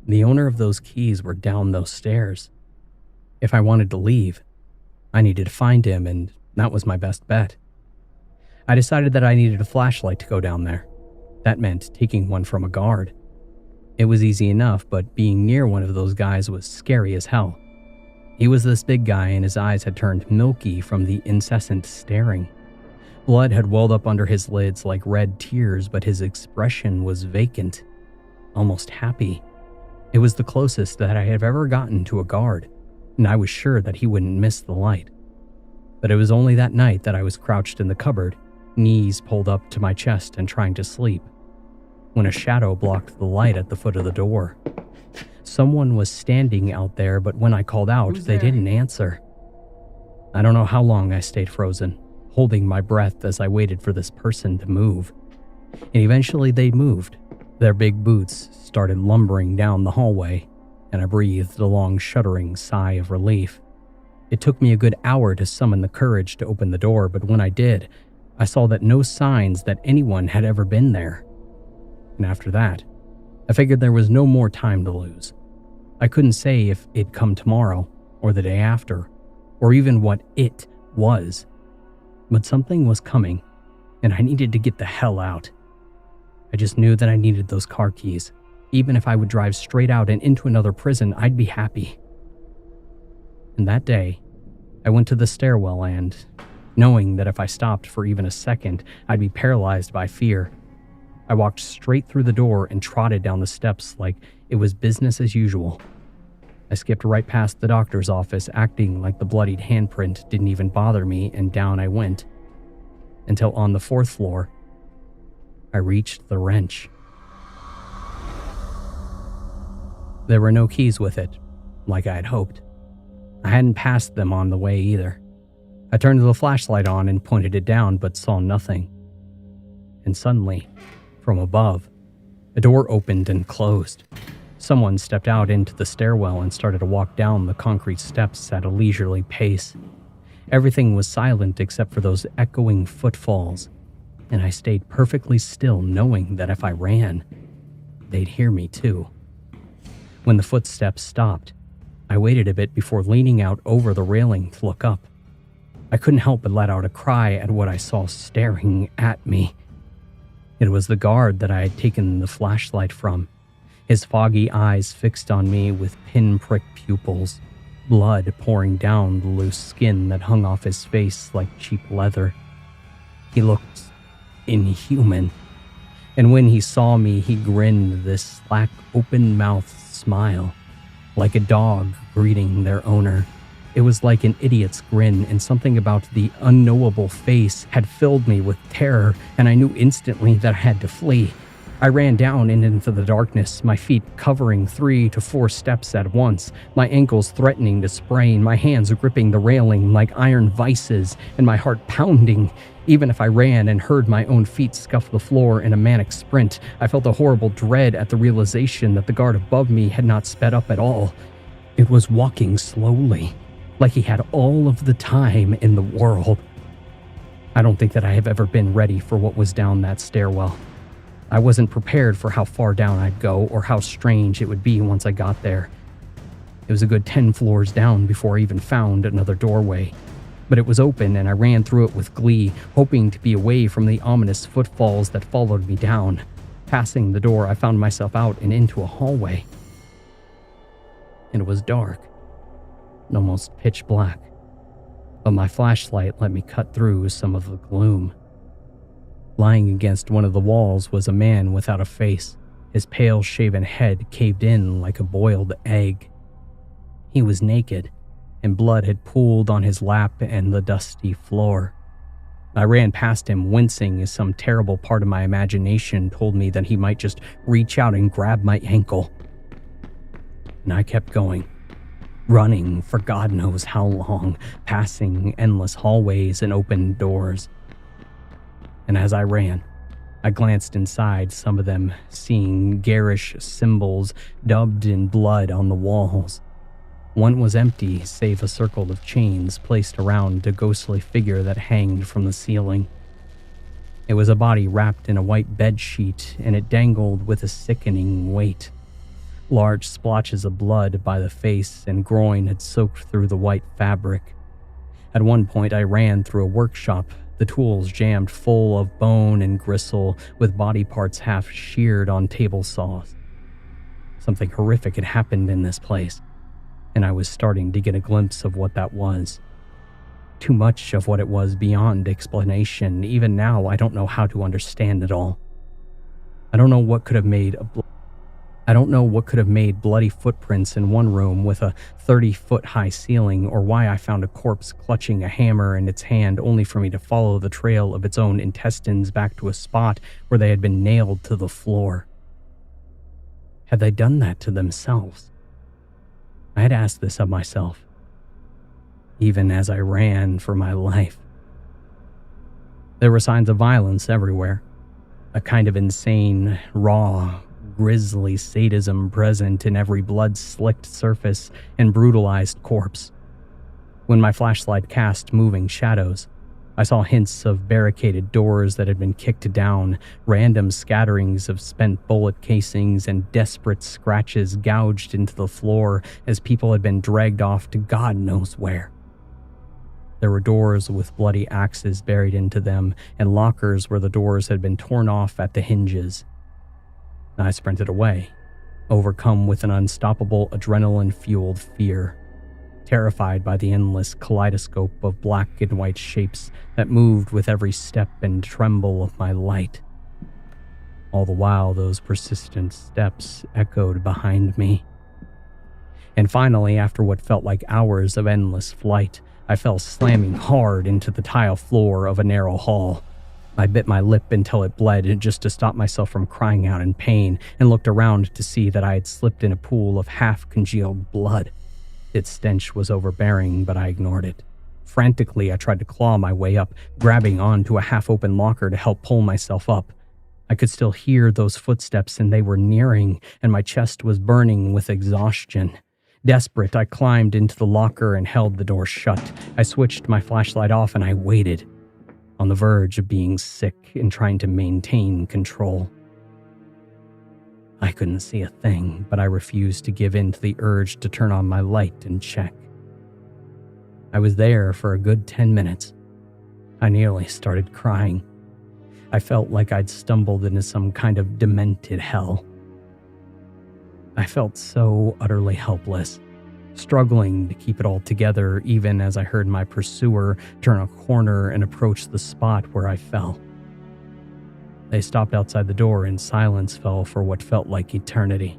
B: the owner of those keys were down those stairs. If I wanted to leave, I needed to find him, and that was my best bet. I decided that I needed a flashlight to go down there. That meant taking one from a guard. It was easy enough, but being near one of those guys was scary as hell. He was this big guy, and his eyes had turned milky from the incessant staring. Blood had welled up under his lids like red tears, but his expression was vacant, almost happy. It was the closest that I had ever gotten to a guard, and I was sure that he wouldn't miss the light. But it was only that night that I was crouched in the cupboard, knees pulled up to my chest and trying to sleep, when a shadow blocked the light at the foot of the door. Someone was standing out there, but when I called out, they didn't answer. I don't know how long I stayed frozen, holding my breath as I waited for this person to move. And eventually they moved. Their big boots started lumbering down the hallway, and I breathed a long, shuddering sigh of relief. It took me a good hour to summon the courage to open the door, but when I did, I saw that no signs that anyone had ever been there. And after that, I figured there was no more time to lose. I couldn't say if it'd come tomorrow, or the day after, or even what it was. But something was coming, and I needed to get the hell out. I just knew that I needed those car keys. Even if I would drive straight out and into another prison, I'd be happy. And that day, I went to the stairwell and knowing that if I stopped for even a second, I'd be paralyzed by fear. I walked straight through the door and trotted down the steps like it was business as usual. I skipped right past the doctor's office, acting like the bloodied handprint didn't even bother me, and down I went. Until on the 4th floor, I reached the wrench. There were no keys with it, like I had hoped. I hadn't passed them on the way either. I turned the flashlight on and pointed it down, but saw nothing. And suddenly, from above, a door opened and closed. Someone stepped out into the stairwell and started to walk down the concrete steps at a leisurely pace. Everything was silent except for those echoing footfalls, and I stayed perfectly still, knowing that if I ran, they'd hear me too. When the footsteps stopped, I waited a bit before leaning out over the railing to look up. I couldn't help but let out a cry at what I saw staring at me. It was the guard that I had taken the flashlight from, his foggy eyes fixed on me with pinprick pupils, blood pouring down the loose skin that hung off his face like cheap leather. He looked inhuman, and when he saw me, he grinned this slack, open-mouthed smile, like a dog greeting their owner. It was like an idiot's grin, and something about the unknowable face had filled me with terror, and I knew instantly that I had to flee. I ran down and into the darkness, my feet covering 3 to 4 steps at once, my ankles threatening to sprain, my hands gripping the railing like iron vices, and my heart pounding. Even if I ran and heard my own feet scuff the floor in a manic sprint, I felt a horrible dread at the realization that the guard above me had not sped up at all. It was walking slowly, like he had all of the time in the world. I don't think that I have ever been ready for what was down that stairwell. I wasn't prepared for how far down I'd go or how strange it would be once I got there. It was a good 10 floors down before I even found another doorway. But it was open and I ran through it with glee, hoping to be away from the ominous footfalls that followed me down. Passing the door, I found myself out and into a hallway. And it was dark, almost pitch black, but my flashlight let me cut through some of the gloom. Lying against one of the walls was a man without a face, his pale shaven head caved in like a boiled egg. He was naked, and blood had pooled on his lap and the dusty floor. I ran past him, wincing as some terrible part of my imagination told me that he might just reach out and grab my ankle. And I kept going, running for God knows how long, passing endless hallways and open doors. And as I ran, I glanced inside some of them, seeing garish symbols dubbed in blood on the walls. One was empty, save a circle of chains placed around a ghostly figure that hanged from the ceiling. It was a body wrapped in a white bedsheet, and it dangled with a sickening weight. Large splotches of blood by the face and groin had soaked through the white fabric. At one point, I ran through a workshop, the tools jammed full of bone and gristle, with body parts half sheared on table saws. Something horrific had happened in this place, and I was starting to get a glimpse of what that was. Too much of what it was beyond explanation. Even now, I don't know how to understand it all. I don't know what could have made bloody footprints in one room with a 30-foot-high ceiling, or why I found a corpse clutching a hammer in its hand only for me to follow the trail of its own intestines back to a spot where they had been nailed to the floor. Had they done that to themselves? I had asked this of myself, even as I ran for my life. There were signs of violence everywhere, a kind of insane, raw, grisly sadism present in every blood-slicked surface and brutalized corpse. When my flashlight cast moving shadows, I saw hints of barricaded doors that had been kicked down, random scatterings of spent bullet casings, and desperate scratches gouged into the floor as people had been dragged off to God knows where. There were doors with bloody axes buried into them, and lockers where the doors had been torn off at the hinges. I sprinted away, overcome with an unstoppable adrenaline-fueled fear. terrified by the endless kaleidoscope of black and white shapes that moved with every step and tremble of my light. All the while, those persistent steps echoed behind me. And finally, after what felt like hours of endless flight, I fell slamming hard into the tile floor of a narrow hall. I bit my lip until it bled just to stop myself from crying out in pain, and looked around to see that I had slipped in a pool of half-congealed blood. Its stench was overbearing, but I ignored it. Frantically, I tried to claw my way up, grabbing onto a half-open locker to help pull myself up. I could still hear those footsteps, and they were nearing, and my chest was burning with exhaustion. Desperate, I climbed into the locker and held the door shut. I switched my flashlight off and I waited, on the verge of being sick and trying to maintain control. I couldn't see a thing, but I refused to give in to the urge to turn on my light and check. I was there for a good 10 minutes. I nearly started crying. I felt like I'd stumbled into some kind of demented hell. I felt so utterly helpless, struggling to keep it all together even as I heard my pursuer turn a corner and approach the spot where I fell. They stopped outside the door and silence fell for what felt like eternity.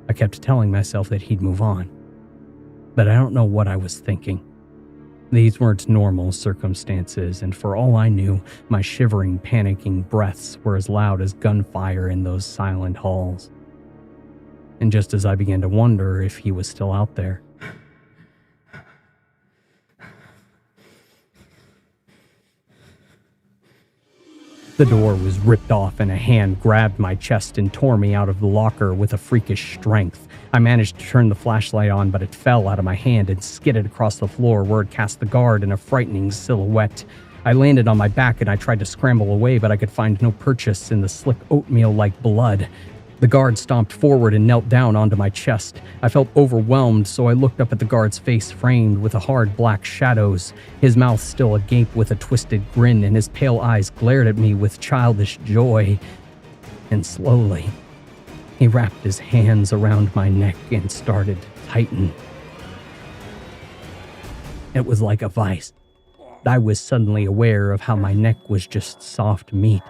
B: I kept telling myself that he'd move on, but I don't know what I was thinking. These weren't normal circumstances, and for all I knew, my shivering, panicking breaths were as loud as gunfire in those silent halls. And just as I began to wonder if he was still out there, the door was ripped off and a hand grabbed my chest and tore me out of the locker with a freakish strength. I managed to turn the flashlight on, but it fell out of my hand and skidded across the floor where it cast the guard in a frightening silhouette. I landed on my back and I tried to scramble away, but I could find no purchase in the slick oatmeal-like blood. The guard stomped forward and knelt down onto my chest. I felt overwhelmed, so I looked up at the guard's face framed with the hard black shadows, his mouth still agape with a twisted grin, and his pale eyes glared at me with childish joy. And slowly, he wrapped his hands around my neck and started to tighten. It was like a vice. I was suddenly aware of how my neck was just soft meat,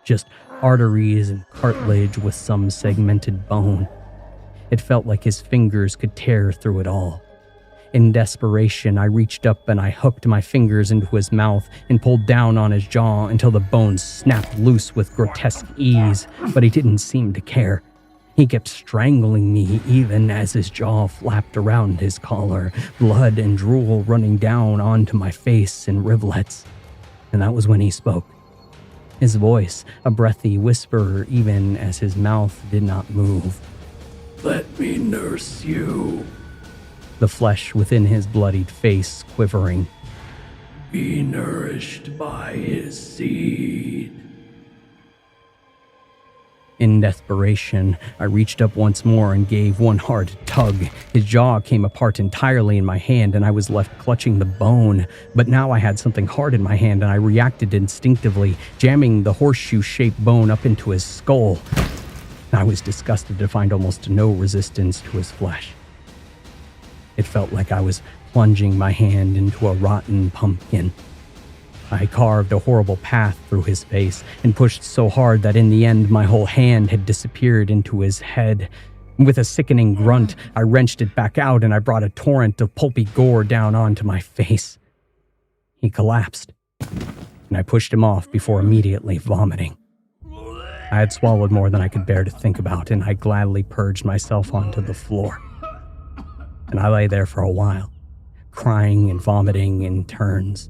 B: just arteries and cartilage with some segmented bone. It felt like his fingers could tear through it all. In desperation, I reached up and I hooked my fingers into his mouth and pulled down on his jaw until the bones snapped loose with grotesque ease, but he didn't seem to care. He kept strangling me even as his jaw flapped around his collar, blood and drool running down onto my face in rivulets. And that was when he spoke. His voice, a breathy whisper even as his mouth did not move.
C: "Let me nurse you."
B: The flesh within his bloodied face quivering.
C: "Be nourished by his seed."
B: In desperation, I reached up once more and gave one hard tug. His jaw came apart entirely in my hand and I was left clutching the bone. But now I had something hard in my hand and I reacted instinctively, jamming the horseshoe-shaped bone up into his skull. I was disgusted to find almost no resistance to his flesh. It felt like I was plunging my hand into a rotten pumpkin. I carved a horrible path through his face and pushed so hard that in the end my whole hand had disappeared into his head. With a sickening grunt, I wrenched it back out and I brought a torrent of pulpy gore down onto my face. He collapsed, and I pushed him off before immediately vomiting. I had swallowed more than I could bear to think about, and I gladly purged myself onto the floor. And I lay there for a while, crying and vomiting in turns,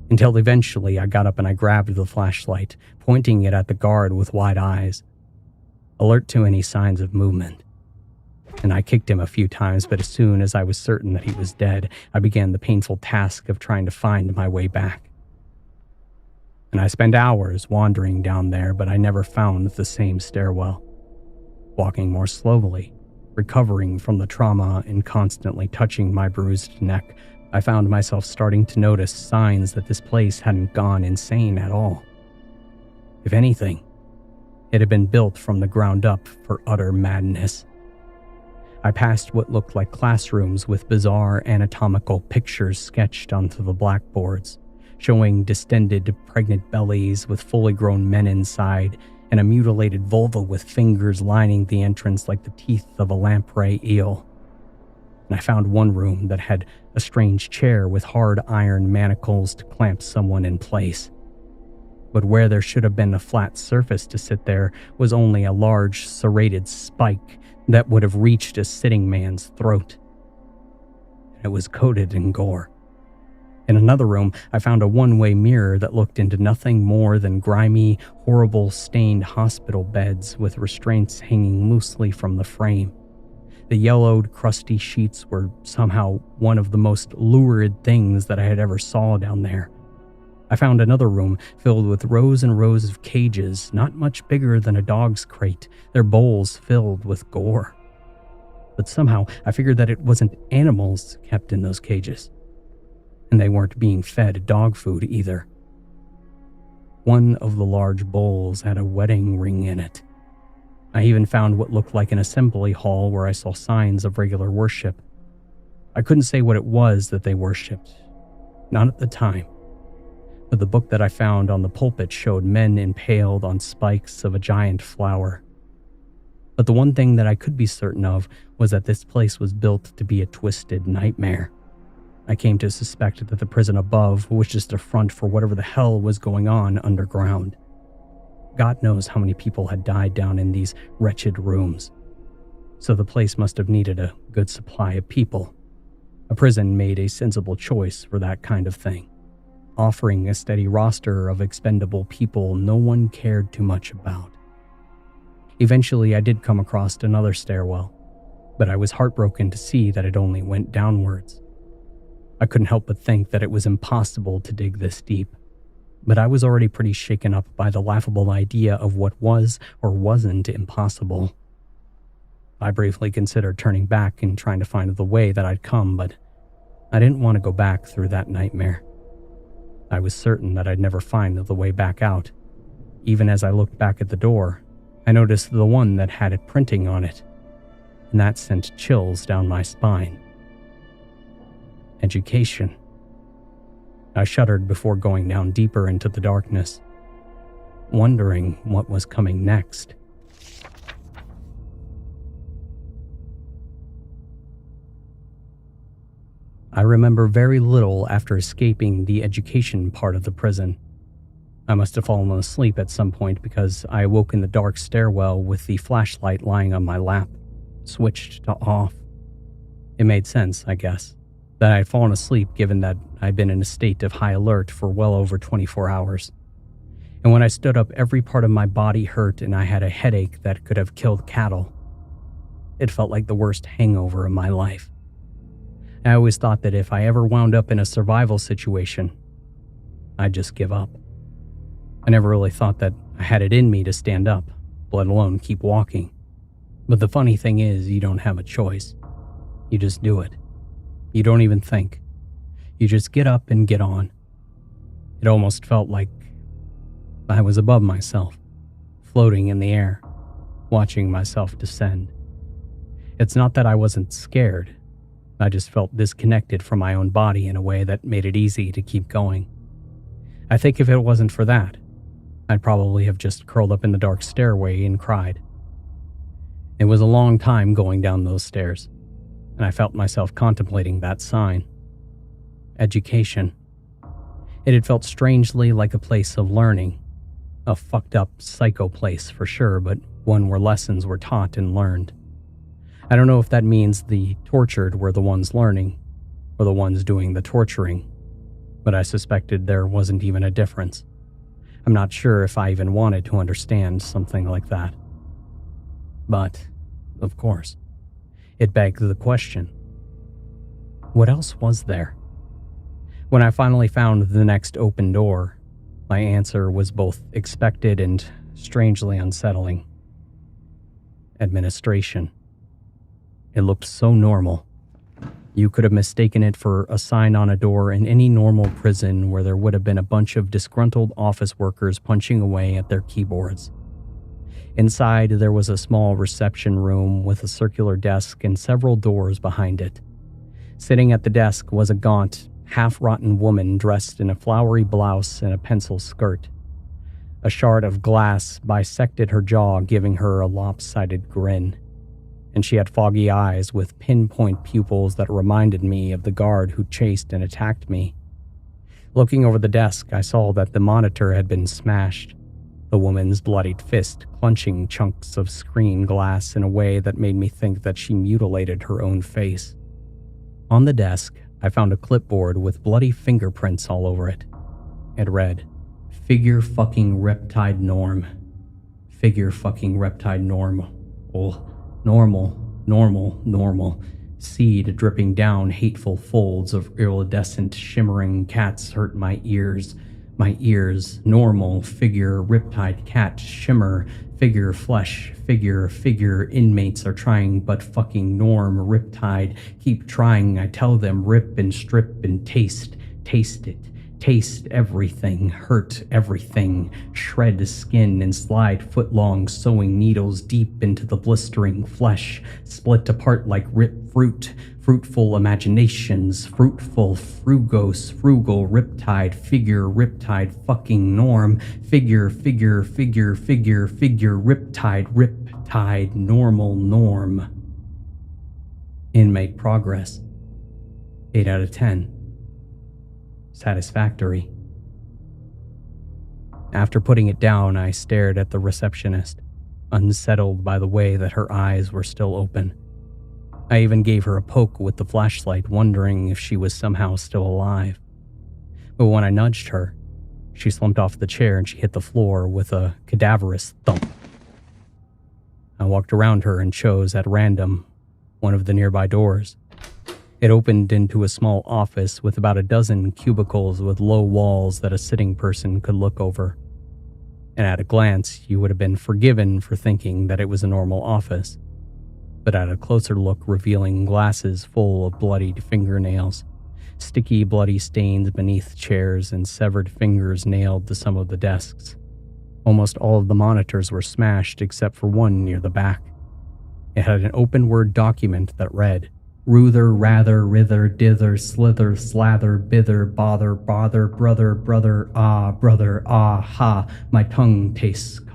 B: until eventually I got up and I grabbed the flashlight, pointing it at the guard with wide eyes, alert to any signs of movement. And I kicked him a few times, but as soon as I was certain that he was dead, I began the painful task of trying to find my way back. And I spent hours wandering down there, but I never found the same stairwell. Walking more slowly, recovering from the trauma and constantly touching my bruised neck, I found myself starting to notice signs that this place hadn't gone insane at all. If anything, it had been built from the ground up for utter madness. I passed what looked like classrooms with bizarre anatomical pictures sketched onto the blackboards, showing distended pregnant bellies with fully grown men inside and a mutilated vulva with fingers lining the entrance like the teeth of a lamprey eel. And I found one room that had a strange chair with hard iron manacles to clamp someone in place. But where there should have been a flat surface to sit there was only a large serrated spike that would have reached a sitting man's throat. And it was coated in gore. In another room, I found a one-way mirror that looked into nothing more than grimy, horrible, stained hospital beds with restraints hanging loosely from the frame. The yellowed, crusty sheets were somehow one of the most lurid things that I had ever saw down there. I found another room filled with rows and rows of cages, not much bigger than a dog's crate, their bowls filled with gore. But somehow I figured that it wasn't animals kept in those cages. And they weren't being fed dog food either. One of the large bowls had a wedding ring in it. I even found what looked like an assembly hall where I saw signs of regular worship. I couldn't say what it was that they worshipped, not at the time. But the book that I found on the pulpit showed men impaled on spikes of a giant flower. But the one thing that I could be certain of was that this place was built to be a twisted nightmare. I came to suspect that the prison above was just a front for whatever the hell was going on underground. God knows how many people had died down in these wretched rooms. So the place must have needed a good supply of people. A prison made a sensible choice for that kind of thing, offering a steady roster of expendable people no one cared too much about. Eventually, I did come across another stairwell, but I was heartbroken to see that it only went downwards. I couldn't help but think that it was impossible to dig this deep, but I was already pretty shaken up by the laughable idea of what was or wasn't impossible. I briefly considered turning back and trying to find the way that I'd come, but I didn't want to go back through that nightmare. I was certain that I'd never find the way back out. Even as I looked back at the door, I noticed the one that had it printing on it, and that sent chills down my spine. Education. I shuddered before going down deeper into the darkness, wondering what was coming next. I remember very little after escaping the education part of the prison. I must have fallen asleep at some point because I awoke in the dark stairwell with the flashlight lying on my lap, switched to off. It made sense, I guess, that I had fallen asleep given that I'd been in a state of high alert for well over 24 hours. And when I stood up, every part of my body hurt and I had a headache that could have killed cattle. It felt like the worst hangover of my life. I always thought that if I ever wound up in a survival situation, I'd just give up. I never really thought that I had it in me to stand up, let alone keep walking. But the funny thing is, you don't have a choice. You just do it. You don't even think. You just get up and get on. It almost felt like I was above myself, floating in the air, watching myself descend. It's not that I wasn't scared. I just felt disconnected from my own body in a way that made it easy to keep going. I think if it wasn't for that, I'd probably have just curled up in the dark stairway and cried. It was a long time going down those stairs, and I felt myself contemplating that sign. Education. It had felt strangely like a place of learning. A fucked up psycho place for sure, but one where lessons were taught and learned. I don't know if that means the tortured were the ones learning, or the ones doing the torturing, but I suspected there wasn't even a difference. I'm not sure if I even wanted to understand something like that. But, of course, it begged the question. What else was there? When I finally found the next open door, my answer was both expected and strangely unsettling. Administration. It looked so normal. You could have mistaken it for a sign on a door in any normal prison where there would have been a bunch of disgruntled office workers punching away at their keyboards. Inside, there was a small reception room with a circular desk and several doors behind it. Sitting at the desk was a gaunt, half-rotten woman dressed in a flowery blouse and a pencil skirt. A shard of glass bisected her jaw, giving her a lopsided grin, and she had foggy eyes with pinpoint pupils that reminded me of the guard who chased and attacked me. Looking over the desk, I saw that the monitor had been smashed, the woman's bloodied fist clutching chunks of screen glass in a way that made me think that she mutilated her own face. On the desk, I found a clipboard with bloody fingerprints all over it. It read, "Figure fucking Reptide Norm. Figure fucking Reptide Normal. Normal. Seed dripping down hateful folds of iridescent shimmering cats hurt my ears. Normal. Figure Riptide Cat. Shimmer. Figure flesh. Figure inmates are trying but fucking norm. Riptide. Keep trying. I tell them rip and strip and taste. Taste it. Taste everything, hurt everything, shred skin and slide foot-long sewing needles deep into the blistering flesh, split apart like ripped fruit, fruitful imaginations, frugal riptide, figure riptide fucking norm, figure riptide normal norm. Inmate progress, 8 out of 10. Satisfactory. After putting it down, I stared at the receptionist, unsettled by the way that her eyes were still open. I even gave her a poke with the flashlight, wondering if she was somehow still alive. But when I nudged her, she slumped off the chair and she hit the floor with a cadaverous thump. I walked around her and chose at random one of the nearby doors. It opened into a small office with about a dozen cubicles with low walls that a sitting person could look over. And at a glance, you would have been forgiven for thinking that it was a normal office. But at a closer look, revealing glasses full of bloodied fingernails, sticky bloody stains beneath chairs, and severed fingers nailed to some of the desks. Almost all of the monitors were smashed except for one near the back. It had an open Word document that read, "Ruther, rather, rither, dither, slither, slather, bither, bother, brother, ah, ha, my tongue tastes of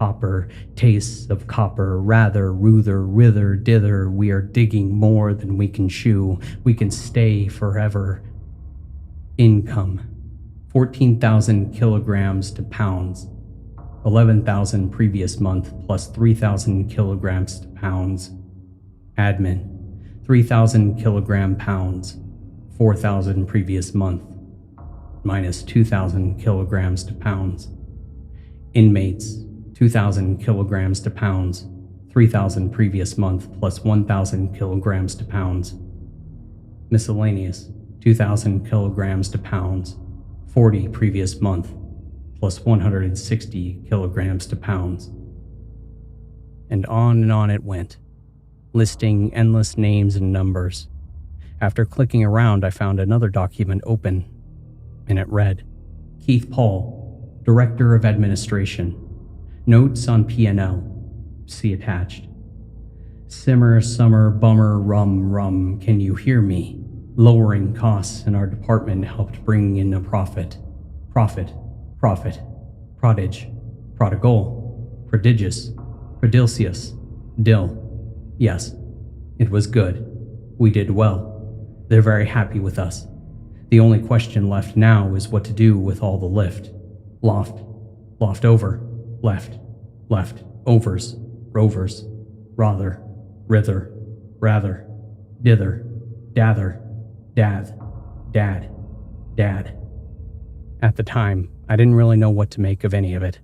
B: copper, rather, ruther, rither, dither, we are digging more than we can chew, we can stay forever." Income, 14,000 kilograms to pounds, 11,000 previous month plus 3,000 kilograms to pounds. Admin, 3,000 kilogram pounds, 4,000 previous month, minus 2,000 kilograms to pounds. Inmates, 2,000 kilograms to pounds, 3,000 previous month plus 1,000 kilograms to pounds. Miscellaneous, 2,000 kilograms to pounds, 40 previous month plus 160 kilograms to pounds. And on it went, listing endless names and numbers. After clicking around, I found another document open, and it read, "Keith Paul, Director of Administration. Notes on P&L. See attached. Simmer, summer, bummer, rum, can you hear me? Lowering costs in our department helped bring in a profit. Prodige, prodigal, prodigious, prodilcious, dill. Yes, it was good. We did well. They're very happy with us. The only question left now is what to do with all the lift. Loft over, left, overs, rovers, rather, rither, rather, dither, dather, dad. At the time, I didn't really know what to make of any of it,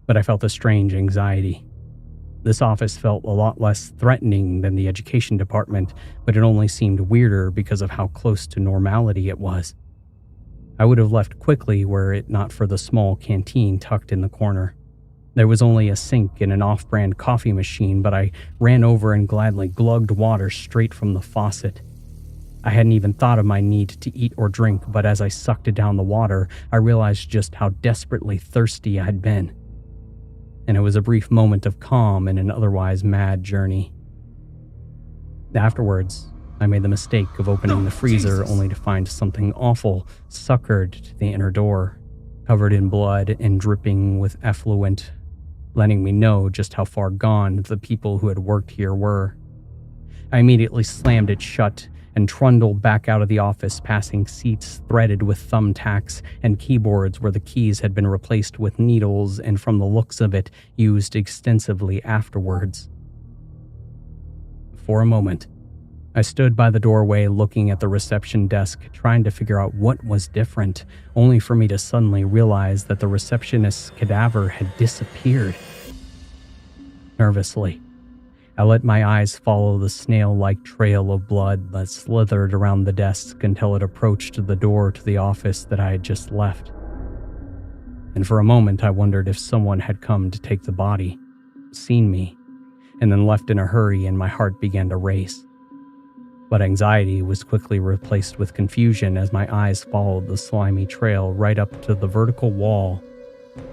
B: but I felt a strange anxiety. This office felt a lot less threatening than the education department, but it only seemed weirder because of how close to normality it was. I would have left quickly were it not for the small canteen tucked in the corner. There was only a sink and an off-brand coffee machine, but I ran over and gladly glugged water straight from the faucet. I hadn't even thought of my need to eat or drink, but as I sucked down the water, I realized just how desperately thirsty I had been. and it was a brief moment of calm in an otherwise mad journey. Afterwards, I made the mistake of opening the freezer only to find something awful suckered to the inner door, covered in blood and dripping with effluent, letting me know just how far gone the people who had worked here were. I immediately slammed it shut and trundled back out of the office, passing seats threaded with thumbtacks and keyboards where the keys had been replaced with needles and, from the looks of it, used extensively afterwards. For a moment, I stood by the doorway looking at the reception desk, trying to figure out what was different, only for me to suddenly realize that the receptionist's cadaver had disappeared. Nervously, I let my eyes follow the snail-like trail of blood that slithered around the desk until it approached the door to the office that I had just left. And for a moment I wondered if someone had come to take the body, seen me, and then left in a hurry, and my heart began to race. But anxiety was quickly replaced with confusion as my eyes followed the slimy trail right up to the vertical wall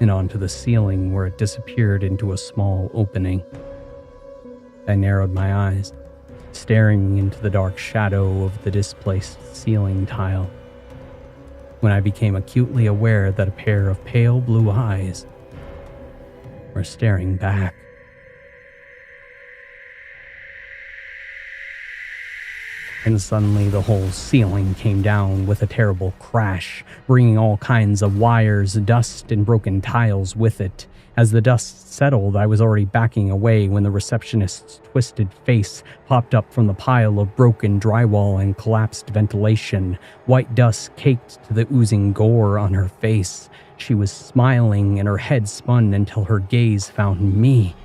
B: and onto the ceiling where it disappeared into a small opening. I narrowed my eyes, staring into the dark shadow of the displaced ceiling tile, when I became acutely aware that a pair of pale blue eyes were staring back. And suddenly the whole ceiling came down with a terrible crash, bringing all kinds of wires, dust, and broken tiles with it. As the dust settled, I was already backing away when the receptionist's twisted face popped up from the pile of broken drywall and collapsed ventilation. White dust caked to the oozing gore on her face. She was smiling, and her head spun until her gaze found me.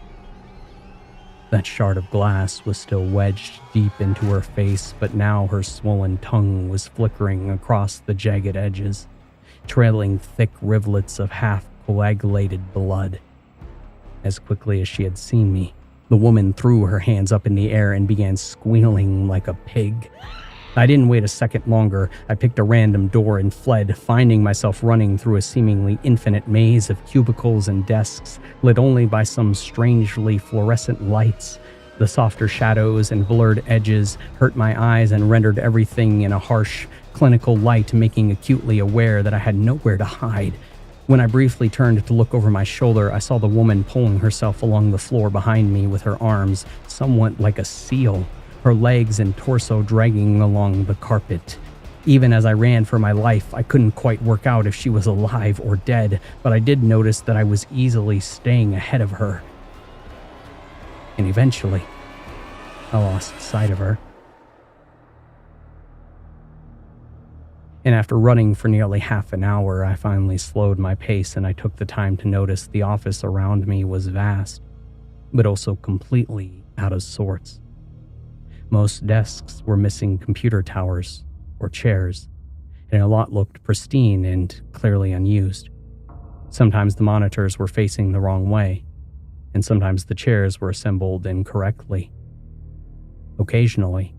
B: That shard of glass was still wedged deep into her face, but now her swollen tongue was flickering across the jagged edges, trailing thick rivulets of half-coagulated blood. As quickly as she had seen me, the woman threw her hands up in the air and began squealing like a pig. I didn't wait a second longer. I picked a random door and fled, finding myself running through a seemingly infinite maze of cubicles and desks, lit only by some strangely fluorescent lights. The softer shadows and blurred edges hurt my eyes and rendered everything in a harsh, clinical light, making acutely aware that I had nowhere to hide. When I briefly turned to look over my shoulder, I saw the woman pulling herself along the floor behind me with her arms somewhat like a seal, her legs and torso dragging along the carpet. Even as I ran for my life, I couldn't quite work out if she was alive or dead, but I did notice that I was easily staying ahead of her. And eventually, I lost sight of her. And after running for nearly half an hour, I finally slowed my pace, and I took the time to notice the office around me was vast, but also completely out of sorts. Most desks were missing computer towers or chairs, and a lot looked pristine and clearly unused. Sometimes the monitors were facing the wrong way, and sometimes the chairs were assembled incorrectly. Occasionally,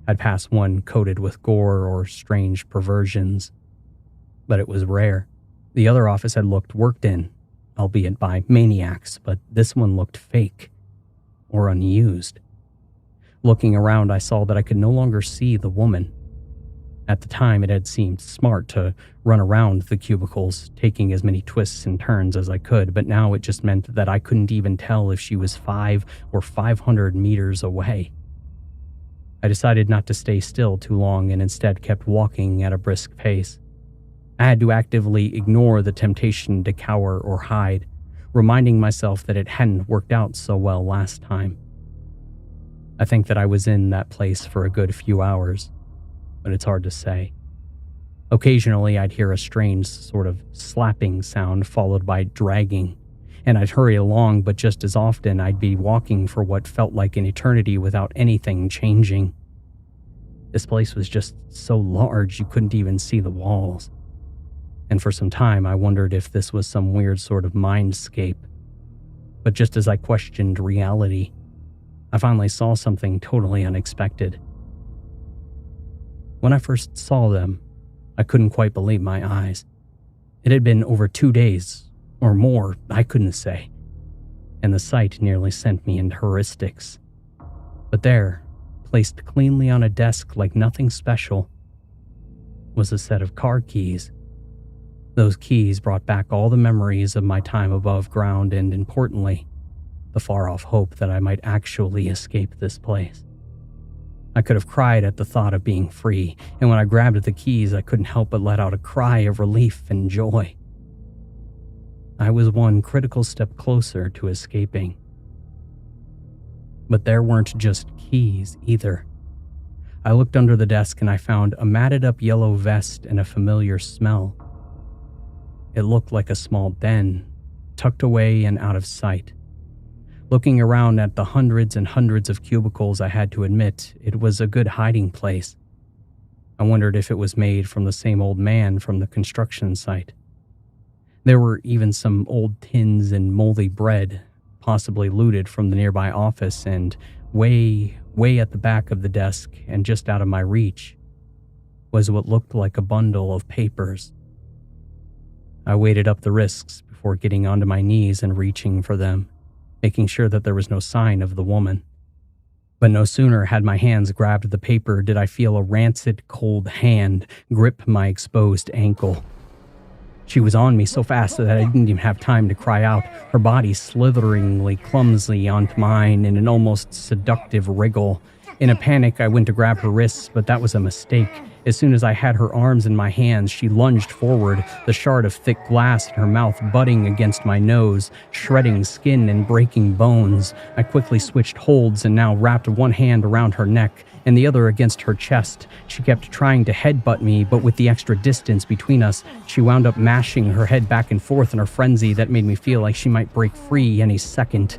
B: I'd pass one coated with gore or strange perversions, but it was rare. The other office had looked worked in, albeit by maniacs, but this one looked fake or unused. Looking around, I saw that I could no longer see the woman. At the time, it had seemed smart to run around the cubicles, taking as many twists and turns as I could, but now it just meant that I couldn't even tell if she was 5 or 500 meters away. I decided not to stay still too long and instead kept walking at a brisk pace. I had to actively ignore the temptation to cower or hide, reminding myself that it hadn't worked out so well last time. I think that I was in that place for a good few hours, but it's hard to say. Occasionally, I'd hear a strange sort of slapping sound followed by dragging, and I'd hurry along, but just as often I'd be walking for what felt like an eternity without anything changing. This place was just so large you couldn't even see the walls. And for some time, I wondered if this was some weird sort of mindscape. But just as I questioned reality, I finally saw something totally unexpected. When I first saw them, I couldn't quite believe my eyes. It had been over 2 days, or more, I couldn't say. and the sight nearly sent me into heuristics. But there, placed cleanly on a desk like nothing special, was a set of car keys. Those keys brought back all the memories of my time above ground and, importantly, the far-off hope that I might actually escape this place. I could have cried at the thought of being free, and when I grabbed the keys, I couldn't help but let out a cry of relief and joy. I was one critical step closer to escaping. But there weren't just keys either. I looked under the desk and I found a matted-up yellow vest and a familiar smell. It looked like a small den, tucked away and out of sight. Looking around at the hundreds and hundreds of cubicles, I had to admit it was a good hiding place. I wondered if it was made from the same old man from the construction site. There were even some old tins and moldy bread, possibly looted from the nearby office, and way at the back of the desk and just out of my reach was what looked like a bundle of papers. I weighed up the risks before getting onto my knees and reaching for them, making sure that there was no sign of the woman. But no sooner had my hands grabbed the paper did I feel a rancid, cold hand grip my exposed ankle. She was on me so fast that I didn't even have time to cry out, her body slitheringly clumsily onto mine in an almost seductive wriggle. In a panic, I went to grab her wrists, but that was a mistake. As soon as I had her arms in my hands, she lunged forward, the shard of thick glass in her mouth butting against my nose, shredding skin and breaking bones. I quickly switched holds and now wrapped one hand around her neck and the other against her chest. She kept trying to headbutt me, but with the extra distance between us, she wound up mashing her head back and forth in a frenzy that made me feel like she might break free any second.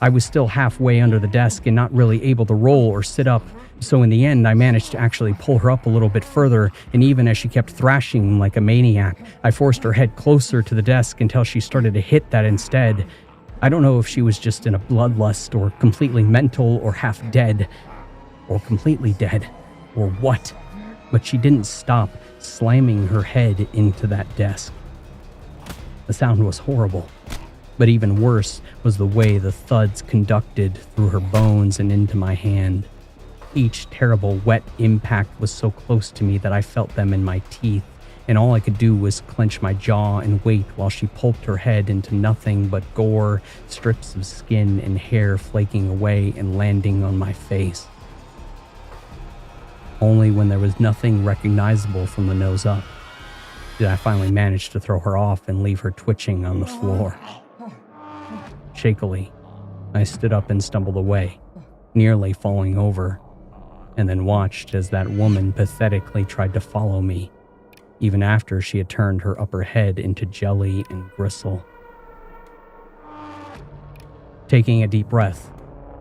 B: I was still halfway under the desk and not really able to roll or sit up, so in the end I managed to actually pull her up a little bit further, and even as she kept thrashing like a maniac, I forced her head closer to the desk until she started to hit that instead. I don't know if she was just in a bloodlust or completely mental or half dead, or completely dead, or what, but she didn't stop slamming her head into that desk. The sound was horrible, but even worse was the way the thuds conducted through her bones and into my hand. Each terrible wet impact was so close to me that I felt them in my teeth, and all I could do was clench my jaw and wait while she pulped her head into nothing but gore, strips of skin and hair flaking away and landing on my face. Only when there was nothing recognizable from the nose up did I finally manage to throw her off and leave her twitching on the floor. Shakily, I stood up and stumbled away, nearly falling over, and then watched as that woman pathetically tried to follow me, even after she had turned her upper head into jelly and gristle. Taking a deep breath,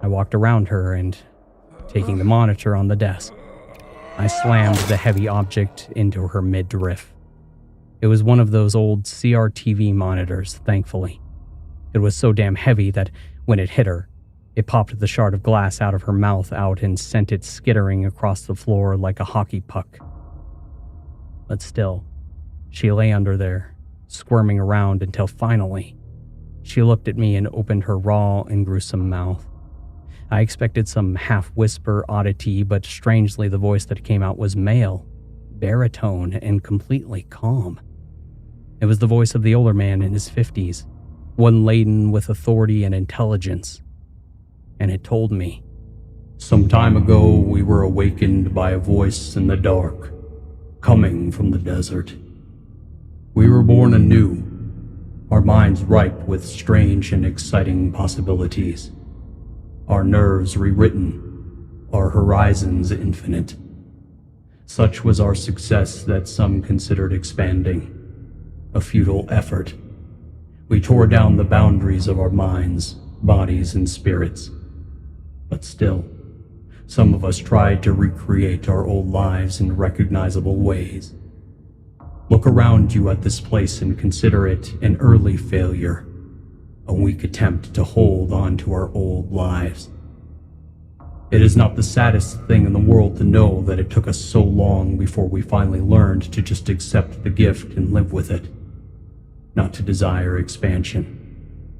B: I walked around her and, taking the monitor on the desk, I slammed the heavy object into her midriff. It was one of those old CRTV monitors, thankfully. It was so damn heavy that when it hit her, it popped the shard of glass out of her mouth out and sent it skittering across the floor like a hockey puck. But still, she lay under there, squirming around until finally, she looked at me and opened her raw and gruesome mouth. I expected some half-whisper oddity, but strangely the voice that came out was male, baritone, and completely calm. It was the voice of the older man in his 50s, one laden with authority and intelligence. And it told me,
C: "Some time ago we were awakened by a voice in the dark, coming from the desert. We were born anew, our minds ripe with strange and exciting possibilities, our nerves rewritten, our horizons infinite. Such was our success that some considered expanding, a futile effort. We tore down the boundaries of our minds, bodies, and spirits. But still, some of us tried to recreate our old lives in recognizable ways. Look around you at this place and consider it an early failure, a weak attempt to hold on to our old lives. It is not the saddest thing in the world to know that it took us so long before we finally learned to just accept the gift and live with it, not to desire expansion.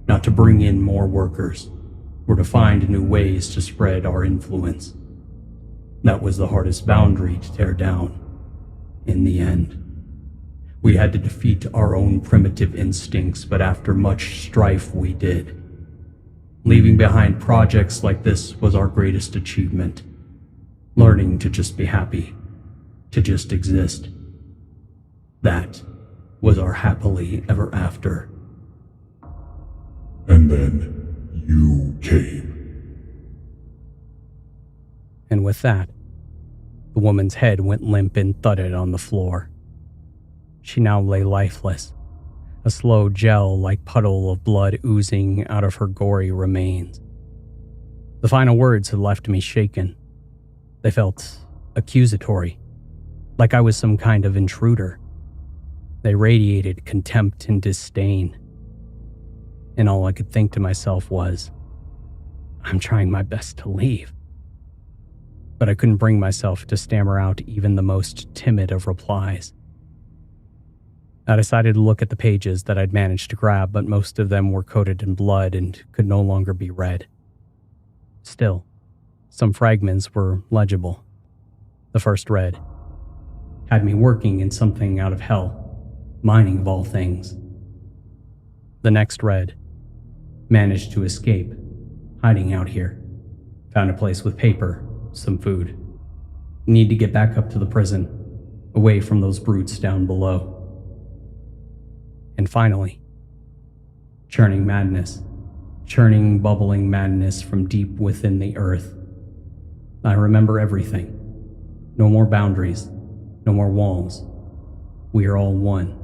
C: not to bring in more workers, or to find new ways to spread our influence. That was the hardest boundary to tear down, in the end. We had to defeat our own primitive instincts, but after much strife we did. Leaving behind projects like this was our greatest achievement. Learning to just be happy, to just exist. That was our happily ever after.
D: And then you came.
B: And with that, the woman's head went limp and thudded on the floor. She now lay lifeless, a slow gel-like puddle of blood oozing out of her gory remains. The final words had left me shaken. They felt accusatory, like I was some kind of intruder. They radiated contempt and disdain. And all I could think to myself was, I'm trying my best to leave. But I couldn't bring myself to stammer out even the most timid of replies. I decided to look at the pages that I'd managed to grab, but most of them were coated in blood and could no longer be read. Still, some fragments were legible. The first read, "Had me working in something out of hell, mining of all things." The next read, "Managed to escape, hiding out here. Found a place with paper, some food. Need to get back up to the prison, away from those brutes down below." And finally, churning madness, churning, bubbling madness from deep within the earth. I remember everything. No more boundaries, no more walls. We are all one.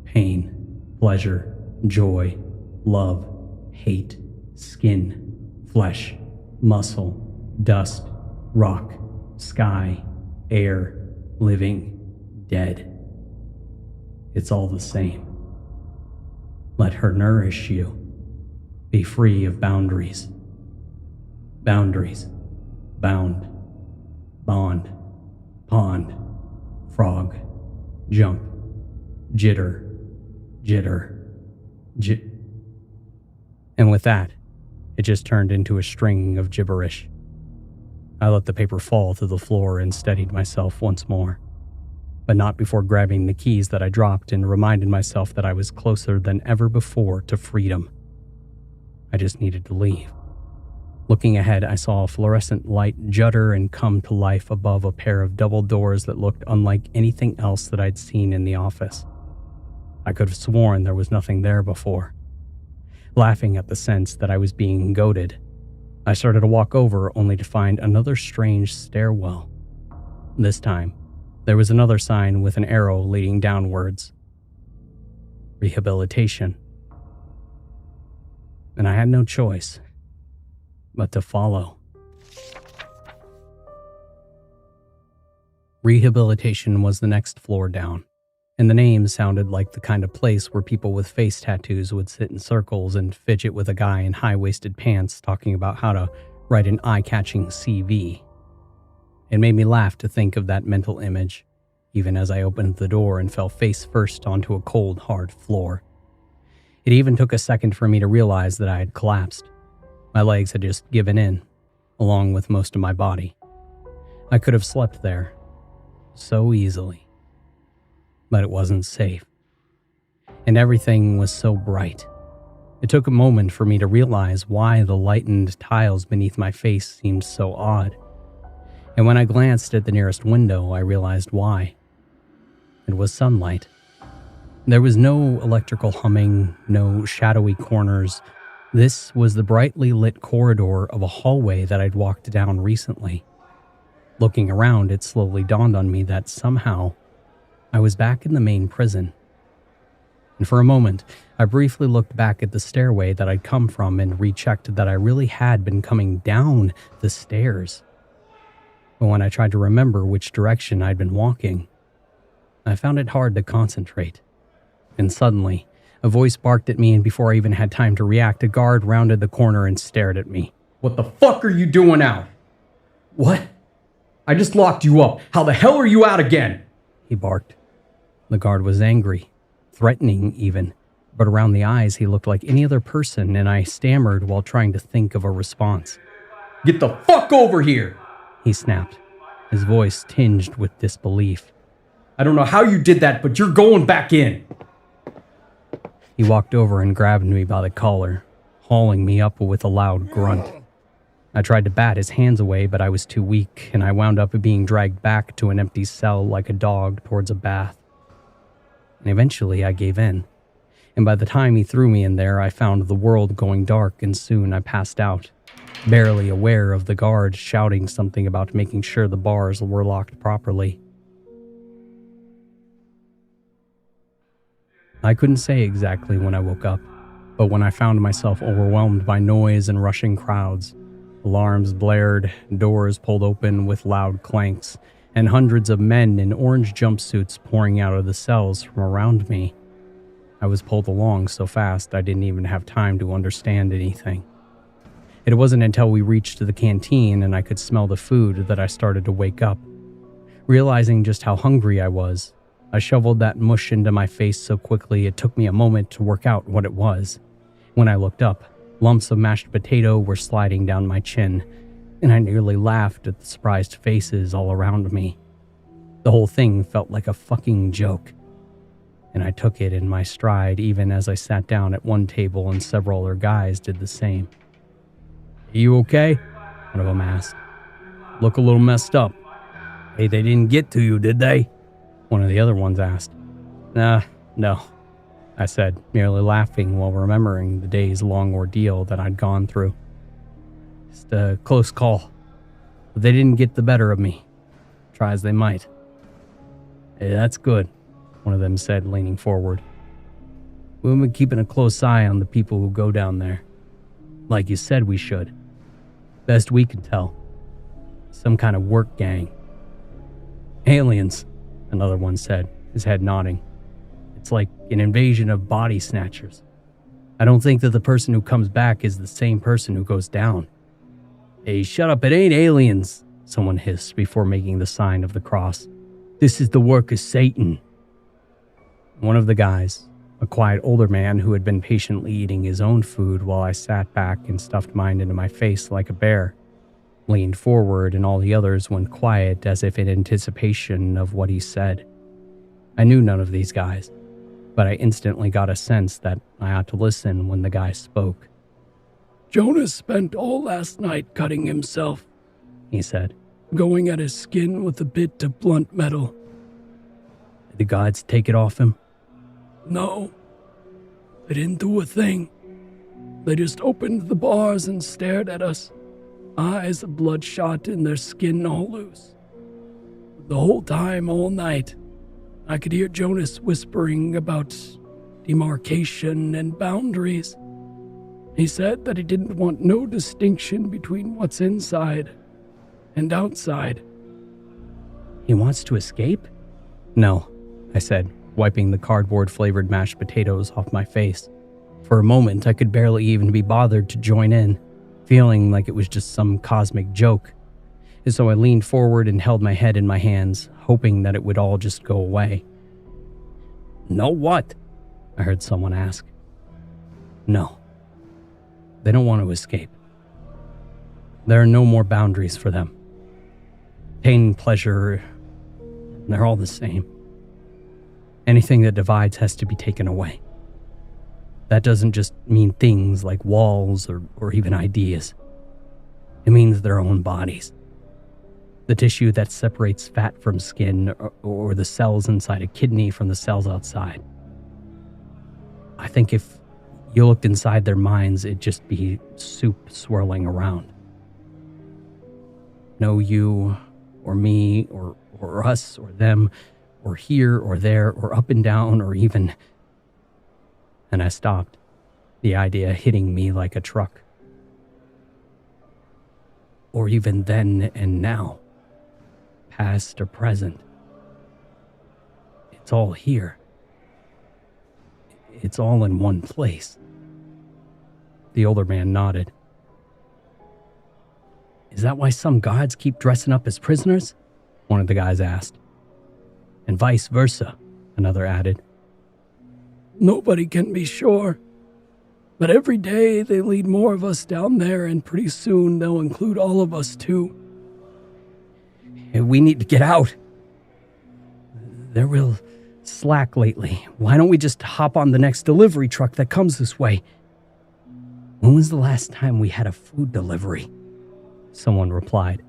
B: Pain, pleasure, joy, love, hate, skin, flesh, muscle, dust, rock, sky, air, living, dead. It's all the same. Let her nourish you. Be free of boundaries. Boundaries. Bound. Bond. Pond. Frog. Jump. Jitter. Jitter. And with that, it just turned into a string of gibberish. I let the paper fall to the floor and steadied myself once more, but not before grabbing the keys that I dropped and reminded myself that I was closer than ever before to freedom. I just needed to leave. Looking ahead, I saw a fluorescent light judder and come to life above a pair of double doors that looked unlike anything else that I'd seen in the office. I could have sworn there was nothing there before. Laughing at the sense that I was being goaded, I started to walk over only to find another strange stairwell. This time, there was another sign with an arrow leading downwards. Rehabilitation. And I had no choice but to follow. Rehabilitation was the next floor down, and the name sounded like the kind of place where people with face tattoos would sit in circles and fidget with a guy in high-waisted pants talking about how to write an eye-catching CV. It made me laugh to think of that mental image, even as I opened the door and fell face first onto a cold, hard floor. It even took a second for me to realize that I had collapsed. My legs had just given in, along with most of my body. I could have slept there so easily. But it wasn't safe. And everything was so bright. It took a moment for me to realize why the lightened tiles beneath my face seemed so odd. And when I glanced at the nearest window, I realized why. It was sunlight. There was no electrical humming, no shadowy corners. This was the brightly lit corridor of a hallway that I'd walked down recently. Looking around, it slowly dawned on me that somehow I was back in the main prison. And for a moment, I briefly looked back at the stairway that I'd come from and rechecked that I really had been coming down the stairs. But when I tried to remember which direction I'd been walking, I found it hard to concentrate. And suddenly, a voice barked at me, and before I even had time to react, a guard rounded the corner and stared at me.
C: "What the fuck are you doing out?" "What? I just locked you up. How the hell are you out again?"
B: He barked. The guard was angry, threatening even, but around the eyes he looked like any other person, and I stammered while trying to think of a response.
C: Get the fuck over here!
B: He snapped, his voice tinged with disbelief.
C: I don't know how you did that, but you're going back in.
B: He walked over and grabbed me by the collar, hauling me up with a loud grunt. I tried to bat his hands away, but I was too weak, and I wound up being dragged back to an empty cell like a dog towards a bath. And eventually I gave in, and by the time he threw me in there, I found the world going dark, and soon I passed out, barely aware of the guard shouting something about making sure the bars were locked properly. I couldn't say exactly when I woke up, but when I found myself overwhelmed by noise and rushing crowds, alarms blared, doors pulled open with loud clanks, and hundreds of men in orange jumpsuits pouring out of the cells from around me. I was pulled along so fast I didn't even have time to understand anything. It wasn't until we reached the canteen and I could smell the food that I started to wake up. Realizing just how hungry I was, I shoveled that mush into my face so quickly it took me a moment to work out what it was. When I looked up, lumps of mashed potato were sliding down my chin, and I nearly laughed at the surprised faces all around me. The whole thing felt like a fucking joke, and I took it in my stride even as I sat down at one table and several other guys did the same. "You okay?" one of them asked. "Look a little messed up." "Hey, they didn't get to you, did they?" one of the other ones asked. No, I said, merely laughing while remembering the days-long ordeal that I'd gone through. "Just a close call, but they didn't get the better of me. Try as they might." "Hey, that's good," one of them said, leaning forward. "We've been keeping a close eye on the people who go down there. Like you said we should. Best we can tell. Some kind of work gang." "Aliens," another one said, his head nodding. "It's like an invasion of body snatchers. I don't think that the person who comes back is the same person who goes down." "Hey, shut up, it ain't aliens," someone hissed before making the sign of the cross. "This is the work of Satan." One of the guys, a quiet older man who had been patiently eating his own food while I sat back and stuffed mine into my face like a bear, leaned forward, and all the others went quiet as if in anticipation of what he said. I knew none of these guys, but I instantly got a sense that I ought to listen when the guy spoke. "Jonas spent all last night cutting himself," he said, "going at his skin with a bit of blunt metal." "Did the guards take it off him?" "No, they didn't do a thing. They just opened the bars and stared at us, eyes bloodshot and their skin all loose. The whole time, all night, I could hear Jonas whispering about demarcation and boundaries. He said that he didn't want no distinction between what's inside and outside." "He wants to escape?" "No," I said, wiping the cardboard-flavored mashed potatoes off my face. For a moment, I could barely even be bothered to join in, feeling like it was just some cosmic joke. And so I leaned forward and held my head in my hands, hoping that it would all just go away. "No what?" I heard someone ask. "No. They don't want to escape. There are no more boundaries for them. Pain and pleasure, they're all the same. Anything that divides has to be taken away. That doesn't just mean things like walls or even ideas. It means their own bodies. The tissue that separates fat from skin, or the cells inside a kidney from the cells outside. I think if you looked inside their minds, it'd just be soup swirling around. No you, or me, or us, or them, or here, or there, or up and down, or even..." And I stopped, the idea hitting me like a truck. "Or even then and now, past or present. It's all here. It's all in one place." The older man nodded. "Is that why some guards keep dressing up as prisoners?" one of the guys asked. "And vice versa," another added.
E: Nobody can be sure. But every day they lead more of us down there, and pretty soon they'll include all of us too.
B: We need to get out. They're real slack lately. Why don't we just hop on the next delivery truck that comes this way? When was the last time we had a food delivery? Someone replied,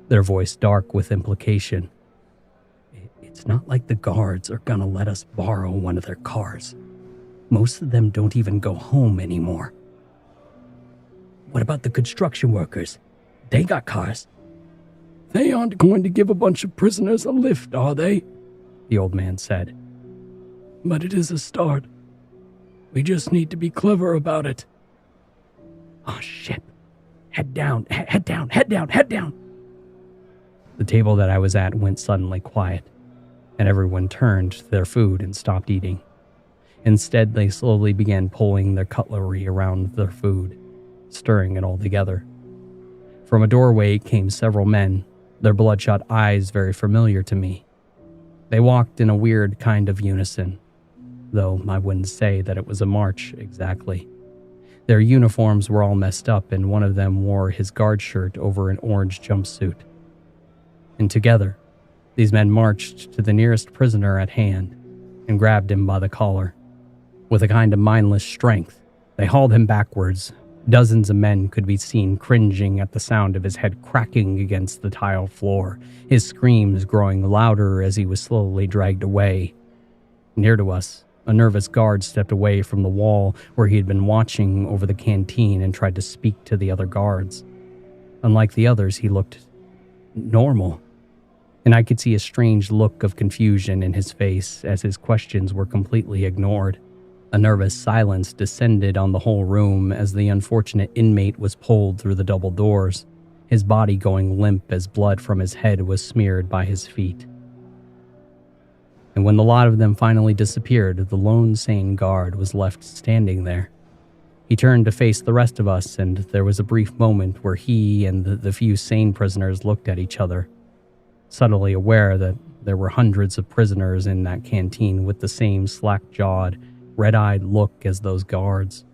B: their voice dark with implication. It's not like the guards are gonna let us borrow one of their cars. Most of them don't even go home anymore. What about the construction workers? They got cars.
E: They aren't going to give a bunch of prisoners a lift, are they?
B: The old man said.
E: But it is a start. We just need to be clever about it.
B: Oh shit. Head down, head down, head down, head down. The table that I was at went suddenly quiet, and everyone turned to their food and stopped eating. Instead, they slowly began pulling their cutlery around their food, stirring it all together. From a doorway came several men, their bloodshot eyes very familiar to me. They walked in a weird kind of unison, though I wouldn't say that it was a march exactly. Their uniforms were all messed up, and one of them wore his guard shirt over an orange jumpsuit. And together, these men marched to the nearest prisoner at hand and grabbed him by the collar. With a kind of mindless strength, they hauled him backwards. Dozens of men could be seen cringing at the sound of his head cracking against the tile floor, his screams growing louder as he was slowly dragged away. Near to us, a nervous guard stepped away from the wall where he had been watching over the canteen and tried to speak to the other guards. Unlike the others, he looked normal, and I could see a strange look of confusion in his face as his questions were completely ignored. A nervous silence descended on the whole room as the unfortunate inmate was pulled through the double doors, his body going limp as blood from his head was smeared by his feet. And when the lot of them finally disappeared, the lone sane guard was left standing there. He turned to face the rest of us, and there was a brief moment where he and the few sane prisoners looked at each other, subtly aware that there were hundreds of prisoners in that canteen with the same slack-jawed, red-eyed look as those guards.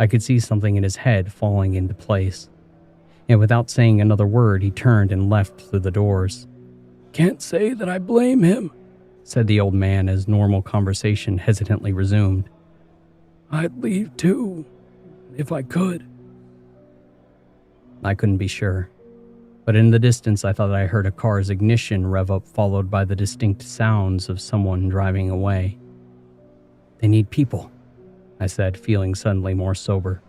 B: I could see something in his head falling into place, and without saying another word, he turned and left through the doors.
E: Can't say that I blame him,
B: said the old man as normal conversation hesitantly resumed.
E: I'd leave too, if I could.
B: I couldn't be sure, but in the distance I thought I heard a car's ignition rev up, followed by the distinct sounds of someone driving away. They need people, I said, feeling suddenly more sober.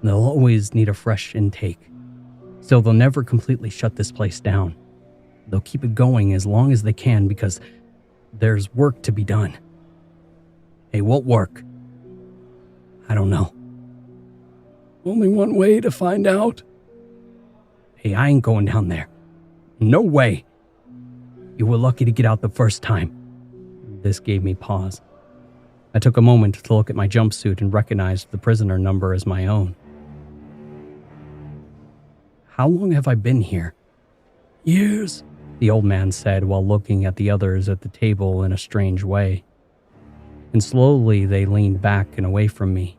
B: They'll always need a fresh intake. Still, they'll never completely shut this place down. They'll keep it going as long as they can because there's work to be done. Hey, what work? I don't know.
E: Only one way to find out.
B: Hey, I ain't going down there. No way. You were lucky to get out the first time. This gave me pause. I took a moment to look at my jumpsuit and recognized the prisoner number as my own. How long have I been here?
E: Years,
B: the old man said while looking at the others at the table in a strange way. And slowly they leaned back and away from me.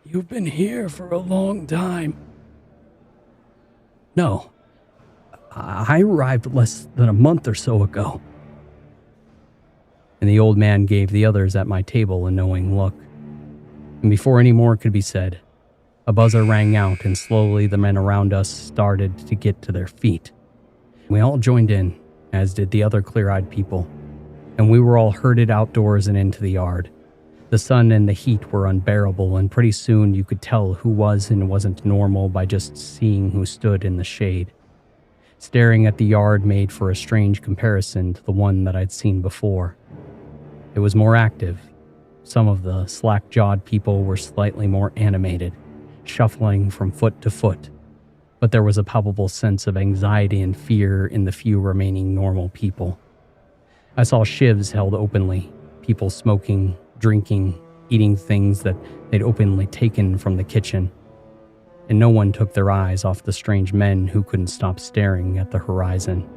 E: You've been here for a long time.
B: No, I arrived less than a month or so ago. And the old man gave the others at my table a knowing look. And before any more could be said, a buzzer rang out and slowly the men around us started to get to their feet. We all joined in, as did the other clear-eyed people, and we were all herded outdoors and into the yard. The sun and the heat were unbearable, and pretty soon you could tell who was and wasn't normal by just seeing who stood in the shade. Staring at the yard made for a strange comparison to the one that I'd seen before. It was more active. Some of the slack-jawed people were slightly more animated, shuffling from foot to foot, but there was a palpable sense of anxiety and fear in the few remaining normal people. I saw shivs held openly, people smoking, drinking, eating things that they'd openly taken from the kitchen, and no one took their eyes off the strange men who couldn't stop staring at the horizon.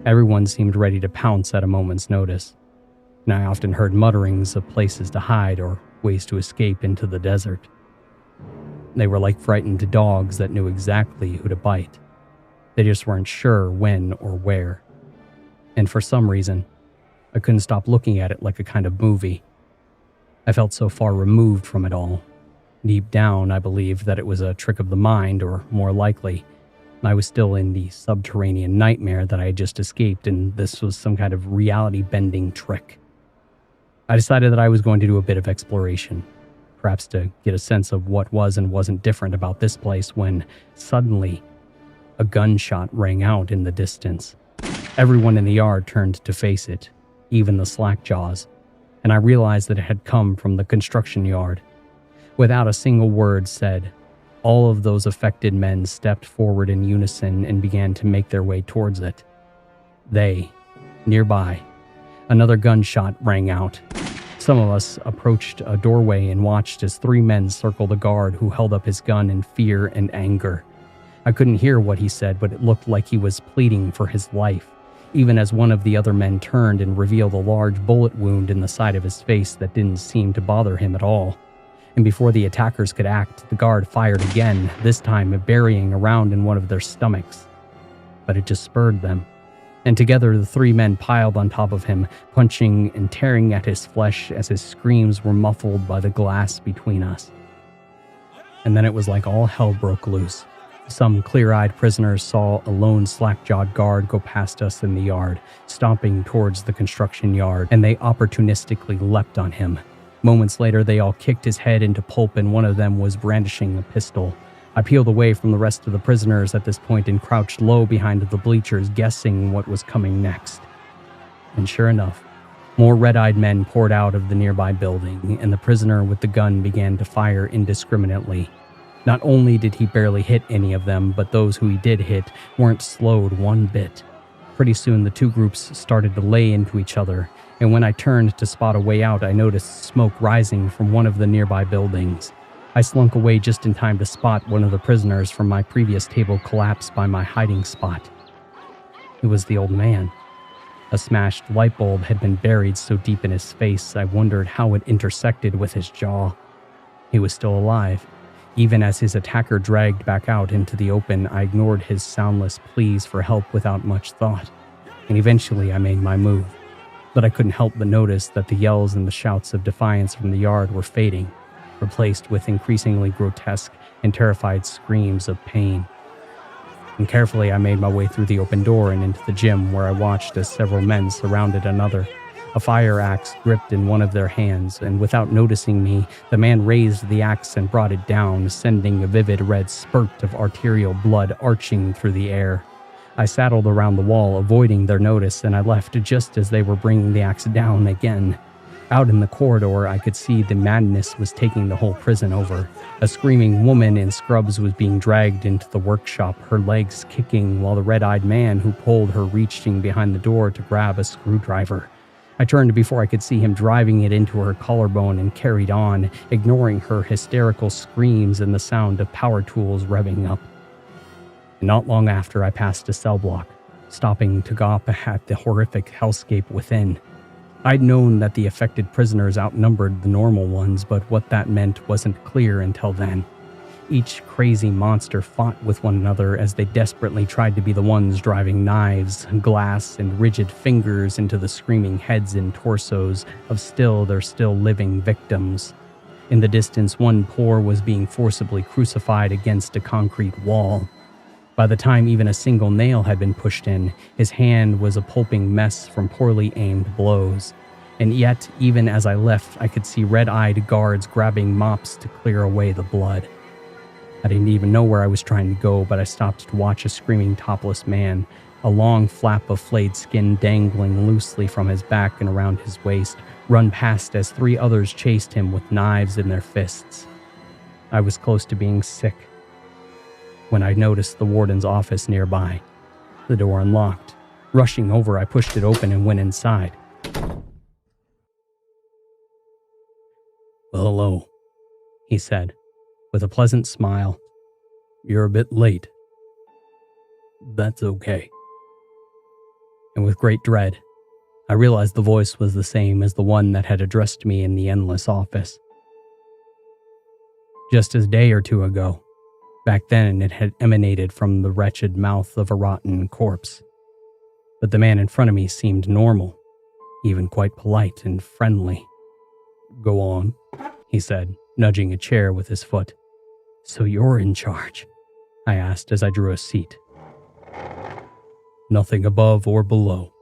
B: Everyone seemed ready to pounce at a moment's notice. and I often heard mutterings of places to hide or ways to escape into the desert. They were like frightened dogs that knew exactly who to bite. They just weren't sure when or where. And for some reason, I couldn't stop looking at it like a kind of movie. I felt so far removed from it all. Deep down, I believed that it was a trick of the mind, or more likely, I was still in the subterranean nightmare that I had just escaped, and this was some kind of reality-bending trick. I decided that I was going to do a bit of exploration, perhaps to get a sense of what was and wasn't different about this place, when suddenly a gunshot rang out in the distance. Everyone in the yard turned to face it, even the slackjaws, and I realized that it had come from the construction yard. Without a single word said, all of those affected men stepped forward in unison and began to make their way towards it. Nearby, another gunshot rang out. Some of us approached a doorway and watched as 3 men circled a guard who held up his gun in fear and anger. I couldn't hear what he said, but it looked like he was pleading for his life, even as one of the other men turned and revealed a large bullet wound in the side of his face that didn't seem to bother him at all. And before the attackers could act, the guard fired again, this time burying a round in one of their stomachs. But it just spurred them, and together the 3 men piled on top of him, punching and tearing at his flesh as his screams were muffled by the glass between us. And then it was like all hell broke loose. Some clear-eyed prisoners saw a lone slack-jawed guard go past us in the yard, stomping towards the construction yard, and they opportunistically leapt on him. Moments later, they all kicked his head into pulp, and one of them was brandishing a pistol. I peeled away from the rest of the prisoners at this point and crouched low behind the bleachers, guessing what was coming next. And sure enough, more red-eyed men poured out of the nearby building, and the prisoner with the gun began to fire indiscriminately. Not only did he barely hit any of them, but those who he did hit weren't slowed one bit. Pretty soon, the 2 groups started to lay into each other, and when I turned to spot a way out, I noticed smoke rising from one of the nearby buildings. I slunk away just in time to spot one of the prisoners from my previous table collapse by my hiding spot. It was the old man. A smashed light bulb had been buried so deep in his face, I wondered how it intersected with his jaw. He was still alive. Even as his attacker dragged back out into the open, I ignored his soundless pleas for help without much thought, and eventually I made my move. But I couldn't help but notice that the yells and the shouts of defiance from the yard were fading, replaced with increasingly grotesque and terrified screams of pain. And carefully I made my way through the open door and into the gym, where I watched as several men surrounded another, a fire axe gripped in one of their hands, and without noticing me, the man raised the axe and brought it down, sending a vivid red spurt of arterial blood arching through the air. I saddled around the wall, avoiding their notice, and I left just as they were bringing the axe down again. Out in the corridor, I could see the madness was taking the whole prison over. A screaming woman in scrubs was being dragged into the workshop, her legs kicking, while the red-eyed man who pulled her reaching behind the door to grab a screwdriver. I turned before I could see him driving it into her collarbone and carried on, ignoring her hysterical screams and the sound of power tools revving up. Not long after, I passed a cell block, stopping to gawp at the horrific hellscape within. I'd known that the affected prisoners outnumbered the normal ones, but what that meant wasn't clear until then. Each crazy monster fought with one another as they desperately tried to be the ones driving knives, glass, and rigid fingers into the screaming heads and torsos of their still living victims. In the distance, one poor was being forcibly crucified against a concrete wall. By the time even a single nail had been pushed in, his hand was a pulping mess from poorly aimed blows. And yet, even as I left, I could see red-eyed guards grabbing mops to clear away the blood. I didn't even know where I was trying to go, but I stopped to watch a screaming topless man, a long flap of flayed skin dangling loosely from his back and around his waist, run past as 3 others chased him with knives in their fists. I was close to being sick when I noticed the warden's office nearby. The door unlocked. Rushing over, I pushed it open and went inside.
C: "Well, hello," he said, with a pleasant smile. "You're a bit late." "That's okay."
B: And with great dread, I realized the voice was the same as the one that had addressed me in the endless office. Just a day or two ago, back then it had emanated from the wretched mouth of a rotten corpse. But the man in front of me seemed normal, even quite polite and friendly. "Go on," he said, nudging a chair with his foot. "So you're in charge?" I asked as I drew a seat. "Nothing above or below,"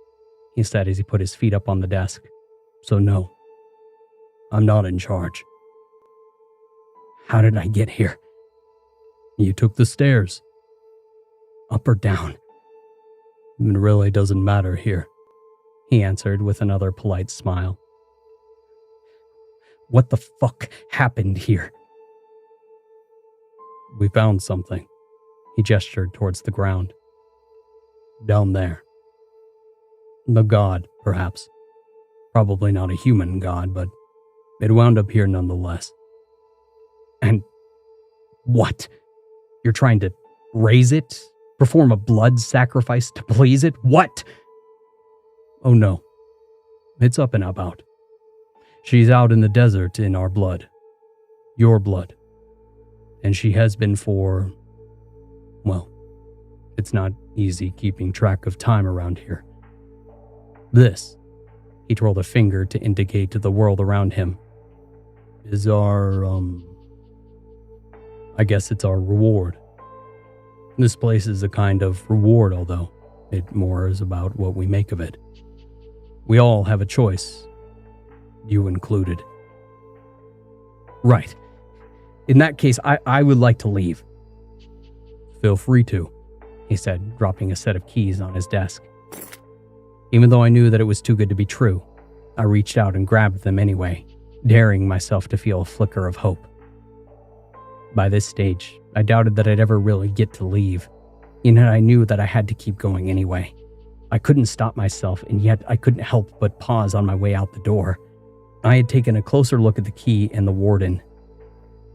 B: he said as he put his feet up on the desk. "So no, I'm not in charge." "How did I get here?" "You took the stairs." "Up or down?" "It really doesn't matter here," he answered with another polite smile. "What the fuck happened here?" "We found something." He gestured towards the ground. "Down there. A god, perhaps. Probably not a human god, but it wound up here nonetheless." "And what? You're trying to raise it? Perform a blood sacrifice to please it? What?" "Oh no. It's up and about. She's out in the desert in our blood. Your blood. And she has been for... well, it's not easy keeping track of time around here. This," he twirled a finger to indicate to the world around him, "is our, I guess it's our reward. This place is a kind of reward, although it more is about what we make of it. We all have a choice, you included." "Right. In that case, I would like to leave." "Feel free to," he said, dropping a set of keys on his desk. Even though I knew that it was too good to be true, I reached out and grabbed them anyway, daring myself to feel a flicker of hope. By this stage, I doubted that I'd ever really get to leave, and yet I knew that I had to keep going anyway. I couldn't stop myself, and yet I couldn't help but pause on my way out the door. I had taken a closer look at the key and the warden,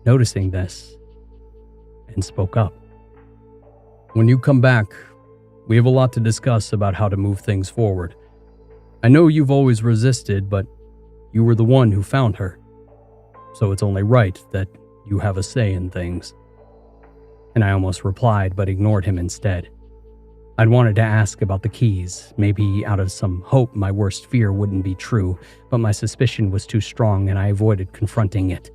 B: noticing this, and spoke up. "When you come back, we have a lot to discuss about how to move things forward. I know you've always resisted, but you were the one who found her, so it's only right that you have a say in things." And I almost replied, but ignored him instead. I'd wanted to ask about the keys, maybe out of some hope my worst fear wouldn't be true, but my suspicion was too strong and I avoided confronting it.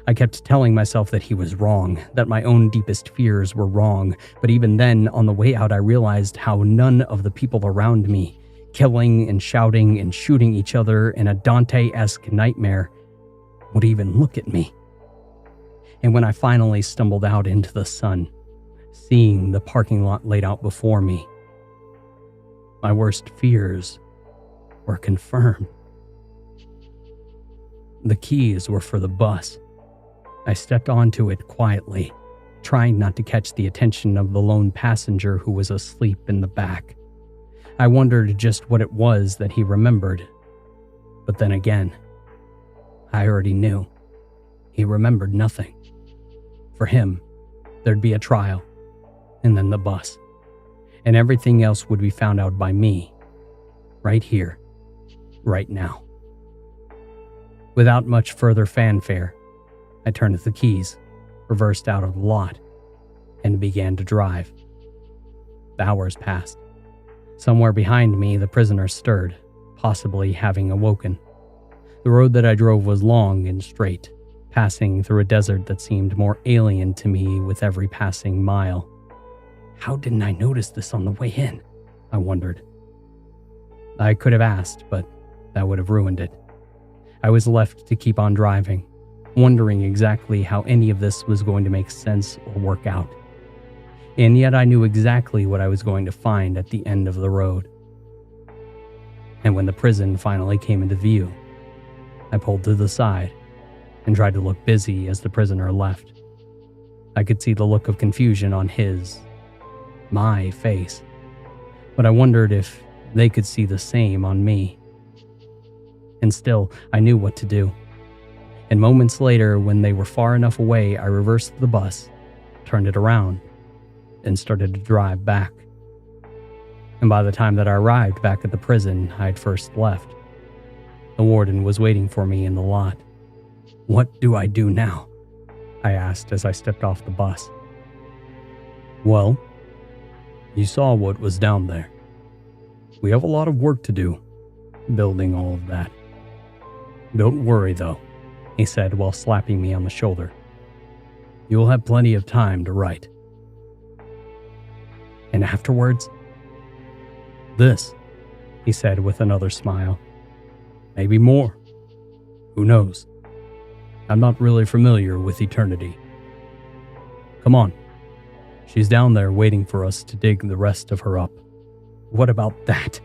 B: I kept telling myself that he was wrong, that my own deepest fears were wrong, but even then, on the way out, I realized how none of the people around me, killing and shouting and shooting each other in a Dante-esque nightmare, would even look at me. And when I finally stumbled out into the sun, seeing the parking lot laid out before me, my worst fears were confirmed. The keys were for the bus. I stepped onto it quietly, trying not to catch the attention of the lone passenger who was asleep in the back. I wondered just what it was that he remembered. But then again, I already knew. He remembered nothing. For him, there'd be a trial, and then the bus, and everything else would be found out by me, right here, right now. Without much further fanfare, I turned the keys, reversed out of the lot, and began to drive. The hours passed. Somewhere behind me, the prisoner stirred, possibly having awoken. The road that I drove was long and straight, passing through a desert that seemed more alien to me with every passing mile. How didn't I notice this on the way in? I wondered. I could have asked, but that would have ruined it. I was left to keep on driving, wondering exactly how any of this was going to make sense or work out. And yet I knew exactly what I was going to find at the end of the road. And when the prison finally came into view, I pulled to the side and tried to look busy as the prisoner left. I could see the look of confusion on my face, but I wondered if they could see the same on me. And still, I knew what to do. And moments later, when they were far enough away, I reversed the bus, turned it around, and started to drive back. and by the time that I arrived back at the prison I'd first left, the warden was waiting for me in the lot. "What do I do now?" I asked as I stepped off the bus. "Well, you saw what was down there. We have a lot of work to do, building all of that. Don't worry, though," he said while slapping me on the shoulder. "You'll have plenty of time to write." "And afterwards?" "This," he said with another smile. "Maybe more. Who knows? I'm not really familiar with eternity. Come on. She's down there waiting for us to dig the rest of her up." "What about that?"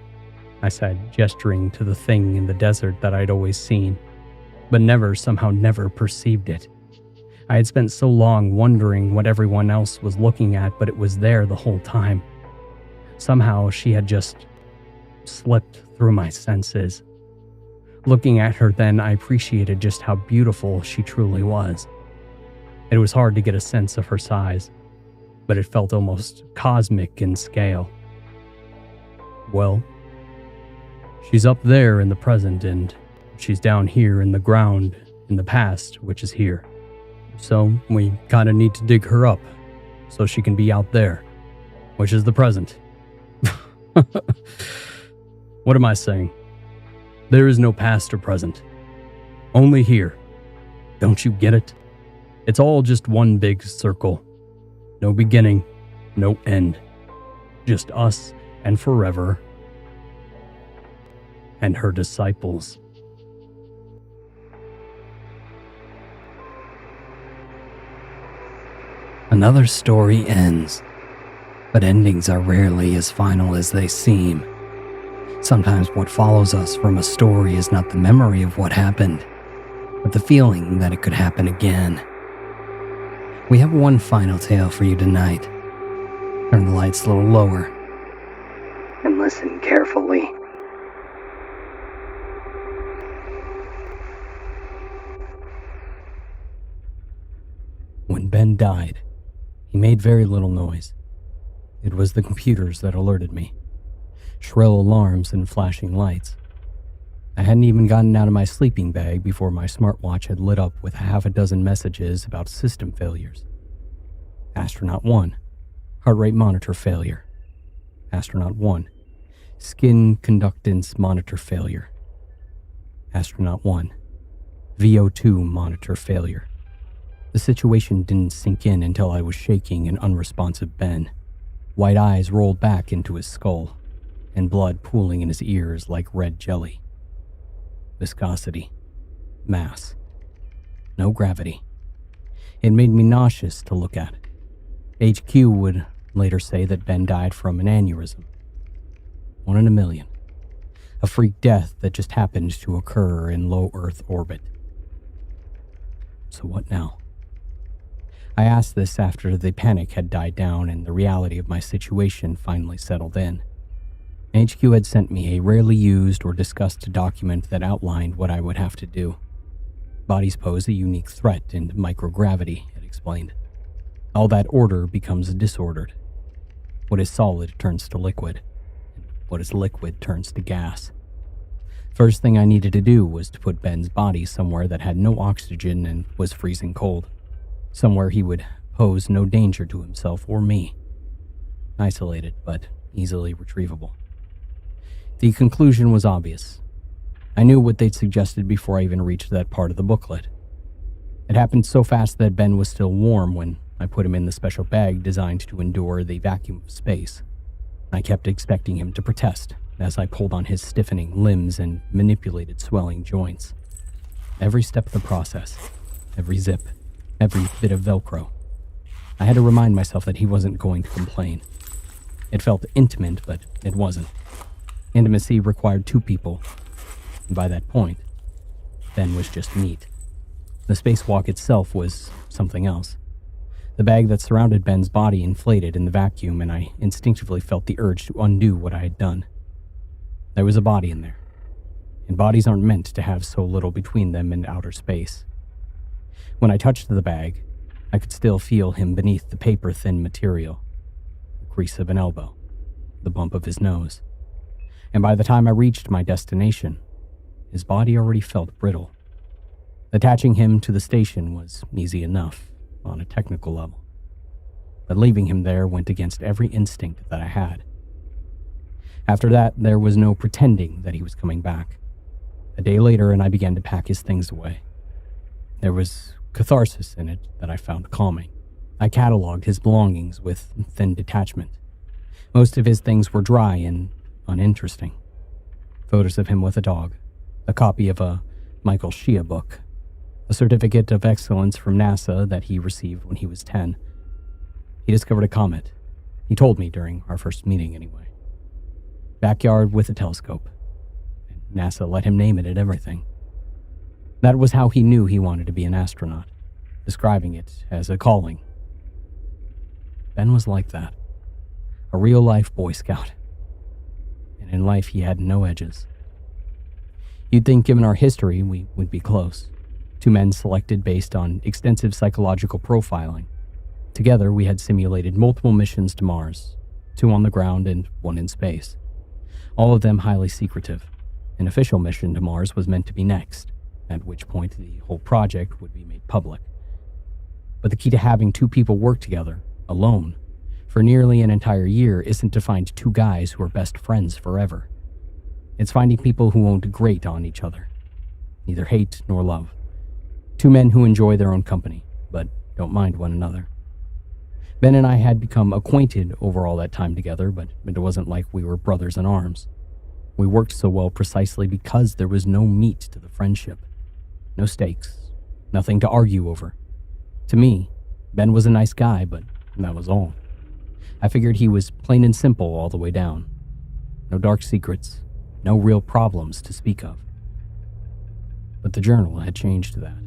B: I said, gesturing to the thing in the desert that I'd always seen, but somehow never perceived it. I had spent so long wondering what everyone else was looking at, but it was there the whole time. Somehow she had just slipped through my senses. Looking at her then, I appreciated just how beautiful she truly was. It was hard to get a sense of her size, but it felt almost cosmic in scale. "Well, she's up there in the present, and she's down here in the ground in the past, which is here. So we kinda need to dig her up so she can be out there, which is the present." What am I saying? There is no past or present. Only here. Don't you get it? It's all just one big circle. No beginning, no end. Just us and forever. And her disciples.
E: Another story ends, but endings are rarely as final as they seem. Sometimes what follows us from a story is not the memory of what happened, but the feeling that it could happen again. We have one final tale for you tonight. Turn the lights a little lower.
A: And listen carefully.
B: When Ben died, he made very little noise. It was the computers that alerted me. Shrill alarms and flashing lights. I hadn't even gotten out of my sleeping bag before my smartwatch had lit up with half a dozen messages about system failures. Astronaut 1, heart rate monitor failure. Astronaut 1, skin conductance monitor failure. Astronaut 1, VO2 monitor failure. The situation didn't sink in until I was shaking an unresponsive Ben. White eyes rolled back into his skull, and blood pooling in his ears like red jelly. Viscosity. Mass. No gravity. It made me nauseous to look at. HQ would later say that Ben died from an aneurysm. 1 in a million. A freak death that just happened to occur in low Earth orbit. So what now? I asked this after the panic had died down and the reality of my situation finally settled in. HQ had sent me a rarely used or discussed document that outlined what I would have to do. Bodies pose a unique threat in microgravity, it explained. All that order becomes disordered. What is solid turns to liquid, and what is liquid turns to gas. First thing I needed to do was to put Ben's body somewhere that had no oxygen and was freezing cold. Somewhere he would pose no danger to himself or me. Isolated, but easily retrievable. The conclusion was obvious. I knew what they'd suggested before I even reached that part of the booklet. It happened so fast that Ben was still warm when I put him in the special bag designed to endure the vacuum of space. I kept expecting him to protest as I pulled on his stiffening limbs and manipulated swelling joints. Every step of the process, every zip, every bit of Velcro. I had to remind myself that he wasn't going to complain. It felt intimate, but it wasn't. Intimacy required 2 people, and by that point, Ben was just meat. The spacewalk itself was something else. The bag that surrounded Ben's body inflated in the vacuum, and I instinctively felt the urge to undo what I had done. There was a body in there, and bodies aren't meant to have so little between them and outer space. When I touched the bag, I could still feel him beneath the paper-thin material, the crease of an elbow, the bump of his nose. And by the time I reached my destination, his body already felt brittle. Attaching him to the station was easy enough on a technical level, but leaving him there went against every instinct that I had. After that, there was no pretending that he was coming back. A day later, and I began to pack his things away. There was catharsis in it that I found calming. I cataloged his belongings with thin detachment. Most of his things were dry and uninteresting. Photos of him with a dog, a copy of a Michael Shea book, a certificate of excellence from NASA that he received when he was 10. He discovered a comet. He told me during our first meeting anyway. Backyard with a telescope. And NASA let him name it and everything. That was how he knew he wanted to be an astronaut, describing it as a calling. Ben was like that. A real-life Boy Scout. And in life, he had no edges. You'd think, given our history, we would be close. Two men selected based on extensive psychological profiling. Together, we had simulated multiple missions to Mars, 2 on the ground and 1 in space. All of them highly secretive. An official mission to Mars was meant to be next, at which point the whole project would be made public. But the key to having 2 people work together, alone, for nearly an entire year isn't to find 2 guys who are best friends forever. It's finding people who won't grate on each other, neither hate nor love. 2 men who enjoy their own company, but don't mind one another. Ben and I had become acquainted over all that time together, but it wasn't like we were brothers in arms. We worked so well precisely because there was no meat to the friendship. No stakes, nothing to argue over. To me, Ben was a nice guy, but that was all. I figured he was plain and simple all the way down. No dark secrets, no real problems to speak of. But the journal had changed that.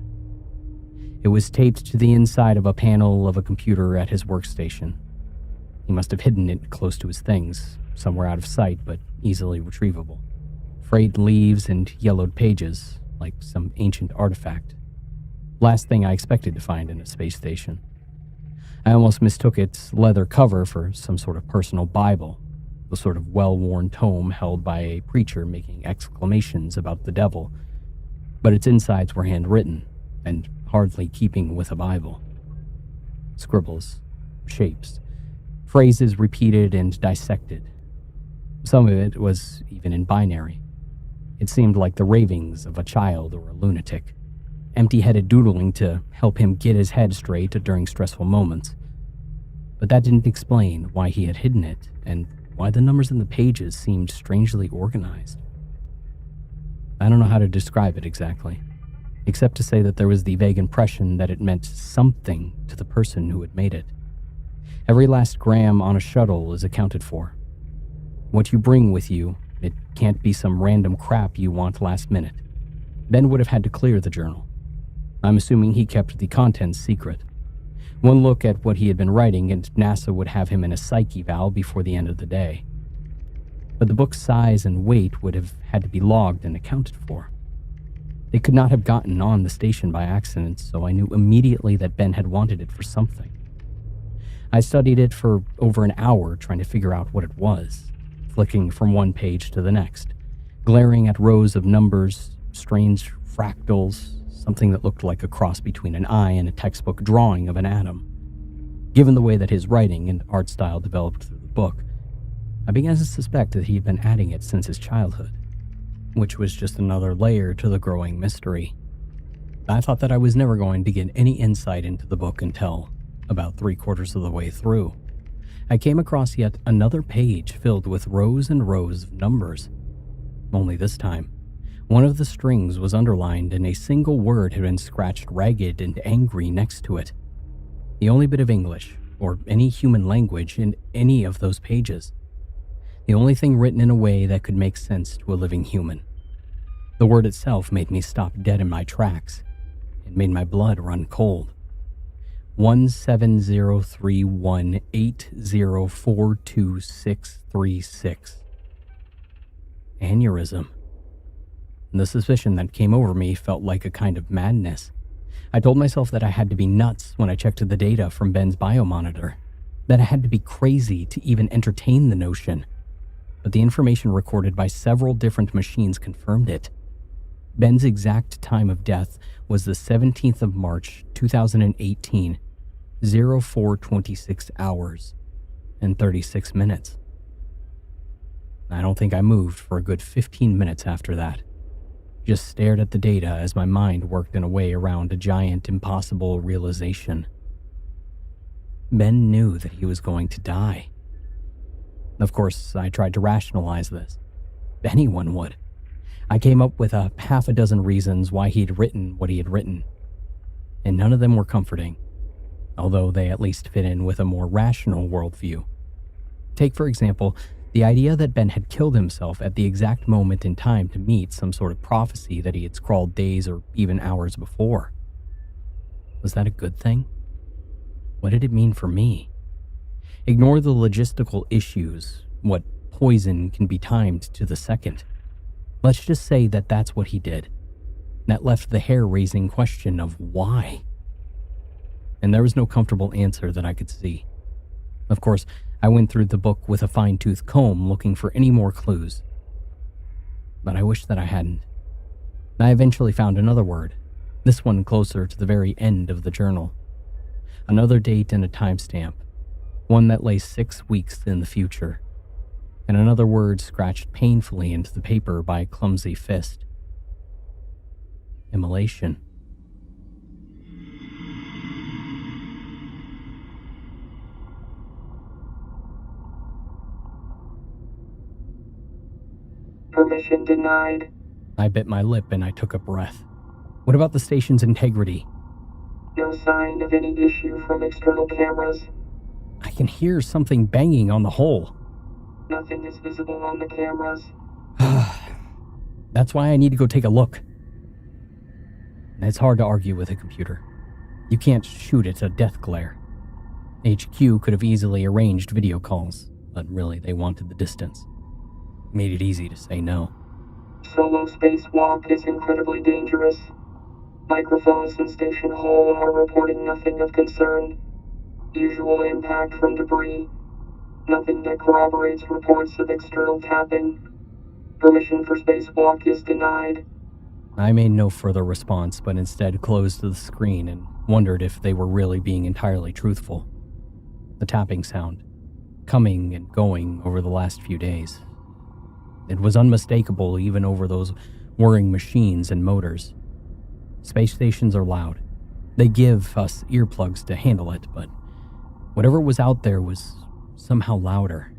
B: It was taped to the inside of a panel of a computer at his workstation. He must have hidden it close to his things, somewhere out of sight but easily retrievable. Frayed leaves and yellowed pages, like some ancient artifact. Last thing I expected to find in a space station. I almost mistook its leather cover for some sort of personal Bible, the sort of well-worn tome held by a preacher making exclamations about the devil, but its insides were handwritten, and hardly keeping with a Bible. Scribbles, shapes, phrases repeated and dissected. Some of it was even in binary. It seemed like the ravings of a child or a lunatic, empty-headed doodling to help him get his head straight during stressful moments. But that didn't explain why he had hidden it and why the numbers in the pages seemed strangely organized. I don't know how to describe it exactly, except to say that there was the vague impression that it meant something to the person who had made it. Every last gram on a shuttle is accounted for. What you bring with you, it can't be some random crap you want last minute. Ben would have had to clear the journal. I'm assuming he kept the contents secret. One look at what he had been writing and NASA would have him in a psych eval before the end of the day. But the book's size and weight would have had to be logged and accounted for. It could not have gotten on the station by accident, so I knew immediately that Ben had wanted it for something. I studied it for over an hour trying to figure out what it was, flicking from one page to the next, glaring at rows of numbers, strange fractals, something that looked like a cross between an eye and a textbook drawing of an atom. Given the way that his writing and art style developed through the book, I began to suspect that he had been adding it since his childhood, which was just another layer to the growing mystery. I thought that I was never going to get any insight into the book until about 3/4 of the way through. I came across yet another page filled with rows and rows of numbers. Only this time, one of the strings was underlined and a single word had been scratched ragged and angry next to it. The only bit of English, or any human language, in any of those pages. The only thing written in a way that could make sense to a living human. The word itself made me stop dead in my tracks. It made my blood run cold. 1703180426636. Aneurysm. The suspicion that came over me felt like a kind of madness. I told myself that I had to be nuts when I checked the data from Ben's biomonitor, that I had to be crazy to even entertain the notion. but the information recorded by several different machines confirmed it. Ben's exact time of death was the 17th of March, 2018, 04:26 hours and 36 minutes. I don't think I moved for a good 15 minutes after that. Just stared at the data as my mind worked in a way around a giant, impossible realization. Ben knew that he was going to die. Of course, I tried to rationalize this. Anyone would. I came up with a half a dozen reasons why he'd written what he had written, and none of them were comforting, although they at least fit in with a more rational worldview. Take, for example, the idea that Ben had killed himself at the exact moment in time to meet some sort of prophecy that he had scrawled days or even hours before. Was that a good thing? What did it mean for me? Ignore the logistical issues, what poison can be timed to the second. Let's just say that that's what he did. That left the hair-raising question of why. And there was no comfortable answer that I could see. Of course, I went through the book with a fine-tooth comb looking for any more clues. But I wish that I hadn't. I eventually found another word, this one closer to the very end of the journal. Another date and a timestamp, one that lay 6 weeks in the future, and another word scratched painfully into the paper by a clumsy fist. Immolation.
F: Permission denied.
B: I bit my lip and I took a breath. What about the station's integrity?
F: No sign of any issue from external cameras.
B: I can hear something banging on the hull.
F: Nothing is visible on the cameras.
B: That's why I need to go take a look. It's hard to argue with a computer. You can't shoot it a death glare. HQ could have easily arranged video calls, but really they wanted the distance. Made it easy to say no.
F: Solo spacewalk is incredibly dangerous. Microphones in station hull are reporting nothing of concern. Usual impact from debris. Nothing that corroborates reports of external tapping. Permission for spacewalk is denied.
B: I made no further response, but instead closed the screen and wondered if they were really being entirely truthful. The tapping sound, coming and going over the last few days. It was unmistakable even over those whirring machines and motors. Space stations are loud. They give us earplugs to handle it, but whatever was out there was somehow louder.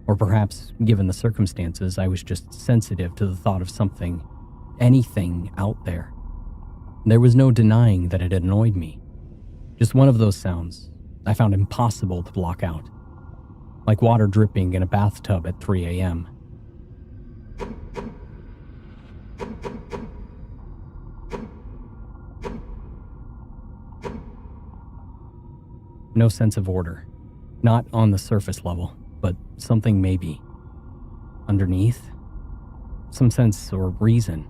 B: Or perhaps, given the circumstances, I was just sensitive to the thought of something, anything out there. There was no denying that it annoyed me. Just one of those sounds I found impossible to block out. Like water dripping in a bathtub at 3 a.m. No sense of order. Not on the surface level, but something maybe. Underneath? Some sense or reason.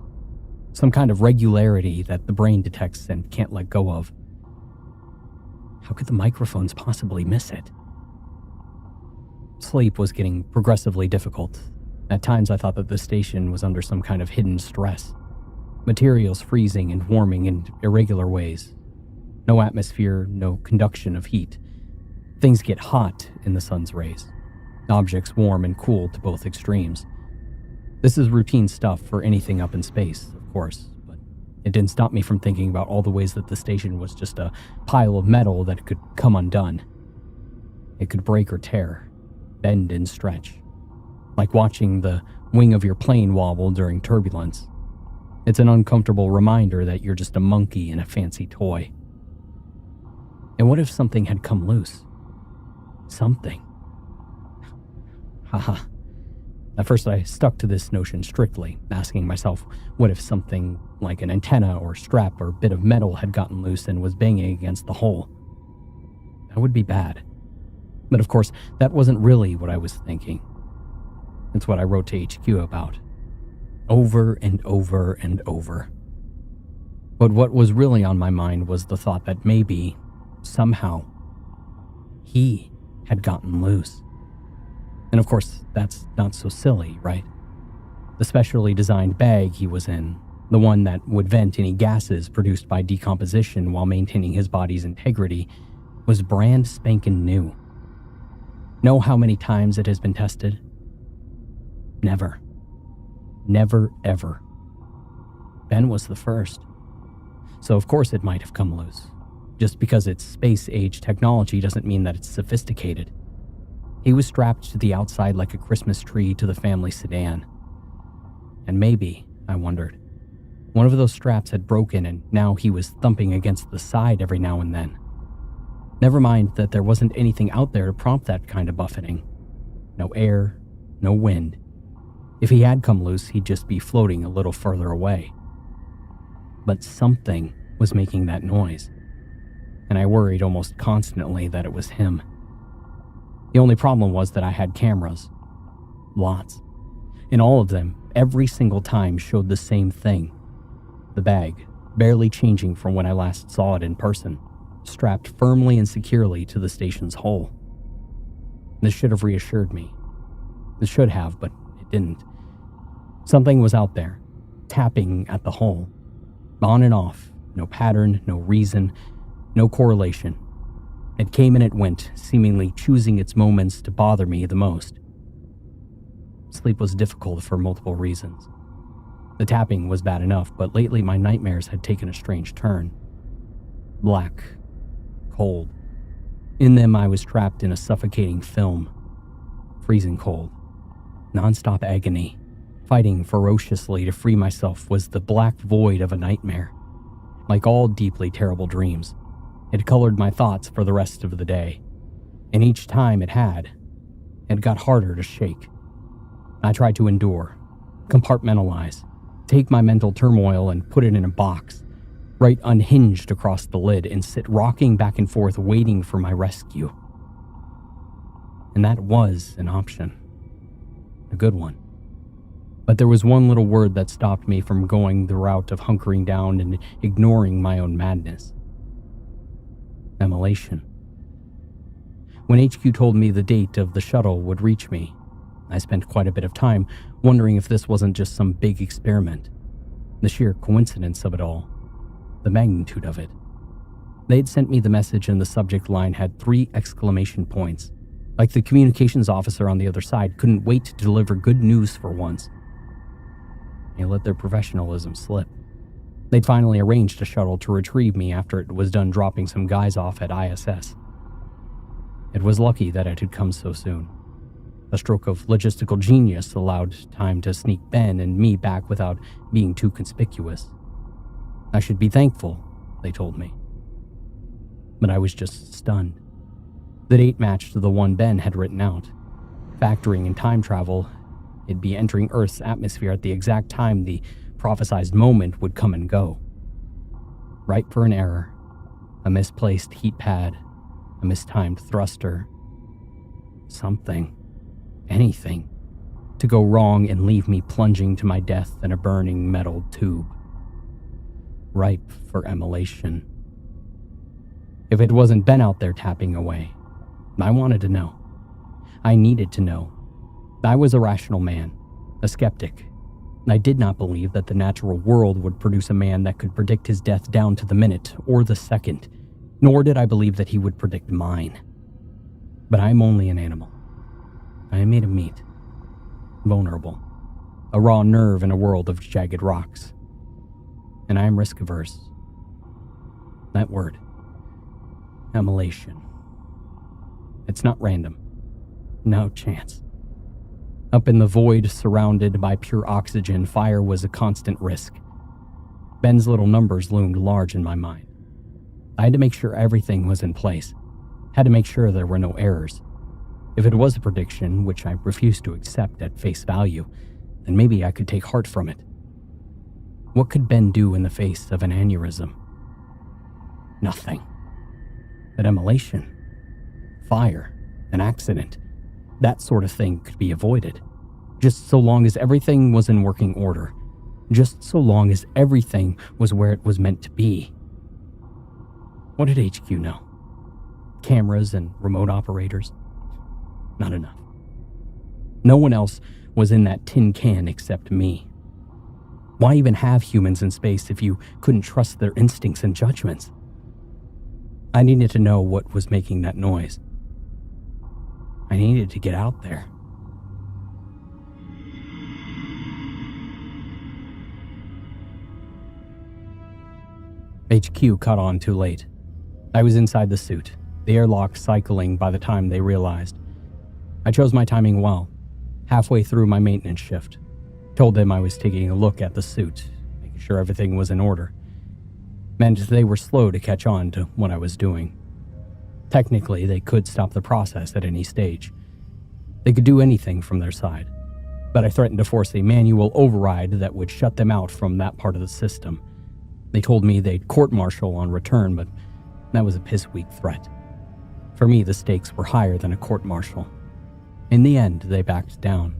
B: Some kind of regularity that the brain detects and can't let go of. How could the microphones possibly miss it? Sleep was getting progressively difficult. At times I thought that the station was under some kind of hidden stress. Materials freezing and warming in irregular ways. No atmosphere, no conduction of heat. Things get hot in the sun's rays. Objects warm and cool to both extremes. This is routine stuff for anything up in space, of course, but it didn't stop me from thinking about all the ways that the station was just a pile of metal that could come undone. It could break or tear, bend and stretch. Like watching the wing of your plane wobble during turbulence. It's an uncomfortable reminder that you're just a monkey in a fancy toy. And what if something had come loose? Something. Haha. At first I stuck to this notion strictly, asking myself, what if something like an antenna or strap or bit of metal had gotten loose and was banging against the hull? That would be bad. But of course, that wasn't really what I was thinking. It's what I wrote to HQ about. Over and over and over. But what was really on my mind was the thought that maybe, somehow, he had gotten loose. And of course, that's not so silly, right? The specially designed bag he was in, the one that would vent any gases produced by decomposition while maintaining his body's integrity, was brand spanking new. Know how many times it has been tested? Never. Never, ever. Ben was the first. So of course it might have come loose. Just because it's space-age technology doesn't mean that it's sophisticated. He was strapped to the outside like a Christmas tree to the family sedan. And maybe, I wondered, one of those straps had broken and now he was thumping against the side every now and then. Never mind that there wasn't anything out there to prompt that kind of buffeting. No air, no wind. If he had come loose, he'd just be floating a little further away. But something was making that noise, and I worried almost constantly that it was him. The only problem was that I had cameras. Lots. And all of them, every single time, showed the same thing. The bag, barely changing from when I last saw it in person, strapped firmly and securely to the station's hull. This should have reassured me. It should have, but it didn't. Something was out there, tapping at the hull. On and off, no pattern, no reason, no correlation. It came and it went, seemingly choosing its moments to bother me the most. Sleep was difficult for multiple reasons. The tapping was bad enough, but lately my nightmares had taken a strange turn. Black. Cold. In them I was trapped in a suffocating film. Freezing cold. Non-stop agony. Fighting ferociously to free myself was the black void of a nightmare. Like all deeply terrible dreams, it colored my thoughts for the rest of the day. And each time it got harder to shake. I tried to endure, compartmentalize, take my mental turmoil and put it in a box, right unhinged across the lid, and sit rocking back and forth waiting for my rescue. And that was an option. A good one. But there was one little word that stopped me from going the route of hunkering down and ignoring my own madness. Immolation. When HQ told me the date of the shuttle would reach me, I spent quite a bit of time wondering if this wasn't just some big experiment. The sheer coincidence of it all. The magnitude of it. They'd sent me the message and the subject line had 3 exclamation points. Like the communications officer on the other side couldn't wait to deliver good news for once. They let their professionalism slip. They'd finally arranged a shuttle to retrieve me after it was done dropping some guys off at ISS. It was lucky that it had come so soon. A stroke of logistical genius allowed time to sneak Ben and me back without being too conspicuous. I should be thankful, they told me. But I was just stunned. The date matched the one Ben had written out. Factoring in time travel, it'd be entering Earth's atmosphere at the exact time the prophesized moment would come and go. Ripe for an error, a misplaced heat pad, a mistimed thruster. Something, anything, to go wrong and leave me plunging to my death in a burning metal tube. Ripe for immolation. If it wasn't Ben out there tapping away, I wanted to know. I needed to know. I was a rational man, a skeptic. I did not believe that the natural world would produce a man that could predict his death down to the minute or the second, nor did I believe that he would predict mine. But I am only an animal. I am made of meat, vulnerable, a raw nerve in a world of jagged rocks. And I am risk-averse. That word, immolation. It's not random. No chance. Up in the void, surrounded by pure oxygen, fire was a constant risk. Ben's little numbers loomed large in my mind. I had to make sure everything was in place. Had to make sure there were no errors. If it was a prediction, which I refused to accept at face value, then maybe I could take heart from it. What could Ben do in the face of an aneurysm? Nothing. But immolation, fire, an accident, that sort of thing could be avoided. Just so long as everything was in working order. Just so long as everything was where it was meant to be. What did HQ know? Cameras and remote operators? Not enough. No one else was in that tin can except me. Why even have humans in space if you couldn't trust their instincts and judgments? I needed to know what was making that noise. I needed to get out there. HQ caught on too late. I was inside the suit, the airlock cycling by the time they realized. I chose my timing well. Halfway through my maintenance shift, told them I was taking a look at the suit, making sure everything was in order. Meant they were slow to catch on to what I was doing. Technically, they could stop the process at any stage. They could do anything from their side, but I threatened to force a manual override that would shut them out from that part of the system. They told me they'd court-martial on return, but that was a piss-weak threat. For me, the stakes were higher than a court-martial. In the end, they backed down.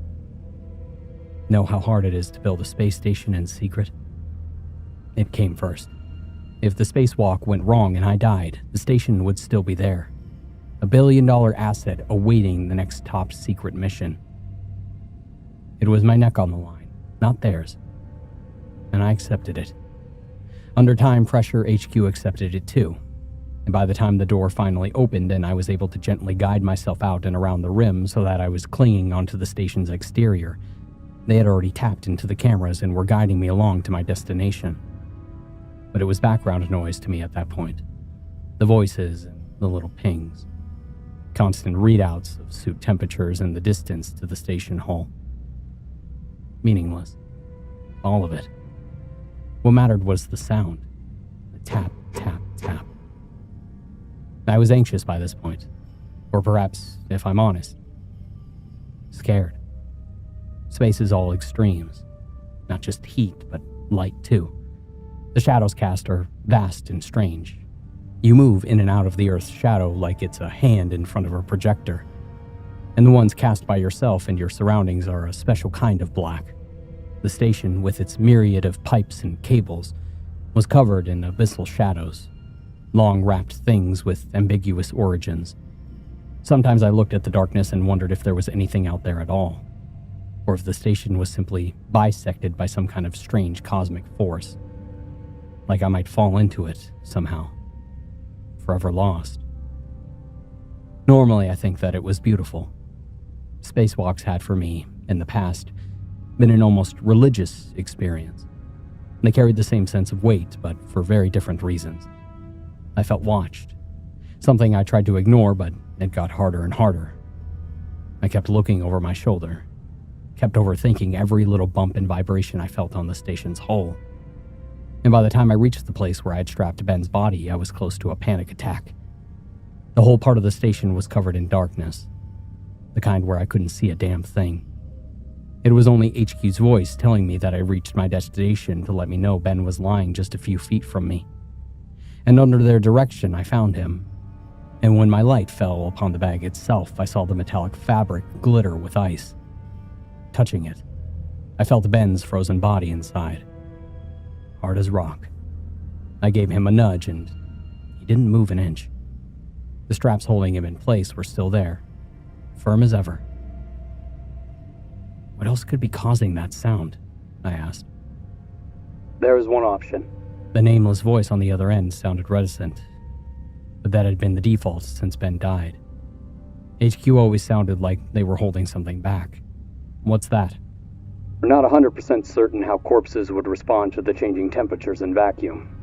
B: Know how hard it is to build a space station in secret? It came first. If the spacewalk went wrong and I died, the station would still be there. $1 billion asset awaiting the next top-secret mission. It was my neck on the line, not theirs. And I accepted it. Under time pressure, HQ accepted it too. And by the time the door finally opened and I was able to gently guide myself out and around the rim so that I was clinging onto the station's exterior, they had already tapped into the cameras and were guiding me along to my destination. But it was background noise to me at that point. The voices and the little pings. Constant readouts of suit temperatures and the distance to the station hull. Meaningless. All of it. What mattered was the sound. The tap, tap, tap. I was anxious by this point. Or perhaps, if I'm honest, scared. Space is all extremes. Not just heat, but light too. The shadows cast are vast and strange. You move in and out of the Earth's shadow like it's a hand in front of a projector. And the ones cast by yourself and your surroundings are a special kind of black. The station, with its myriad of pipes and cables, was covered in abyssal shadows, long wrapped things with ambiguous origins. Sometimes I looked at the darkness and wondered if there was anything out there at all, or if the station was simply bisected by some kind of strange cosmic force. Like I might fall into it, somehow. Forever lost. Normally, I think that it was beautiful. Spacewalks had, for me, in the past, been an almost religious experience. They carried the same sense of weight, but for very different reasons. I felt watched. Something I tried to ignore, but it got harder and harder. I kept looking over my shoulder. Kept overthinking every little bump and vibration I felt on the station's hull. And by the time I reached the place where I had strapped Ben's body, I was close to a panic attack. The whole part of the station was covered in darkness. The kind where I couldn't see a damn thing. It was only HQ's voice telling me that I reached my destination to let me know Ben was lying just a few feet from me. And under their direction, I found him. And when my light fell upon the bag itself, I saw the metallic fabric glitter with ice. Touching it, I felt Ben's frozen body inside. Hard as rock. I gave him a nudge and he didn't move an inch. The straps holding him in place were still there, firm as ever. What else could be causing that sound? I asked.
A: There is one option.
B: The nameless voice on the other end sounded reticent, but that had been the default since Ben died. HQ always sounded like they were holding something back. What's that?
A: We're not 100% certain how corpses would respond to the changing temperatures and vacuum.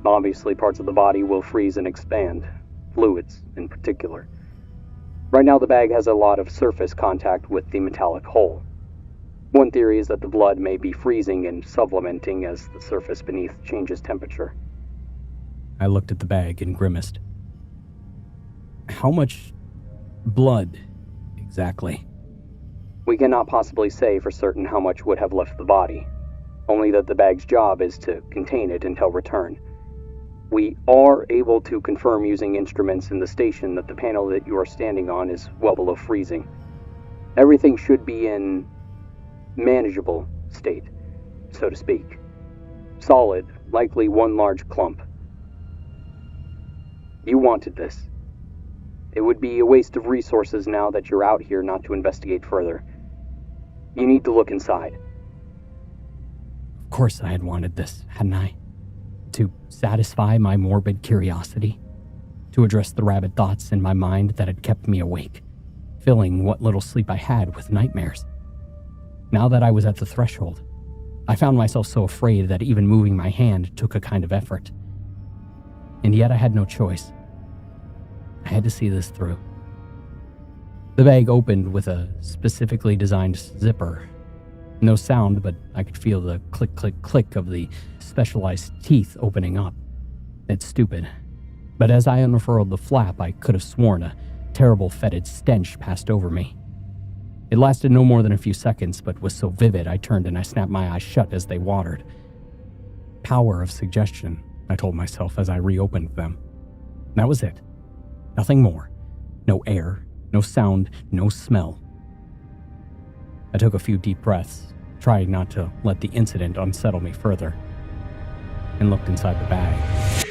A: Obviously, parts of the body will freeze and expand, fluids in particular. Right now, the bag has a lot of surface contact with the metallic hull. One theory is that the blood may be freezing and sublimating as the surface beneath changes temperature.
B: I looked at the bag and grimaced. How much blood, exactly?
A: We cannot possibly say for certain how much would have left the body, only that the bag's job is to contain it until return. We are able to confirm using instruments in the station that the panel that you are standing on is well below freezing. Everything should be in manageable state, so to speak. Solid, likely one large clump. You wanted this. It would be a waste of resources now that you're out here not to investigate further. You need to look inside.
E: Of course I had wanted this, hadn't I? To satisfy my morbid curiosity. To address the rabid thoughts in my mind that had kept me awake, filling what little sleep I had with nightmares. Now that I was at the threshold, I found myself so afraid that even moving my hand took a kind of effort. And yet I had no choice. I had to see this through. The bag opened with a specifically designed zipper. No sound, but I could feel the click, click, click of the specialized teeth opening up. It's stupid, but as I unfurled the flap, I could have sworn a terrible fetid stench passed over me. It lasted no more than a few seconds, but was so vivid I turned and I snapped my eyes shut as they watered. Power of suggestion, I told myself as I reopened them. That was it. Nothing more. No air, no sound, no smell. I took a few deep breaths, trying not to let the incident unsettle me further, and looked inside the bag.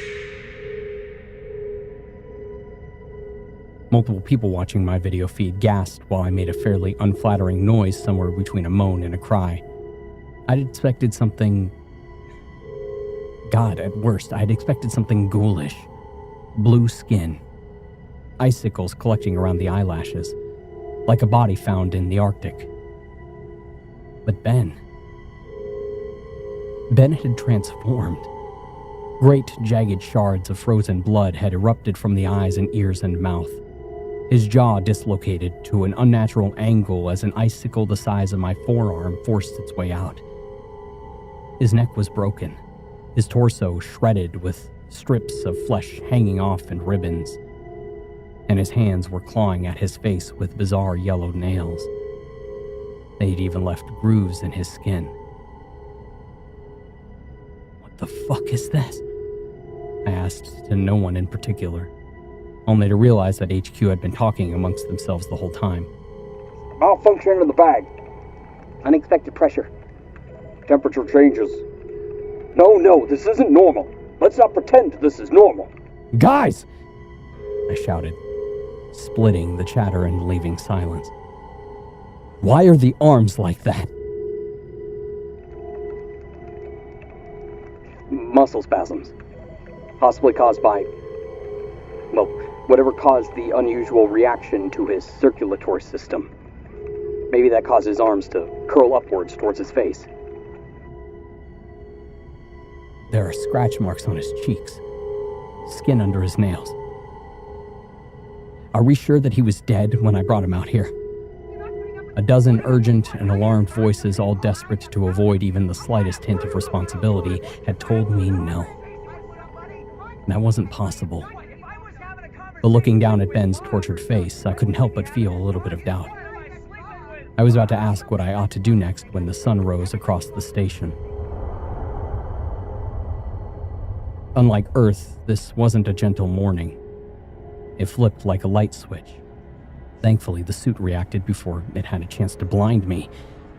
E: Multiple people watching my video feed gasped while I made a fairly unflattering noise somewhere between a moan and a cry. I'd expected something... God, at worst, I'd expected something ghoulish. Blue skin. Icicles collecting around the eyelashes, like a body found in the Arctic. But Ben had transformed. Great jagged shards of frozen blood had erupted from the eyes and ears and mouth. His jaw dislocated to an unnatural angle as an icicle the size of my forearm forced its way out. His neck was broken, his torso shredded with strips of flesh hanging off in ribbons, and his hands were clawing at his face with bizarre yellow nails. They'd even left grooves in his skin. What the fuck is this? I asked to no one in particular, only to realize that HQ had been talking amongst themselves the whole time.
A: Malfunction in the bag. Unexpected pressure. Temperature changes. No, this isn't normal. Let's not pretend this is normal.
E: Guys! I shouted, splitting the chatter and leaving silence. Why are the arms like that?
A: Muscle spasms. Possibly caused by, well, whatever caused the unusual reaction to his circulatory system. Maybe that caused his arms to curl upwards towards his face.
E: There are scratch marks on his cheeks, skin under his nails. Are we sure that he was dead when I brought him out here? A dozen urgent and alarmed voices, all desperate to avoid even the slightest hint of responsibility, had told me no. That wasn't possible. But looking down at Ben's tortured face, I couldn't help but feel a little bit of doubt. I was about to ask what I ought to do next when the sun rose across the station. Unlike Earth, this wasn't a gentle morning. It flipped like a light switch. Thankfully, the suit reacted before it had a chance to blind me,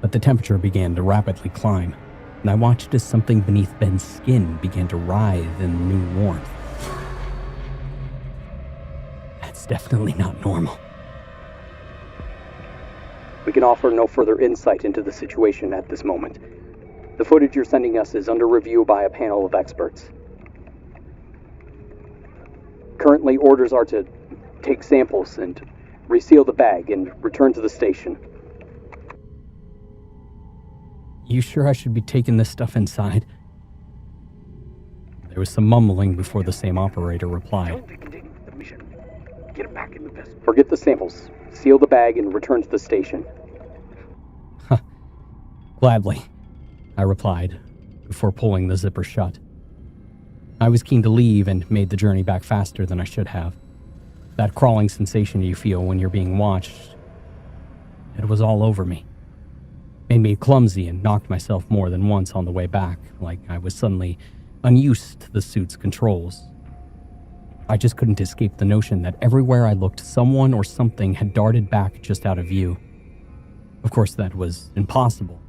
E: but the temperature began to rapidly climb, and I watched as something beneath Ben's skin began to writhe in new warmth. That's definitely not normal.
A: We can offer no further insight into the situation at this moment. The footage you're sending us is under review by a panel of experts. Currently, orders are to take samples and reseal the bag and return to the station.
E: You sure I should be taking this stuff inside? There was some mumbling before the same operator replied.
A: Get him back in the vessel. Forget the samples. Seal the bag and return to the station.
E: Gladly, I replied, before pulling the zipper shut. I was keen to leave and made the journey back faster than I should have. That crawling sensation you feel when you're being watched, it was all over me. Made me clumsy and knocked myself more than once on the way back, like I was suddenly unused to the suit's controls. I just couldn't escape the notion that everywhere I looked, someone or something had darted back just out of view. Of course, that was impossible.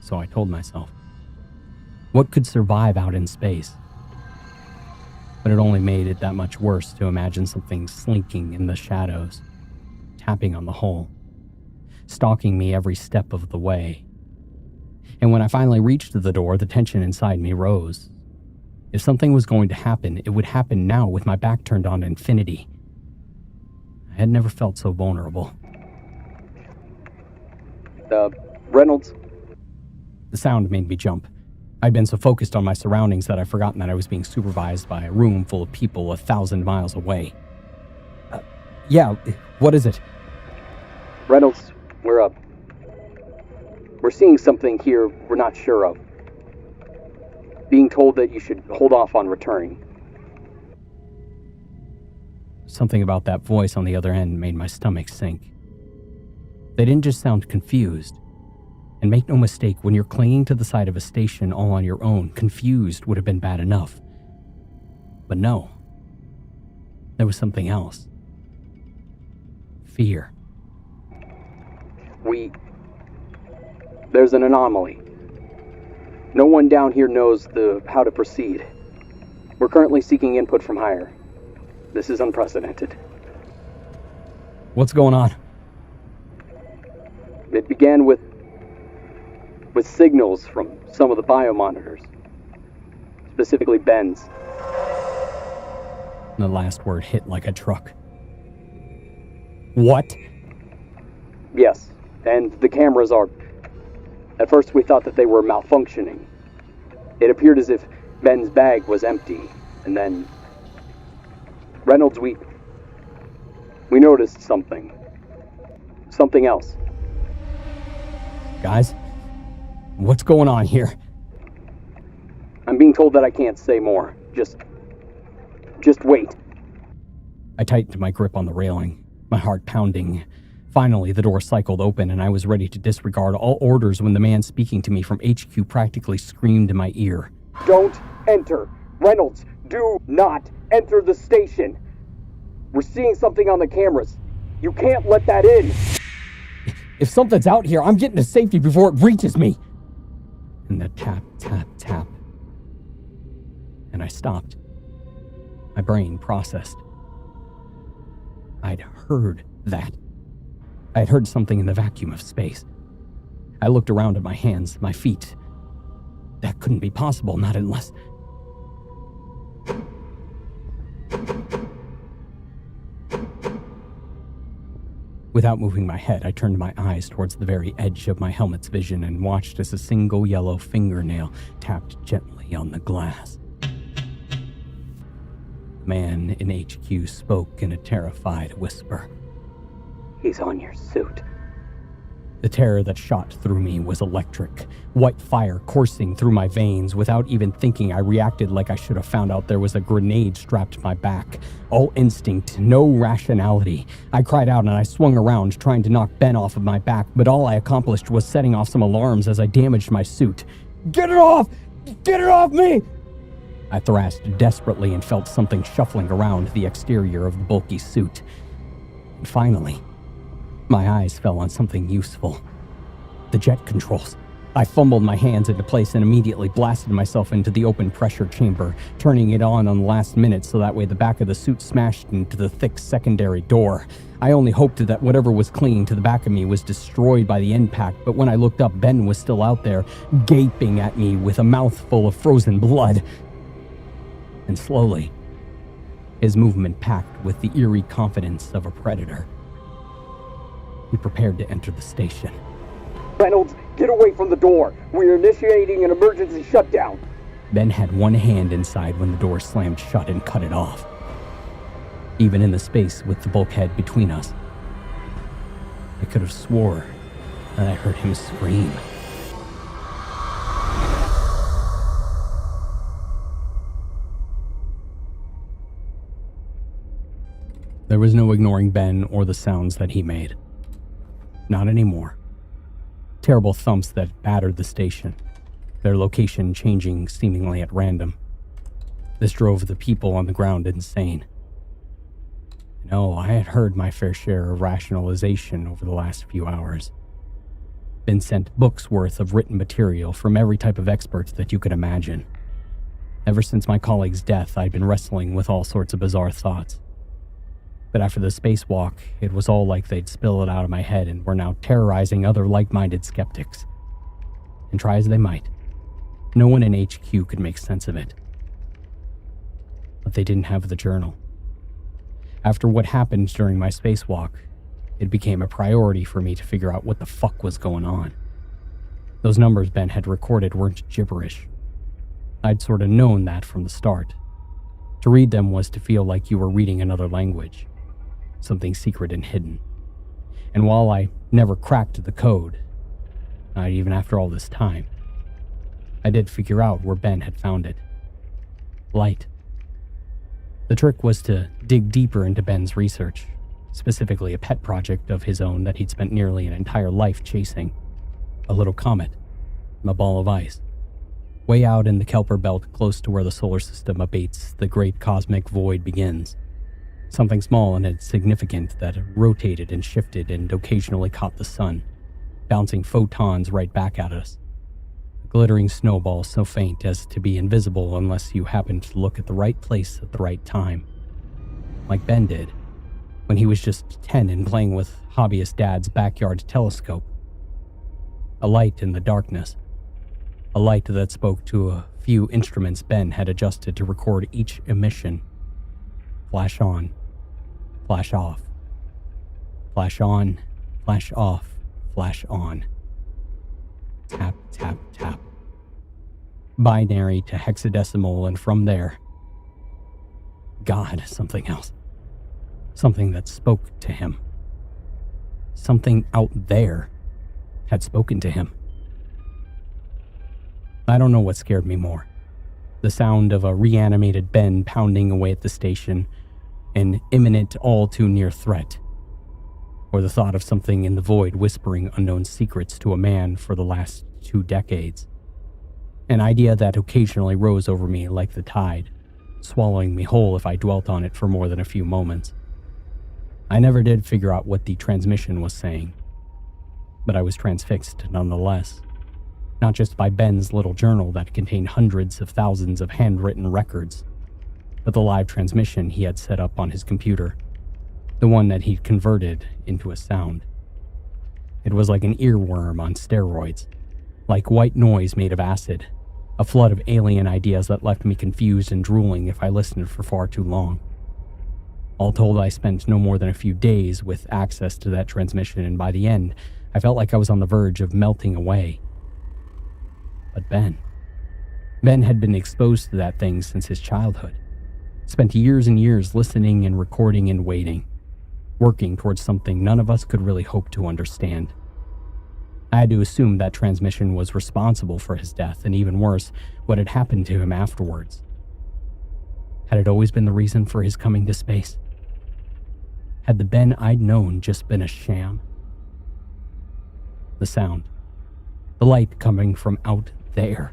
E: So I told myself. What could survive out in space? But it only made it that much worse to imagine something slinking in the shadows, tapping on the hull. stalking me every step of the way. And when I finally reached the door, the tension inside me rose. If something was going to happen, it would happen now with my back turned on infinity. I had never felt so vulnerable.
A: Reynolds?
E: The sound made me jump. I'd been so focused on my surroundings that I'd forgotten that I was being supervised by a room full of people 1,000 miles away. Yeah, what is it?
A: Reynolds, we're seeing something here we're not sure of. Being told that you should hold off on returning.
E: Something about that voice on the other end made my stomach sink. They didn't just sound confused. And make no mistake, when you're clinging to the side of a station all on your own, confused would have been bad enough. But no. There was something else. Fear.
A: There's an anomaly. No one down here knows how to proceed. We're currently seeking input from higher. This is unprecedented.
E: What's going on?
A: It began with signals from some of the biomonitors. Specifically Ben's.
E: The last word hit like a truck. What?
A: Yes, and the cameras are... At first we thought that they were malfunctioning. It appeared as if Ben's bag was empty, and then... Reynolds, we noticed something. Something else.
E: Guys, what's going on here?
A: I'm being told that I can't say more. Just wait.
E: I tightened my grip on the railing, my heart pounding. Finally, the door cycled open and I was ready to disregard all orders when the man speaking to me from HQ practically screamed in my ear.
A: Don't enter! Reynolds, do not enter the station! We're seeing something on the cameras. You can't let that in!
E: If something's out here, I'm getting to safety before it reaches me! And the tap, tap, tap. And I stopped. My brain processed. I'd heard that. I had heard something in the vacuum of space. I looked around at my hands, my feet. That couldn't be possible, not unless... Without moving my head, I turned my eyes towards the very edge of my helmet's vision and watched as a single yellow fingernail tapped gently on the glass. The man in HQ spoke in a terrified whisper.
A: He's on your suit.
E: The terror that shot through me was electric, white fire coursing through my veins. Without even thinking, I reacted like I should have found out there was a grenade strapped to my back. All instinct, no rationality. I cried out and I swung around, trying to knock Ben off of my back, but all I accomplished was setting off some alarms as I damaged my suit. Get it off! Get it off me! I thrashed desperately and felt something shuffling around the exterior of the bulky suit. And finally, my eyes fell on something useful. The jet controls. I fumbled my hands into place and immediately blasted myself into the open pressure chamber, turning it on the last minute so that way the back of the suit smashed into the thick secondary door. I only hoped that whatever was clinging to the back of me was destroyed by the impact, but when I looked up, Ben was still out there, gaping at me with a mouthful of frozen blood. And slowly, his movement packed with the eerie confidence of a predator. He prepared to enter the station.
A: Reynolds, get away from the door! We're initiating an emergency shutdown!
E: Ben had one hand inside when the door slammed shut and cut it off. Even in the space with the bulkhead between us, I could have swore that I heard him scream. There was no ignoring Ben or the sounds that he made. Not anymore. Terrible thumps that battered the station, their location changing seemingly at random. This drove the people on the ground insane. No, I had heard my fair share of rationalization over the last few hours. Been sent books worth of written material from every type of expert that you could imagine. Ever since my colleague's death, I'd been wrestling with all sorts of bizarre thoughts. But after the spacewalk, it was all like they'd spill it out of my head and were now terrorizing other like-minded skeptics. And try as they might, no one in HQ could make sense of it. But they didn't have the journal. After what happened during my spacewalk, it became a priority for me to figure out what the fuck was going on. Those numbers Ben had recorded weren't gibberish. I'd sort of known that from the start. To read them was to feel like you were reading another language, something secret and hidden. And while I never cracked the code, not even after all this time, I did figure out where Ben had found it. Light. The trick was to dig deeper into Ben's research, specifically a pet project of his own that he'd spent nearly an entire life chasing. A little comet, a ball of ice, way out in the Kuiper belt close to where the solar system abates the great cosmic void begins. Something small and insignificant that rotated and shifted and occasionally caught the sun, bouncing photons right back at us. A glittering snowball so faint as to be invisible unless you happened to look at the right place at the right time. Like Ben did, when he was just 10 and playing with hobbyist Dad's backyard telescope. A light in the darkness. A light that spoke to a few instruments Ben had adjusted to record each emission. Flash on, flash off. Flash on, flash off, flash on. Tap, tap, tap. Binary to hexadecimal, and from there, God, something else. Something that spoke to him. Something out there had spoken to him. I don't know what scared me more. The sound of a reanimated Ben pounding away at the station, an imminent, all too near threat, or the thought of something in the void whispering unknown secrets to a man for the last 2 decades. An idea that occasionally rose over me like the tide, swallowing me whole if I dwelt on it for more than a few moments. I never did figure out what the transmission was saying, but I was transfixed nonetheless. Not just by Ben's little journal that contained hundreds of thousands of handwritten records, but the live transmission he had set up on his computer, the one that he'd converted into a sound. It was like an earworm on steroids, like white noise made of acid, a flood of alien ideas that left me confused and drooling if I listened for far too long. All told, I spent no more than a few days with access to that transmission, and by the end, I felt like I was on the verge of melting away. But Ben had been exposed to that thing since his childhood. Spent years and years listening and recording and waiting, working towards something none of us could really hope to understand. I had to assume that transmission was responsible for his death, and even worse, what had happened to him afterwards. Had it always been the reason for his coming to space? Had the Ben I'd known just been a sham? The sound. The light coming from out there.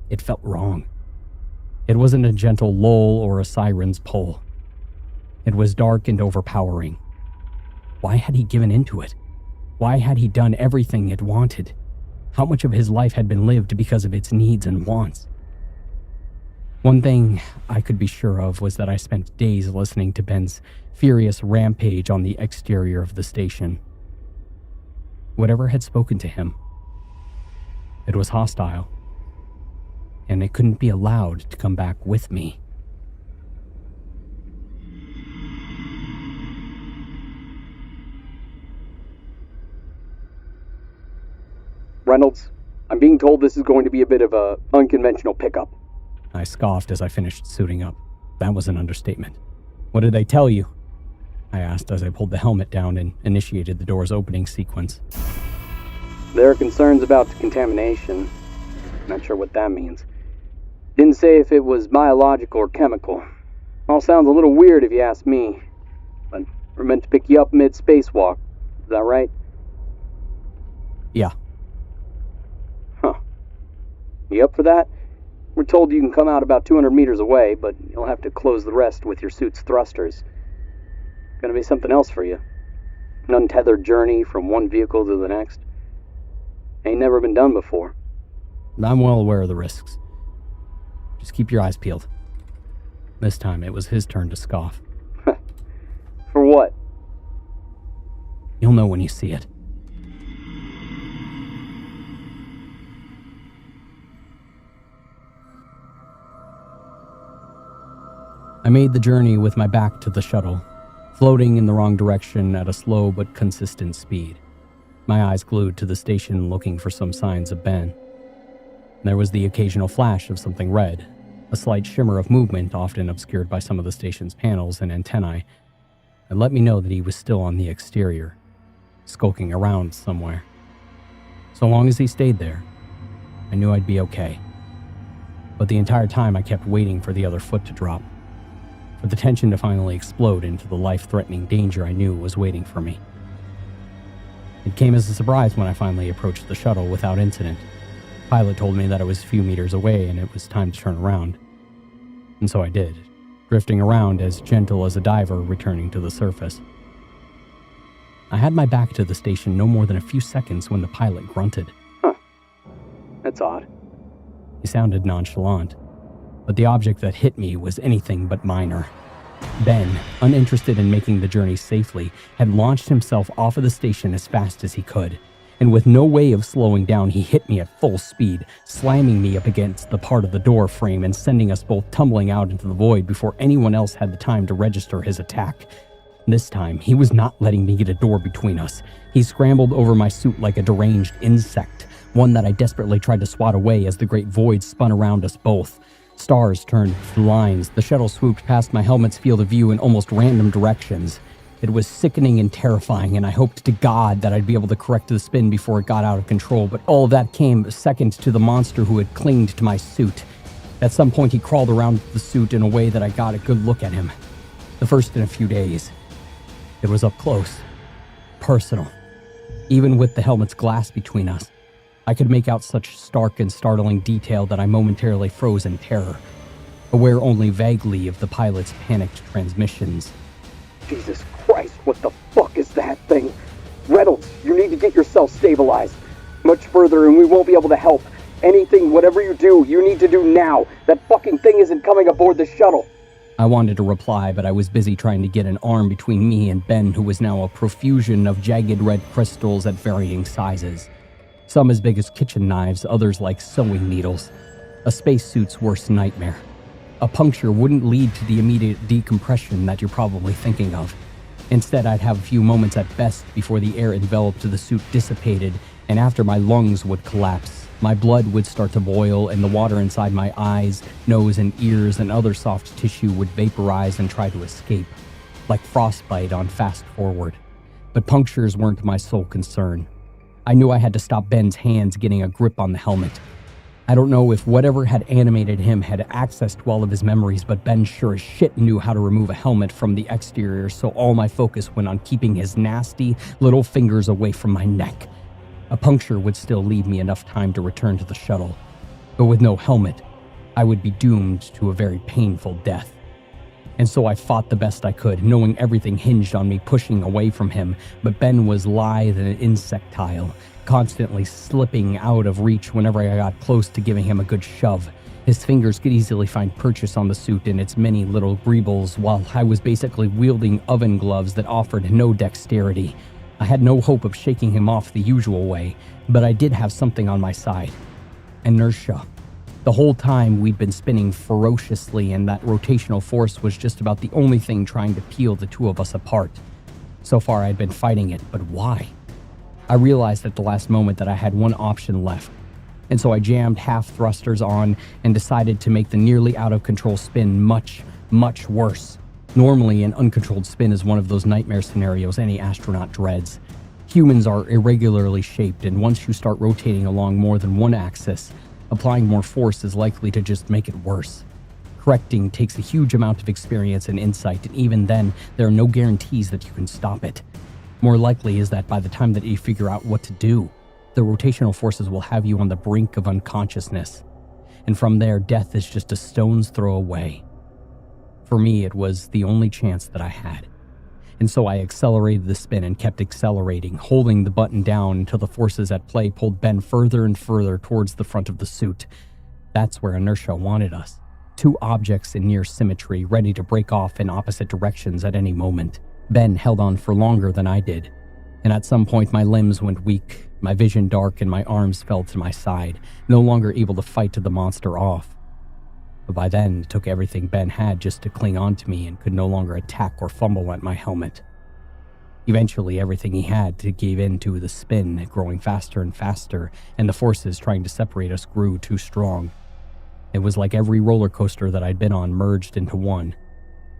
E: It felt wrong. It wasn't a gentle lull or a siren's pull. It was dark and overpowering. Why had he given into it? Why had he done everything it wanted? How much of his life had been lived because of its needs and wants? One thing I could be sure of was that I spent days listening to Ben's furious rampage on the exterior of the station. Whatever had spoken to him, it was hostile, and it couldn't be allowed to come back with me.
A: Reynolds, I'm being told this is going to be a bit of a unconventional pickup.
E: I scoffed as I finished suiting up. That was an understatement. What did they tell you? I asked as I pulled the helmet down and initiated the door's opening sequence.
A: There are concerns about contamination. Not sure what that means. Didn't say if it was biological or chemical. All sounds a little weird if you ask me. But we're meant to pick you up mid-spacewalk. Is that right?
E: Yeah.
A: Huh. You up for that? We're told you can come out about 200 meters away, but you'll have to close the rest with your suit's thrusters. Gonna be something else for you. An untethered journey from one vehicle to the next. Ain't never been done before.
E: I'm well aware of the risks. Just keep your eyes peeled. This time it was his turn to scoff.
A: For what?
B: You'll know when you see it. I made the journey with my back to the shuttle, floating in the wrong direction at a slow but consistent speed, my eyes glued to the station looking for some signs of Ben. There was the occasional flash of something red, a slight shimmer of movement often obscured by some of the station's panels and antennae, and let me know that he was still on the exterior, skulking around somewhere. So long as he stayed there, I knew I'd be okay. But the entire time I kept waiting for the other foot to drop, for the tension to finally explode into the life-threatening danger I knew was waiting for me. It came as a surprise when I finally approached the shuttle without incident. Pilot told me that it was a few meters away and it was time to turn around. And so I did, drifting around as gentle as a diver returning to the surface. I had my back to the station no more than a few seconds when the pilot grunted.
A: Huh. That's odd.
B: He sounded nonchalant, but the object that hit me was anything but minor. Ben, uninterested in making the journey safely, had launched himself off of the station as fast as he could, and with no way of slowing down, he hit me at full speed, slamming me up against the part of the door frame and sending us both tumbling out into the void before anyone else had the time to register his attack. This time, he was not letting me get a door between us. He scrambled over my suit like a deranged insect, one that I desperately tried to swat away as the great void spun around us both. Stars turned to lines. The shuttle swooped past my helmet's field of view in almost random directions. It was sickening and terrifying, and I hoped to God that I'd be able to correct the spin before it got out of control, but all of that came second to the monster who had clinged to my suit. At some point, he crawled around the suit in a way that I got a good look at him. The first in a few days. It was up close. Personal. Even with the helmet's glass between us, I could make out such stark and startling detail that I momentarily froze in terror, aware only vaguely of the pilot's panicked transmissions.
A: Jesus Christ, what the fuck is that thing? Reynolds, you need to get yourself stabilized. Much further and we won't be able to help. Anything, whatever you do, you need to do now. That fucking thing isn't coming aboard the shuttle.
B: I wanted to reply, but I was busy trying to get an arm between me and Ben, who was now a profusion of jagged red crystals at varying sizes. Some as big as kitchen knives, others like sewing needles. A spacesuit's worst nightmare. A puncture wouldn't lead to the immediate decompression that you're probably thinking of. Instead, I'd have a few moments at best before the air enveloped the suit dissipated, and after my lungs would collapse. My blood would start to boil, and the water inside my eyes, nose, and ears and other soft tissue would vaporize and try to escape, like frostbite on fast forward. But punctures weren't my sole concern. I knew I had to stop Ben's hands getting a grip on the helmet. I don't know if whatever had animated him had accessed all of his memories, but Ben sure as shit knew how to remove a helmet from the exterior, so all my focus went on keeping his nasty little fingers away from my neck. A puncture would still leave me enough time to return to the shuttle, but with no helmet, I would be doomed to a very painful death. And so I fought the best I could, knowing everything hinged on me pushing away from him, but Ben was lithe and insectile, constantly slipping out of reach whenever I got close to giving him a good shove. His fingers could easily find purchase on the suit and its many little greebles, while I was basically wielding oven gloves that offered no dexterity. I had no hope of shaking him off the usual way, but I did have something on my side. Inertia. The whole time we'd been spinning ferociously, and that rotational force was just about the only thing trying to peel the two of us apart. So far I'd been fighting it, but why? I realized at the last moment that I had one option left, and so I jammed half thrusters on and decided to make the nearly out-of-control spin much, much worse. Normally, an uncontrolled spin is one of those nightmare scenarios any astronaut dreads. Humans are irregularly shaped, and once you start rotating along more than one axis, applying more force is likely to just make it worse. Correcting takes a huge amount of experience and insight, and even then, there are no guarantees that you can stop it. More likely is that by the time that you figure out what to do, the rotational forces will have you on the brink of unconsciousness. And from there, death is just a stone's throw away. For me, it was the only chance that I had. And so I accelerated the spin and kept accelerating, holding the button down until the forces at play pulled Ben further and further towards the front of the suit. That's where inertia wanted us. Two objects in near symmetry, ready to break off in opposite directions at any moment. Ben held on for longer than I did, and at some point my limbs went weak, my vision dark, and my arms fell to my side, no longer able to fight the monster off. But by then, it took everything Ben had just to cling on to me and could no longer attack or fumble at my helmet. Eventually, everything he had to gave in to the spin, growing faster and faster, and the forces trying to separate us grew too strong. It was like every roller coaster that I'd been on merged into one,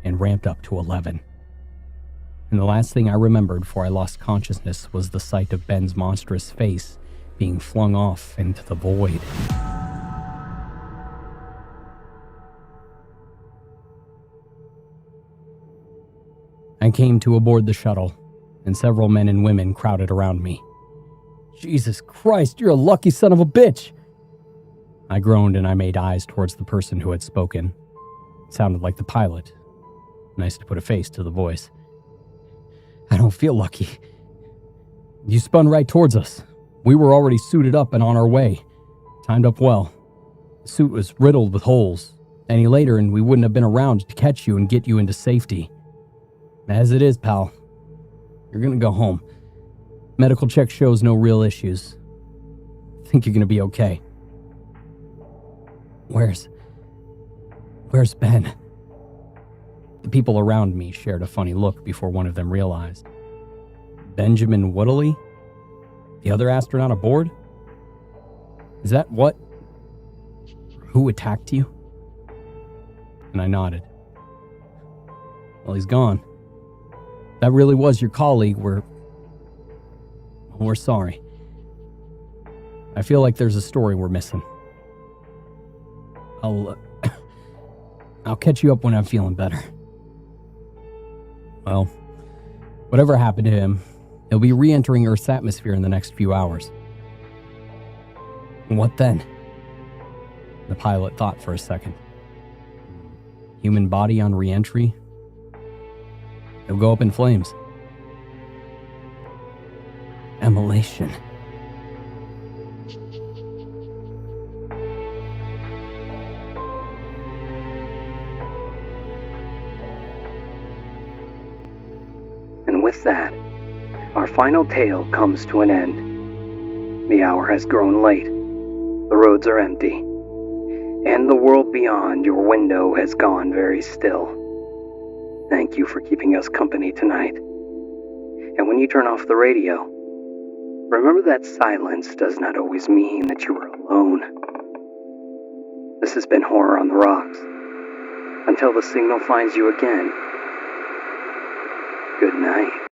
B: and ramped up to 11. And the last thing I remembered before I lost consciousness was the sight of Ben's monstrous face being flung off into the void. I came to aboard the shuttle, and several men and women crowded around me. "Jesus Christ, you're a lucky son of a bitch!" I groaned and I made eyes towards the person who had spoken. It sounded like the pilot. Nice to put a face to the voice. "I don't feel lucky. You spun right towards us. We were already suited up and on our way. Timed up well. The suit was riddled with holes. Any later and we wouldn't have been around to catch you and get you into safety. As it is, pal, you're gonna go home. Medical check shows no real issues. I think you're gonna be okay." Where's Ben?" The people around me shared a funny look before one of them realized. "Benjamin Woodley? The other astronaut aboard? Is that what? Who attacked you?" And I nodded. "Well, he's gone. That really was your colleague. We're sorry. I feel like there's a story we're missing. I'll catch you up when I'm feeling better." Well, whatever happened to him, he'll be re-entering Earth's atmosphere in the next few hours. What then? The pilot thought for a second. Human body on re-entry? He'll go up in flames. Immolation.
A: And with that, our final tale comes to an end. The hour has grown late. The roads are empty. And the world beyond your window has gone very still. Thank you for keeping us company tonight. And when you turn off the radio, remember that silence does not always mean that you are alone. This has been Horror on the Rocks. Until the signal finds you again, good night.